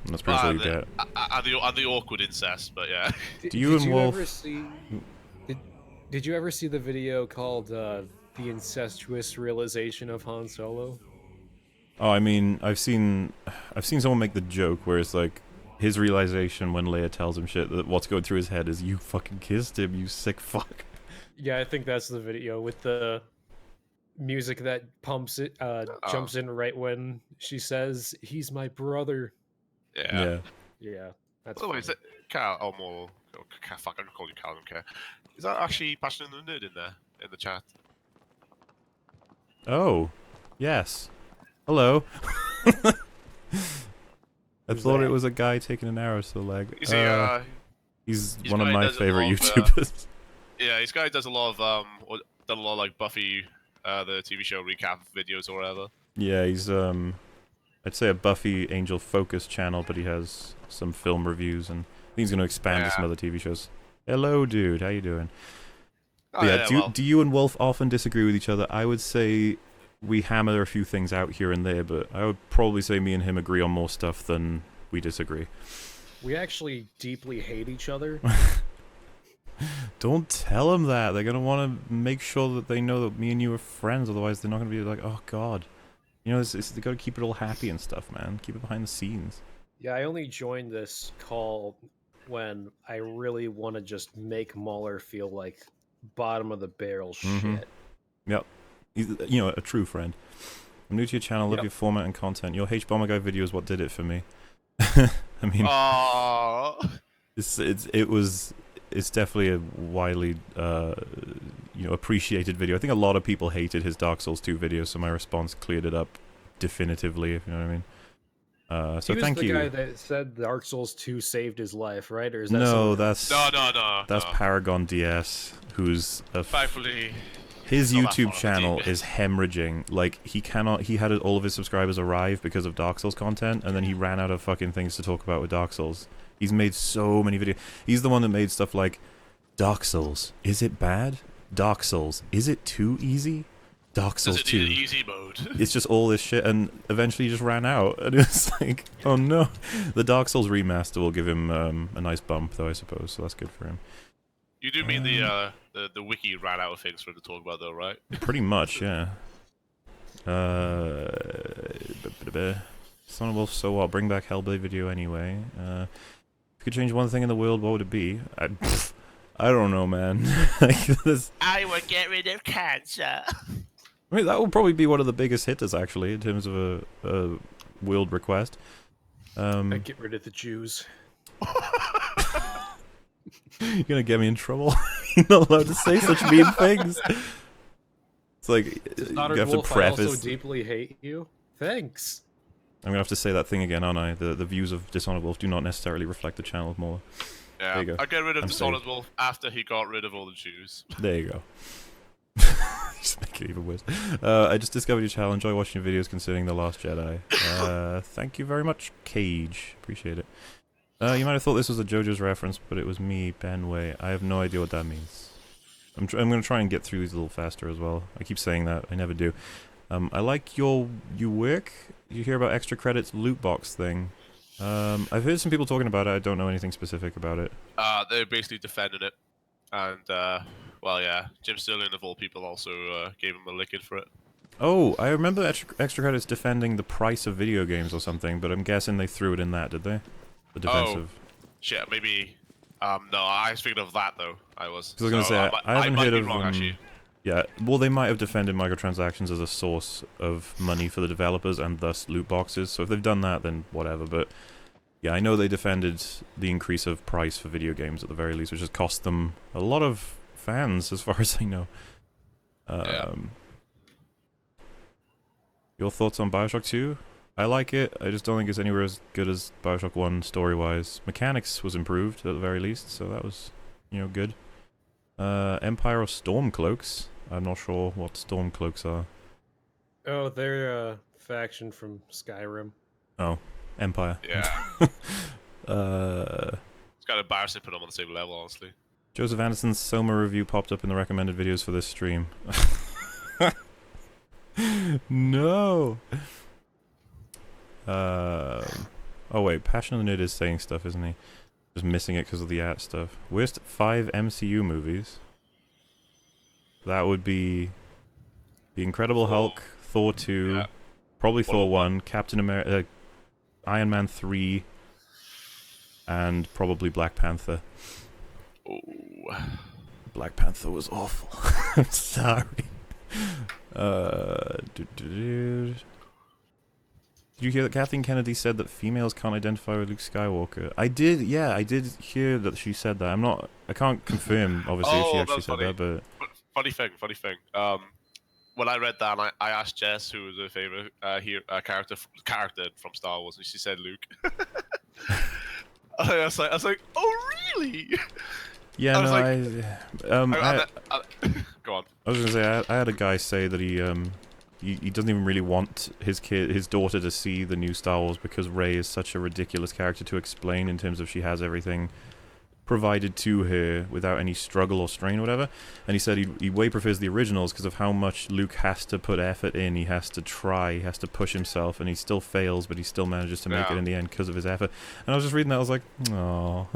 And that's pretty much all you get. And the awkward incest, but yeah. Do you and Wolf? Did you ever see the video called "The Incestuous Realization of Han Solo"? Oh, I mean, I've seen someone make the joke where it's like, his realization when Leia tells him shit, that what's going through his head is, you fucking kissed him, you sick fuck. Yeah, I think that's the video with the music that pumps it, jumps in right when she says, "He's my brother." Yeah. Yeah, that's. By the way, is that Cal? Oh, more. Oh, fuck, I'm gonna call you Cal. I don't care. Is that actually Passion and the Nerd in there in the chat? Oh, yes. Hello. I thought it was a guy taking an arrow to the leg. He's one of my favorite YouTubers. Yeah, this guy does a lot of done a lot of like Buffy, the TV show recap videos or whatever. Yeah, he's I'd say a Buffy Angel Focus channel, but he has some film reviews, and I think he's going to expand to some other TV shows. Hello, dude. How you doing? Oh, yeah, do you and Wolf often disagree with each other? I would say we hammer a few things out here and there, but I would probably say me and him agree on more stuff than we disagree. We actually deeply hate each other. Don't tell them that. They're going to want to make sure that they know that me and you are friends, otherwise they're not going to be like, oh god. You know, they got to keep it all happy and stuff, man. Keep it behind the scenes. Yeah, I only joined this call when I really want to just make Mueller feel like bottom of the barrel shit. Yep. He's, you know, a true friend. I'm new to your channel, love your format and content. Your H-Bomber Guy video is what did it for me. I mean, it's definitely a widely you know, appreciated video. I think a lot of people hated his Dark Souls 2 video, so my response cleared it up definitively, if you know what I mean. So thank you. He was the guy that said Dark Souls 2 saved his life, right? Or is that no, that's no. Paragon DS, who's a thankfully. His YouTube channel is hemorrhaging. Like, he had all of his subscribers arrive because of Dark Souls content, and then he ran out of fucking things to talk about with Dark Souls. He's made so many videos. He's the one that made stuff like, Dark Souls, is it bad? Dark Souls, is it too easy? Dark Souls 2. Easy mode. It's just all this shit, and eventually he just ran out. And it's like, oh no. The Dark Souls remaster will give him a nice bump, though, I suppose, so that's good for him. You do mean the wiki ran out of things for him to talk about, though, right? Pretty much, yeah. Son of Wolf, so what? Bring back Hellblade video anyway. If you could change one thing in the world, what would it be? I don't know, man. I would get rid of cancer. I mean, that would probably be one of the biggest hitters, actually, in terms of a world request. I'd get rid of the Jews. You're gonna get me in trouble. You're not allowed to say such mean things. It's like, you have to preface. I also deeply hate you. Thanks. I'm gonna have to say that thing again, aren't I? The views of Dishonored Wolf do not necessarily reflect the channel more. Yeah, there you go. I get rid of Dishonored Wolf after he got rid of all the Jews. There you go. Just make it even worse. I just discovered your channel. Enjoy watching your videos concerning The Last Jedi. Thank you very much, Cage. Appreciate it. You might have thought this was a JoJo's reference, but it was me, Ben Way. I have no idea what that means. I'm going to try and get through these a little faster as well. I keep saying that. I never do. I like you work. You hear about extra credits loot box thing. I've heard some people talking about it. I don't know anything specific about it. They're basically defending it, and well, yeah, Jim Sterling of all people also gave him a licking for it. Oh, I remember extra credits defending the price of video games or something, but I'm guessing they threw it in that, did they? The defensive. Oh, shit, maybe. No, I was thinking of that though. I was. Because I was going to say, I haven't might heard be of wrong, actually. Yeah, well, they might have defended microtransactions as a source of money for the developers and thus loot boxes. So if they've done that, then whatever. But yeah, I know they defended the increase of price for video games at the very least, which has cost them a lot of fans, as far as I know. Yeah. Your thoughts on Bioshock 2? I like it. I just don't think it's anywhere as good as Bioshock 1 story-wise. Mechanics was improved at the very least, so that was, good. Empire or Stormcloaks? I'm not sure what Stormcloaks are. Oh, they're a faction from Skyrim. Oh, Empire. Yeah. uh, It's kind of embarrassing to put them on the same level, honestly. Joseph Anderson's Soma review popped up in the recommended videos for this stream. No! Oh wait, Passion of the Nerd is saying stuff, isn't he? Just missing it because of the art stuff. Worst 5 MCU movies. That would be The Incredible Hulk, Thor 2, Yeah. probably Thor 1, Captain America, Iron Man 3, and probably Black Panther. Oh. Black Panther was awful. I'm sorry. Did you hear that Kathleen Kennedy said that females can't identify with Luke Skywalker? I did hear that she said that. I can't confirm, obviously, if she actually said that, but... Funny thing. When I read that, I asked Jess who was her favorite character from Star Wars, and she said Luke. I was like, oh really? Yeah, Go on. I was gonna say, I had a guy say that he doesn't even really want his daughter to see the new Star Wars because Rey is such a ridiculous character to explain in terms of she has everything provided to her without any struggle or strain or whatever. And he said he way prefers the originals because of how much Luke has to put effort in. He has to try, he has to push himself, and he still fails, but he still manages to make it in the end because of his effort. And I was just reading that, I was like, oh,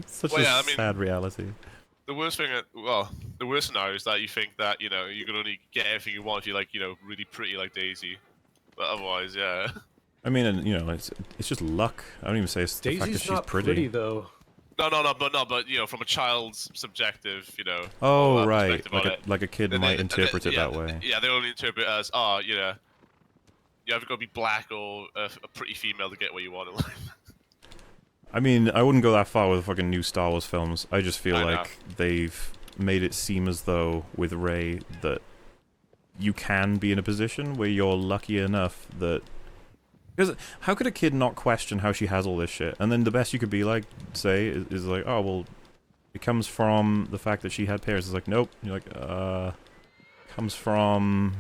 such sad reality. The worst scenario is that you think that, you can only get everything you want if you're, really pretty like Daisy. But otherwise, yeah. I mean, and, it's just luck. I don't even say it's the fact that she's not pretty, though. But from a child's subjective, Oh, right. perspective Like a kid might interpret it that way. Yeah, they only interpret it as, you either got to be black or a pretty female to get what you want in life. I mean, I wouldn't go that far with the fucking new Star Wars films. I just feel like they've made it seem as though, with Rey, that you can be in a position where you're lucky enough that... Because how could a kid not question how she has all this shit? And then the best you could be like, say, is like, oh, well, it comes from the fact that she had parents. It's like, nope. You're like, comes from...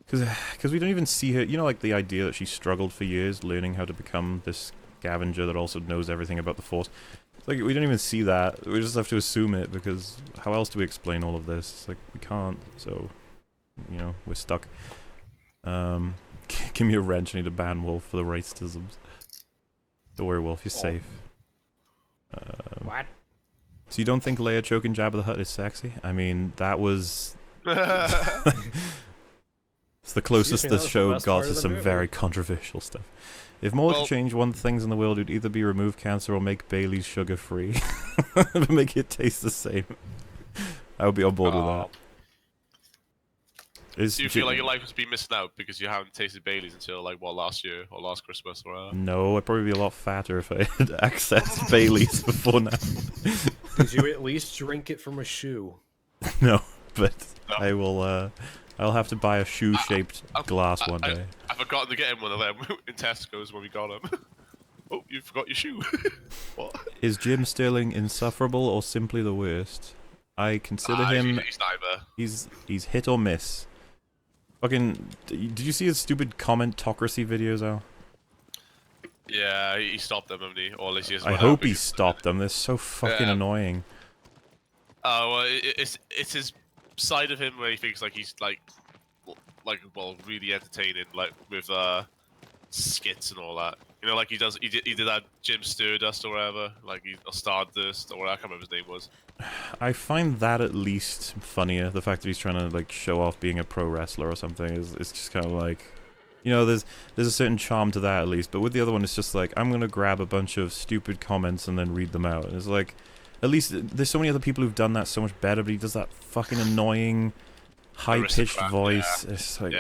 Because we don't even see her... like the idea that she struggled for years learning how to become this scavenger that also knows everything about the Force. It's like, we don't even see that. We just have to assume it, because how else do we explain all of this? It's like, we can't, so, we're stuck. Give me a wrench, I need to ban Wolf for the racisms. Don't worry, Wolf, you're safe. What? So you don't think Leia choking Jabba the Hutt is sexy? I mean, that was... It's the closest the show got to some very controversial stuff. If more could change one things in the world, it would either be remove cancer or make Bailey's sugar-free. Make it taste the same. I would be on board with that. Do you feel like your life has been missing out because you haven't tasted Bailey's until, last year or last Christmas or whatever? No, I'd probably be a lot fatter if I had accessed Bailey's before now. Did you at least drink it from a shoe? No, but I will, I'll have to buy a shoe-shaped glass one day. I forgot to get him one of them in Tesco's when we got him. Oh, you forgot your shoe. What? Is Jim Sterling insufferable or simply the worst? I consider him... He's neither. He's hit or miss. Fucking... Did you see his stupid commentocracy videos, Al? Yeah, he stopped them, haven't he? Or at least he has I hope he stopped them. They're so fucking annoying. Well, it's his side of him where he thinks like he's well really entertaining like with skits and all that. You know, like he did that Jim Stardust or whatever, or Stardust or whatever, I can't remember his name was. I find that at least funnier. The fact that he's trying to like show off being a pro wrestler or something is just kind of like, you know, there's a certain charm to that at least. But with the other one, it's just like I'm gonna grab a bunch of stupid comments and then read them out. And it's like, at least there's so many other people who've done that so much better. But he does that fucking annoying, high-pitched voice. Yeah. It's like,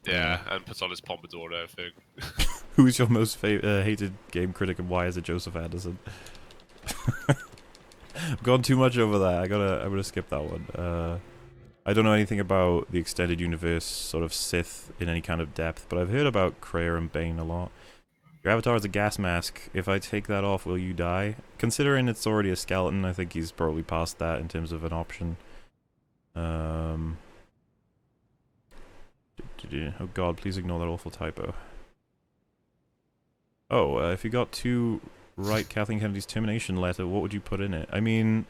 yeah, and puts on his pompadour and everything. Who's your most hated game critic and why is it Joseph Anderson? I've gone too much over that. I'm gonna skip that one. I don't know anything about the extended universe, sort of Sith in any kind of depth, but I've heard about Kreia and Bane a lot. Your avatar is a gas mask. If I take that off, will you die? Considering it's already a skeleton, I think he's probably past that in terms of an option. Oh god, please ignore that awful typo. Oh, if you got to write Kathleen Kennedy's termination letter, what would you put in it? I mean,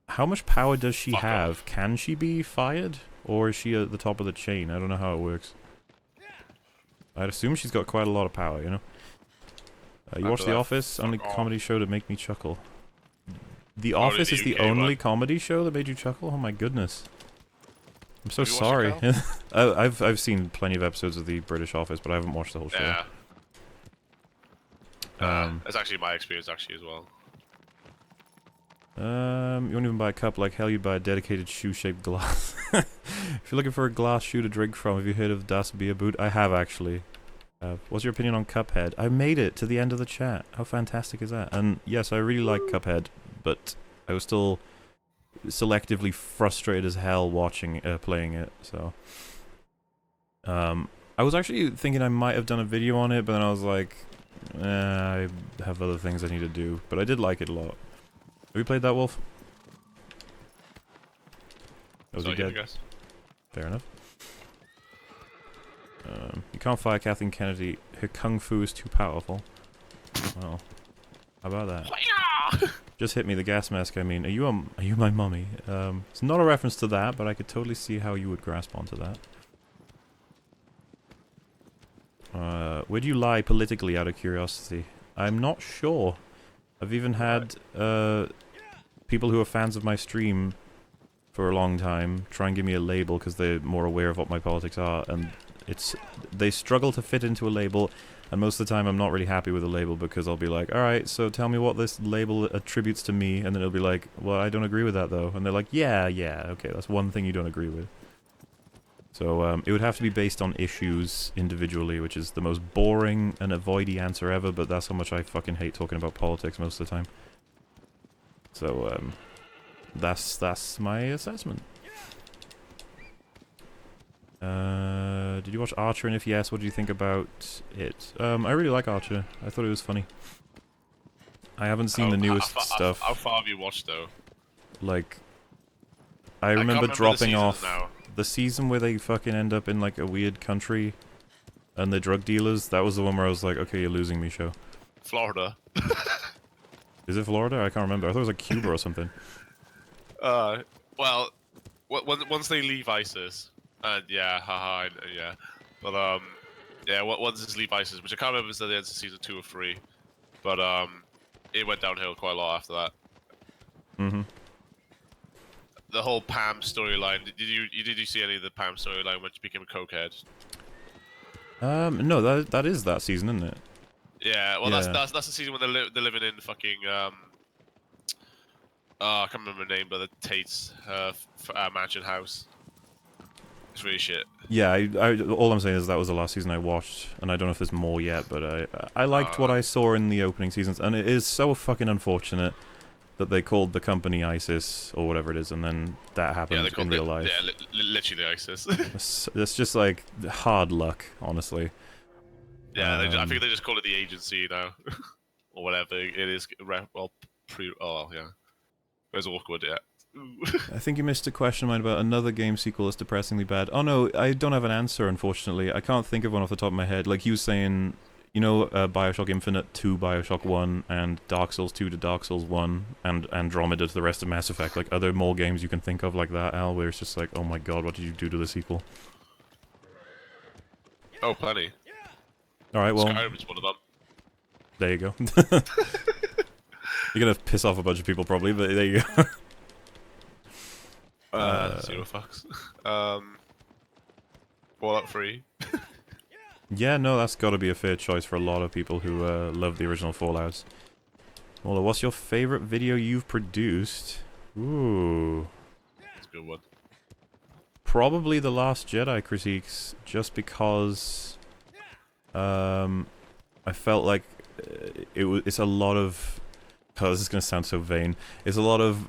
how much power does she have? Can she be fired? Or is she at the top of the chain? I don't know how it works. I'd assume she's got quite a lot of power, you know? You watch The Office? Only comedy show to make me chuckle. The Office is the only comedy show that made you chuckle? Oh my goodness. I'm so sorry. I've seen plenty of episodes of the British Office, but I haven't watched the whole show. Yeah. That's actually my experience actually as well. You won't even buy a cup like hell, you'd buy a dedicated shoe-shaped glass. If you're looking for a glass shoe to drink from, have you heard of Das Bierboot? I have actually. What's your opinion on Cuphead? I made it to the end of the chat. How fantastic is that? And yes, I really like Cuphead, but I was still selectively frustrated as hell watching playing it, so I was actually thinking I might have done a video on it, but then I was like, I have other things I need to do, but I did like it a lot. Have you played that, Wolf? Was he dead? Fair enough. You can't fire Kathleen Kennedy. Her kung fu is too powerful. Well, how about that? Just hit me, the gas mask. I mean, are you my mummy? It's not a reference to that, but I could totally see how you would grasp onto that. Where do you lie politically, out of curiosity? I'm not sure. I've even had people who are fans of my stream for a long time try and give me a label because they're more aware of what my politics are, and they struggle to fit into a label, and most of the time I'm not really happy with the label because I'll be like, alright, so tell me what this label attributes to me, and then it'll be like, well, I don't agree with that though, and they're like, yeah, okay, that's one thing you don't agree with. So it would have to be based on issues individually, which is the most boring and avoidy answer ever, but that's how much I fucking hate talking about politics most of the time. So that's my assessment. Did you watch Archer, and if yes, what do you think about it? I really like Archer. I thought it was funny. I haven't seen the newest stuff. How far have you watched though? Like, I remember dropping off now. The season where they fucking end up in like a weird country and they're drug dealers. That was the one where I was like, okay, you're losing me, show. Florida. Is it Florida? I can't remember. I thought it was like Cuba or something. Well, once they leave ISIS, and yeah, haha, yeah, but yeah, once they leave ISIS, which I can't remember if it's at the end of season 2 or 3, but it went downhill quite a lot after that. Mm-hmm. The whole Pam storyline. Did you see any of the Pam storyline when she became a cokehead? No, that is that season, isn't it? Yeah, well, yeah. That's the season when they're living in fucking I can't remember the name, but the Tate's mansion house. It's really shit. Yeah, all I'm saying is that was the last season I watched, and I don't know if there's more yet, but I liked what I saw in the opening seasons, and it is so fucking unfortunate that they called the company ISIS or whatever it is, and then that happened in real life. Yeah, literally ISIS. It's just like hard luck, honestly. Yeah, I think they just call it the agency now, or whatever it is. Well, oh yeah, it was awkward. Yeah. I think you missed a question of mine about another game sequel that's depressingly bad. Oh no, I don't have an answer, unfortunately. I can't think of one off the top of my head. Like you saying, You know, Bioshock Infinite to Bioshock 1, and Dark Souls 2 to Dark Souls 1, and Andromeda to the rest of Mass Effect. Like, are there more games you can think of like that, Al, where it's just like, oh my god, what did you do to the sequel? Oh, plenty. Alright, well, Skyrim's one of them. there you go. You're gonna piss off a bunch of people probably, but there you go. Zero fucks. Fallout 3. Yeah, no, that's gotta be a fair choice for a lot of people who love the original Fallouts. Well, what's your favorite video you've produced? Ooh. That's a good one. Probably The Last Jedi critiques, just because I felt like it's a lot of... Oh, this is going to sound so vain. It's a lot of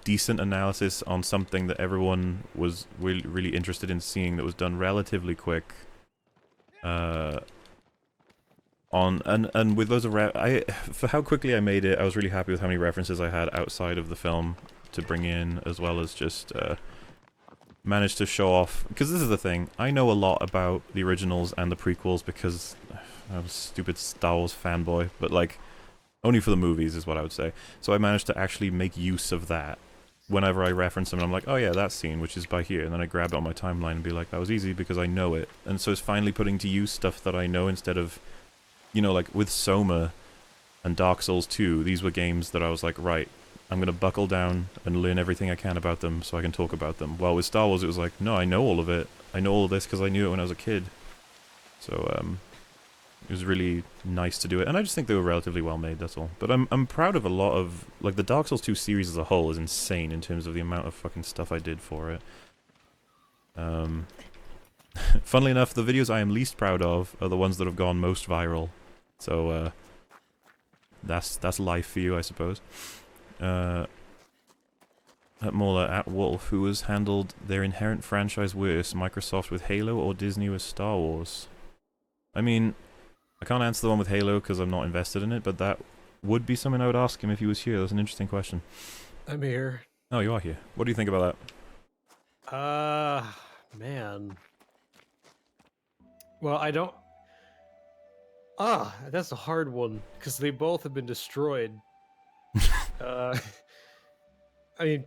decent analysis on something that everyone was really interested in seeing that was done relatively quick. And with loads of for how quickly I made it, I was really happy with how many references I had outside of the film to bring in, as well as just managed to show off. Because this is the thing, I know a lot about the originals and the prequels because I'm a stupid Star Wars fanboy, but like only for the movies is what I would say. So I managed to actually make use of that. Whenever I reference them, and I'm like, oh yeah, that scene, which is by here, and then I grab it on my timeline and be like, that was easy because I know it. And so it's finally putting to use stuff that I know instead of, you know, like with Soma and Dark Souls 2, these were games that I was like, right, I'm going to buckle down and learn everything I can about them so I can talk about them. While with Star Wars, it was like, no, I know all of it. I know all of this because I knew it when I was a kid. So, it was really nice to do it, and I just think they were relatively well made, that's all. But I'm proud of a lot of... Like, the Dark Souls 2 series as a whole is insane in terms of the amount of fucking stuff I did for it. Funnily enough, the videos I am least proud of are the ones that have gone most viral. So, that's life for you, I suppose. At Mauler, at Wolf, who has handled their inherent franchise worse, Microsoft with Halo or Disney with Star Wars? I mean... I can't answer the one with Halo because I'm not invested in it, but that would be something I would ask him if he was here. That's an interesting question. I'm here. Oh, you are here. What do you think about that? Man. Well, I don't... that's a hard one, because they both have been destroyed. I mean,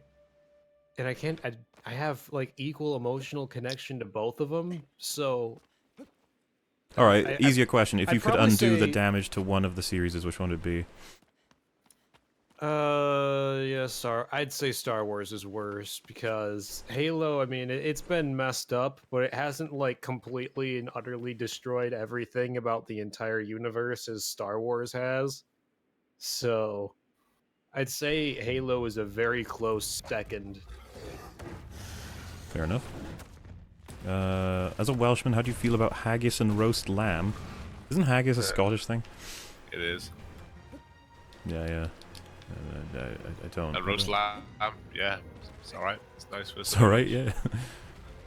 and I can't... I have, like, equal emotional connection to both of them, so... Alright, easier question. If you could undo the say, damage to one of the series, which one would it be? Yeah, I'd say Star Wars is worse, because Halo, I mean, it's been messed up, but it hasn't, like, completely and utterly destroyed everything about the entire universe as Star Wars has. So, I'd say Halo is a very close second. Fair enough. As a Welshman, how do you feel about haggis and roast lamb? Isn't haggis a Scottish thing? It is. Yeah. I don't. And roast lamb, yeah, it's alright. It's nice for... It's alright, yeah.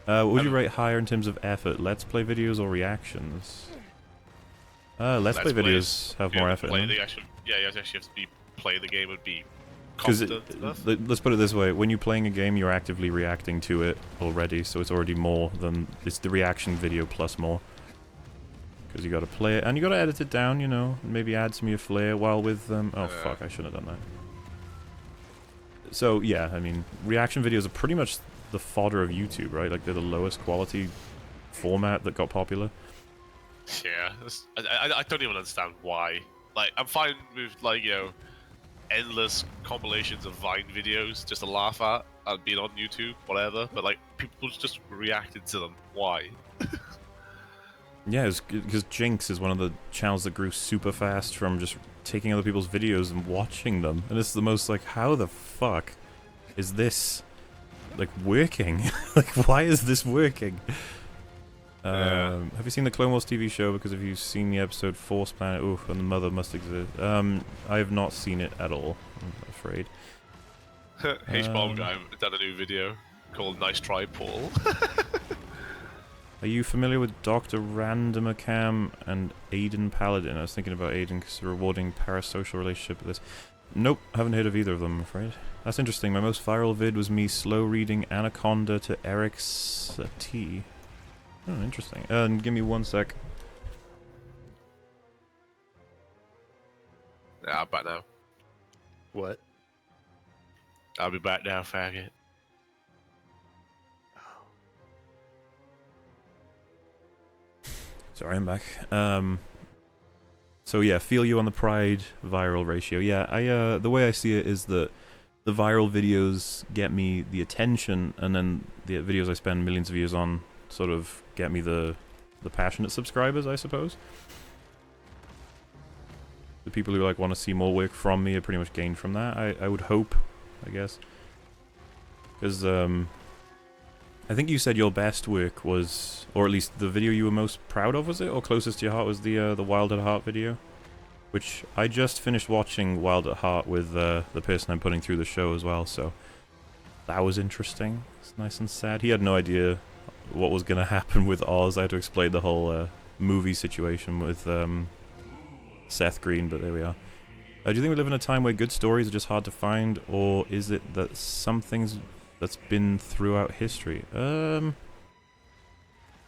What would you rate higher in terms of effort? Let's play videos or reactions? Let's play videos have more effort in them. You actually have to play the game would be Because competent enough. let's put it this way, when you're playing a game, you're actively reacting to it already, so it's already more than... It's the reaction video plus more. Because you gotta play it, and you gotta edit it down, you know, maybe add some of your flair while with them. Oh fuck, I shouldn't have done that. So yeah, I mean, reaction videos are pretty much the fodder of YouTube, right? Like, they're the lowest quality format that got popular. Yeah, I don't even understand why. Like, I'm fine with, like, you know, endless compilations of Vine videos just to laugh at and being on YouTube, whatever, but, like, people just reacted to them. Why? Yeah, because Jinx is one of the channels that grew super fast from just taking other people's videos and watching them. And it's the most, like, how the fuck is this, like, working? Like, why is this working? Have you seen the Clone Wars TV show? Because if you've seen the episode Force Planet, oof, and the Mother must exist. I have not seen it at all, I'm afraid. H-Bomb guy did a new video called Nice Try, Paul. Are you familiar with Dr. Randomacam and Aiden Paladin? I was thinking about Aiden because a rewarding parasocial relationship with this. Nope, haven't heard of either of them, I'm afraid. That's interesting. My most viral vid was me slow reading Anaconda to Eric Satie. Oh, interesting. And give me one sec. Yeah, I'm back now. What? I'll be back now, faggot. Sorry, I'm back. So yeah, feel you on the Pride viral ratio. Yeah, the way I see it is that the viral videos get me the attention, and then the videos I spend millions of views on sort of get me the passionate subscribers, I suppose. The people who like want to see more work from me are pretty much gained from that. I would hope, I guess, because I think you said your best work was, or at least the video you were most proud of, was it, or closest to your heart, was the Wild at Heart video, which I just finished watching Wild at Heart with the person I'm putting through the show as well. So that was interesting. It's nice and sad. He had no idea what was gonna happen with Oz. I had to explain the whole movie situation with Seth Green, but there we are. Do you think we live in a time where good stories are just hard to find, or is it that some things that's been throughout history?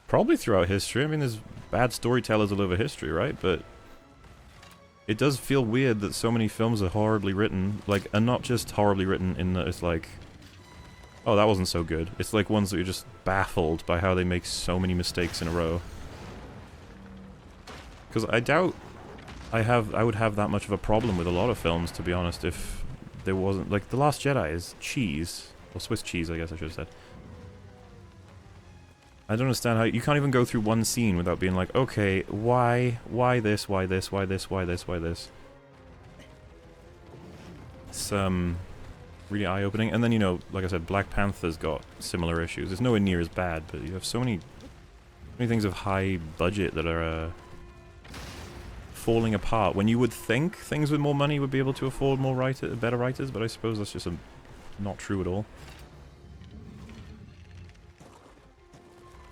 Probably throughout history. I mean, there's bad storytellers all over history, right? But it does feel weird that so many films are horribly written, like, and not just horribly written in that it's like, oh, that wasn't so good. It's like ones that you're just baffled by how they make so many mistakes in a row. Because I doubt I would have that much of a problem with a lot of films, to be honest, if there wasn't, like, The Last Jedi is cheese, or Swiss cheese, I guess I should have said. I don't understand how you can't even go through one scene without being like, okay, why this, why this, why this, why this, why this. It's really eye-opening. And then, you know, like I said, Black Panther's got similar issues. It's nowhere near as bad, but you have so many things of high budget that are falling apart, when you would think things with more money would be able to afford more better writers, but I suppose that's just not true at all.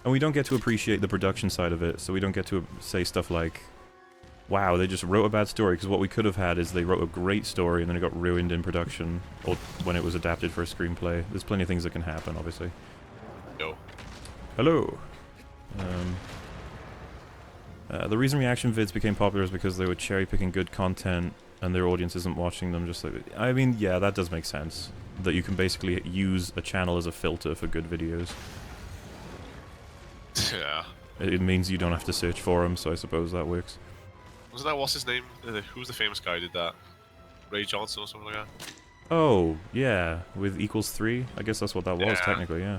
And we don't get to appreciate the production side of it, so we don't get to say stuff like, wow, they just wrote a bad story, because what we could have had is they wrote a great story and then it got ruined in production, or when it was adapted for a screenplay. There's plenty of things that can happen, obviously. No. Hello. The reason reaction vids became popular is because they were cherry-picking good content and their audience isn't watching them just like... I mean, yeah, that does make sense. That you can basically use a channel as a filter for good videos. Yeah. It means you don't have to search for them, so I suppose that works. Wasn't that, what's his name? Who's the famous guy who did that? Ray Johnson or something like that? Oh, yeah, with equals 3? I guess that's what that was, technically, yeah.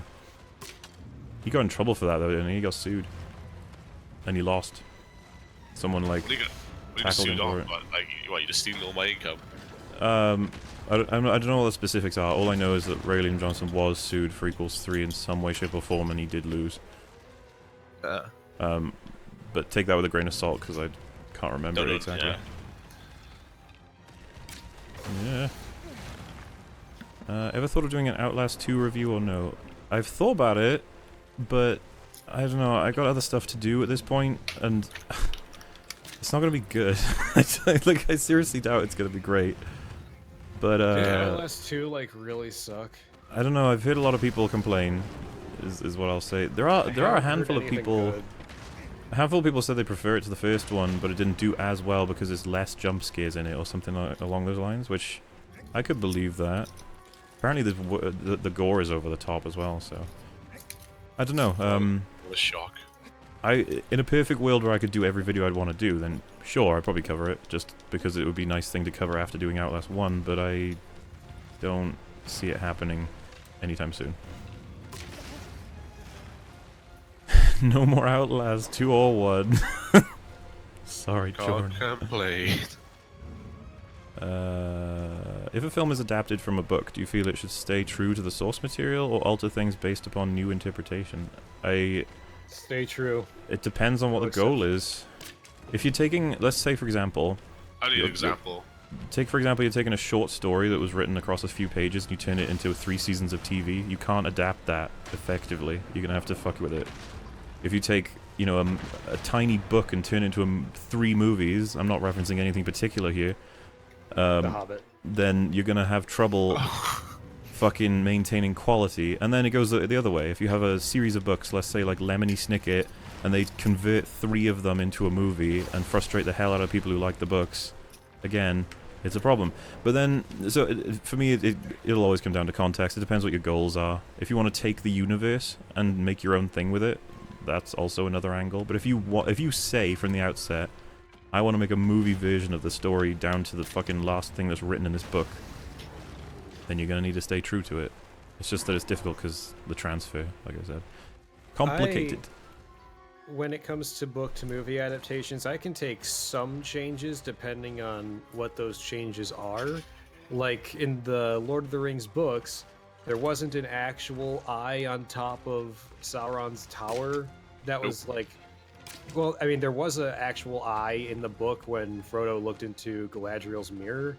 He got in trouble for that, though, didn't he? He got sued. And he lost. Someone, like, tackled him for it. Like, what, you just stealing all my income? I don't know what the specifics are. All I know is that Ray Johnson was sued for equals 3 in some way, shape, or form, and he did lose. But take that with a grain of salt, because I can't remember it exactly. Yeah. Ever thought of doing an Outlast 2 review or no? I've thought about it, but I don't know, I got other stuff to do at this point, and it's not gonna be good. Like, I seriously doubt it's gonna be great. But Outlast 2 like really suck. I don't know, I've heard a lot of people complain, is what I'll say. There are a handful of people good. A handful of people said they prefer it to the first one, but it didn't do as well because there's less jump scares in it or something along those lines, which I could believe that. Apparently the gore is over the top as well, so I don't know. What a shock. In a perfect world where I could do every video I'd want to do, then sure, I'd probably cover it, just because it would be a nice thing to cover after doing Outlast 1, but I don't see it happening anytime soon. No more Outlast 2 or 1. Sorry, Jordan. Can't complain. If a film is adapted from a book, do you feel it should stay true to the source material or alter things based upon new interpretation? Stay true. It depends on what the goal is. If you're taking, let's say for example... I need an example. Take for example, you're taking a short story that was written across a few pages and you turn it into 3 seasons of TV. You can't adapt that effectively. You're gonna have to fuck with it. If you take, you know, a tiny book and turn it into 3 movies, I'm not referencing anything particular here, The Hobbit. then you're gonna have trouble fucking maintaining quality. And then it goes the other way. If you have a series of books, let's say like Lemony Snicket, and they convert 3 of them into a movie and frustrate the hell out of people who like the books, again, it's a problem. But then, so for me, it'll always come down to context. It depends what your goals are. If you want to take the universe and make your own thing with it, that's also another angle. But if you say from the outset, I want to make a movie version of the story down to the fucking last thing that's written in this book, then you're gonna need to stay true to it. It's just that it's difficult because the transfer, like I said, complicated. When it comes to book to movie adaptations, I can take some changes depending on what those changes are. Like in the Lord of the Rings books, there wasn't an actual eye on top of Sauron's tower. That was like, well, I mean, there was an actual eye in the book when Frodo looked into Galadriel's mirror,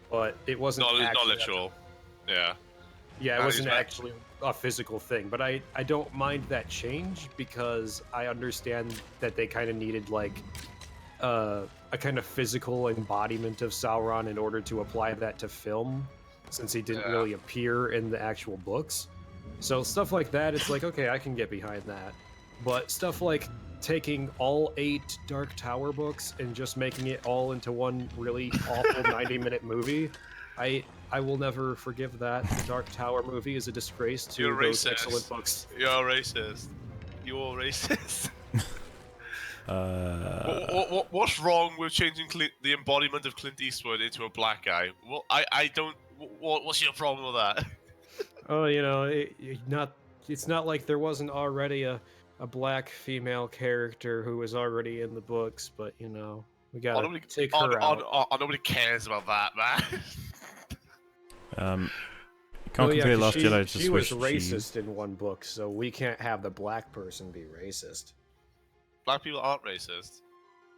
but it wasn't not literal. Yeah. Yeah, it wasn't actually a physical thing, but I don't mind that change because I understand that they kind of needed like a kind of physical embodiment of Sauron in order to apply that to film, since he didn't really appear in the actual books. So stuff like that, it's like, okay, I can get behind that. But stuff like taking all 8 Dark Tower books and just making it all into one really awful 90-minute movie, I will never forgive that. The Dark Tower movie is a disgrace to those excellent books. You're racist. You're racist. What's wrong with changing the embodiment of Clint Eastwood into a black guy? Well, I don't. What's your problem with that? Oh, you know, it's not like there wasn't already a black female character who was already in the books, but you know, we gotta take her out. Nobody cares about that, man. Can't compare Last Jedi to she was Swiss racist cheese. in one book, so we can't have the black person be racist. Black people aren't racist.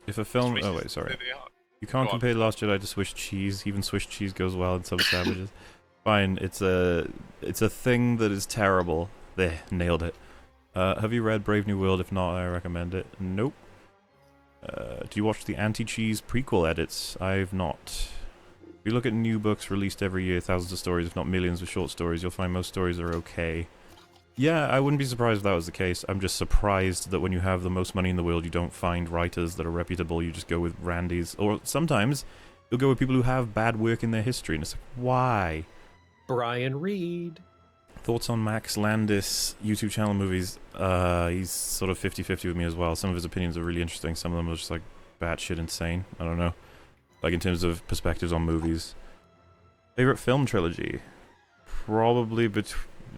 If a film, Racist, oh wait, sorry, they are. you can't compare The Last Jedi to Swiss cheese. Even Swiss cheese goes well in some sandwiches. Fine, it's a thing that is terrible. There, nailed it. Have you read Brave New World? If not, I recommend it. Nope. Do you watch the anti-cheese prequel edits? I've not. If you look at new books released every year, thousands of stories, if not millions of short stories, you'll find most stories are okay. Yeah, I wouldn't be surprised if that was the case. I'm just surprised that when you have the most money in the world, you don't find writers that are reputable. You just go with randies. Or sometimes, you'll go with people who have bad work in their history. And it's like, why? Brian Reed. Thoughts on Max Landis YouTube channel movies? He's sort of 50-50 with me as well. Some of his opinions are really interesting. Some of them are just like batshit insane. I don't know. Like in terms of perspectives on movies. Favorite film trilogy? Probably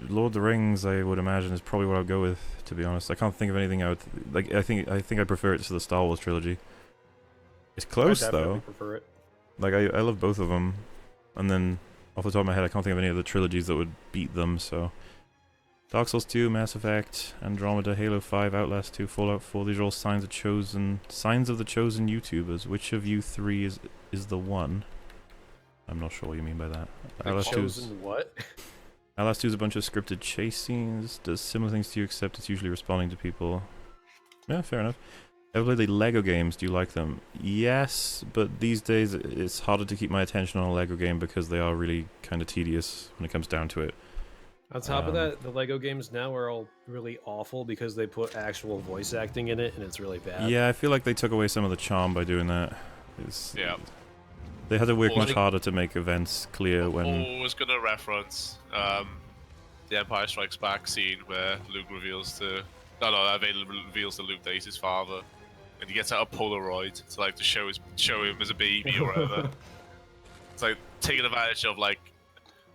Lord of the Rings, I would imagine, is probably what I'll go with, to be honest. I can't think of anything out. Like, I think I prefer it to the Star Wars trilogy. It's close, I definitely though. prefer it. Like, I love both of them. And then, off the top of my head, I can't think of any other trilogies that would beat them, so... Dark Souls 2, Mass Effect, Andromeda, Halo 5, Outlast 2, Fallout 4, these are all signs of the chosen YouTubers. Which of you 3 is the one? I'm not sure what you mean by that. Outlast 2 what? Outlast 2 is a bunch of scripted chase scenes, does similar things to you except it's usually responding to people. Yeah, fair enough. Ever played the Lego games? Do you like them? Yes, but these days it's harder to keep my attention on a Lego game because they are really kind of tedious when it comes down to it. On top of that, the Lego games now are all really awful because they put actual voice acting in it, and it's really bad. Yeah, I feel like they took away some of the charm by doing that. Yeah. They had to work much harder to make events clear when... Always gonna reference the Empire Strikes Back scene where Luke reveals to... Vader reveals to Luke that he's his father. And he gets out a Polaroid to like to show him as a baby or whatever. It's like taking advantage of like...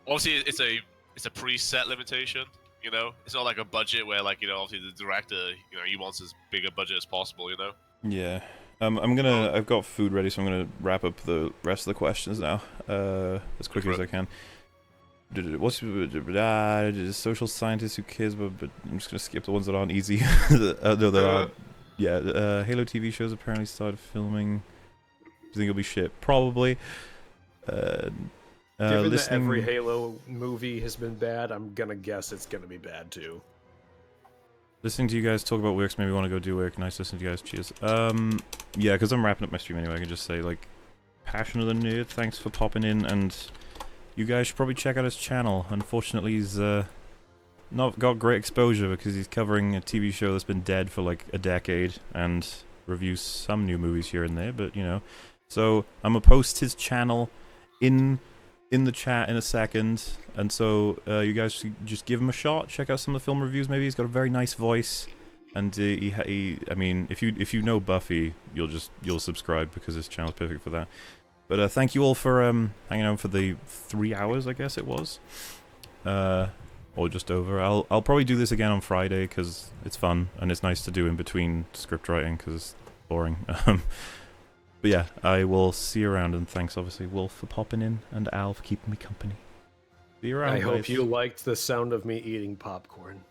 Obviously, it's a preset limitation, you know? It's not like a budget where, like, you know, obviously the director, you know, he wants as big a budget as possible, you know? Yeah. I've got food ready, so I'm gonna wrap up the rest of the questions now, as quickly as I can. What's social scientist? Who cares? But I'm just gonna skip the ones that aren't easy. No, there are. Yeah, Halo TV shows apparently started filming. Do you think it'll be shit? Probably. Given that every Halo movie has been bad, I'm gonna guess it's gonna be bad too. Listening to you guys talk about works made me want to go do work. Nice listening to you guys. Cheers. Yeah, because I'm wrapping up my stream anyway. I can just say, like, Passion of the Nerd, thanks for popping in, and you guys should probably check out his channel. Unfortunately, he's not got great exposure because he's covering a TV show that's been dead for like a decade and reviews some new movies here and there, but you know. So I'm gonna post his channel in the chat in a second, and so you guys should just give him a shot. Check out some of the film reviews. Maybe he's got a very nice voice, and I mean, if you know Buffy, you'll subscribe because his channel's perfect for that. But thank you all for hanging out for the 3 hours, I guess it was, or just over. I'll probably do this again on Friday because it's fun and it's nice to do in between script writing because it's boring. But yeah, I will see you around, and thanks obviously Wolf for popping in and Al for keeping me company. See you around. I hope guys. you liked the sound of me eating popcorn.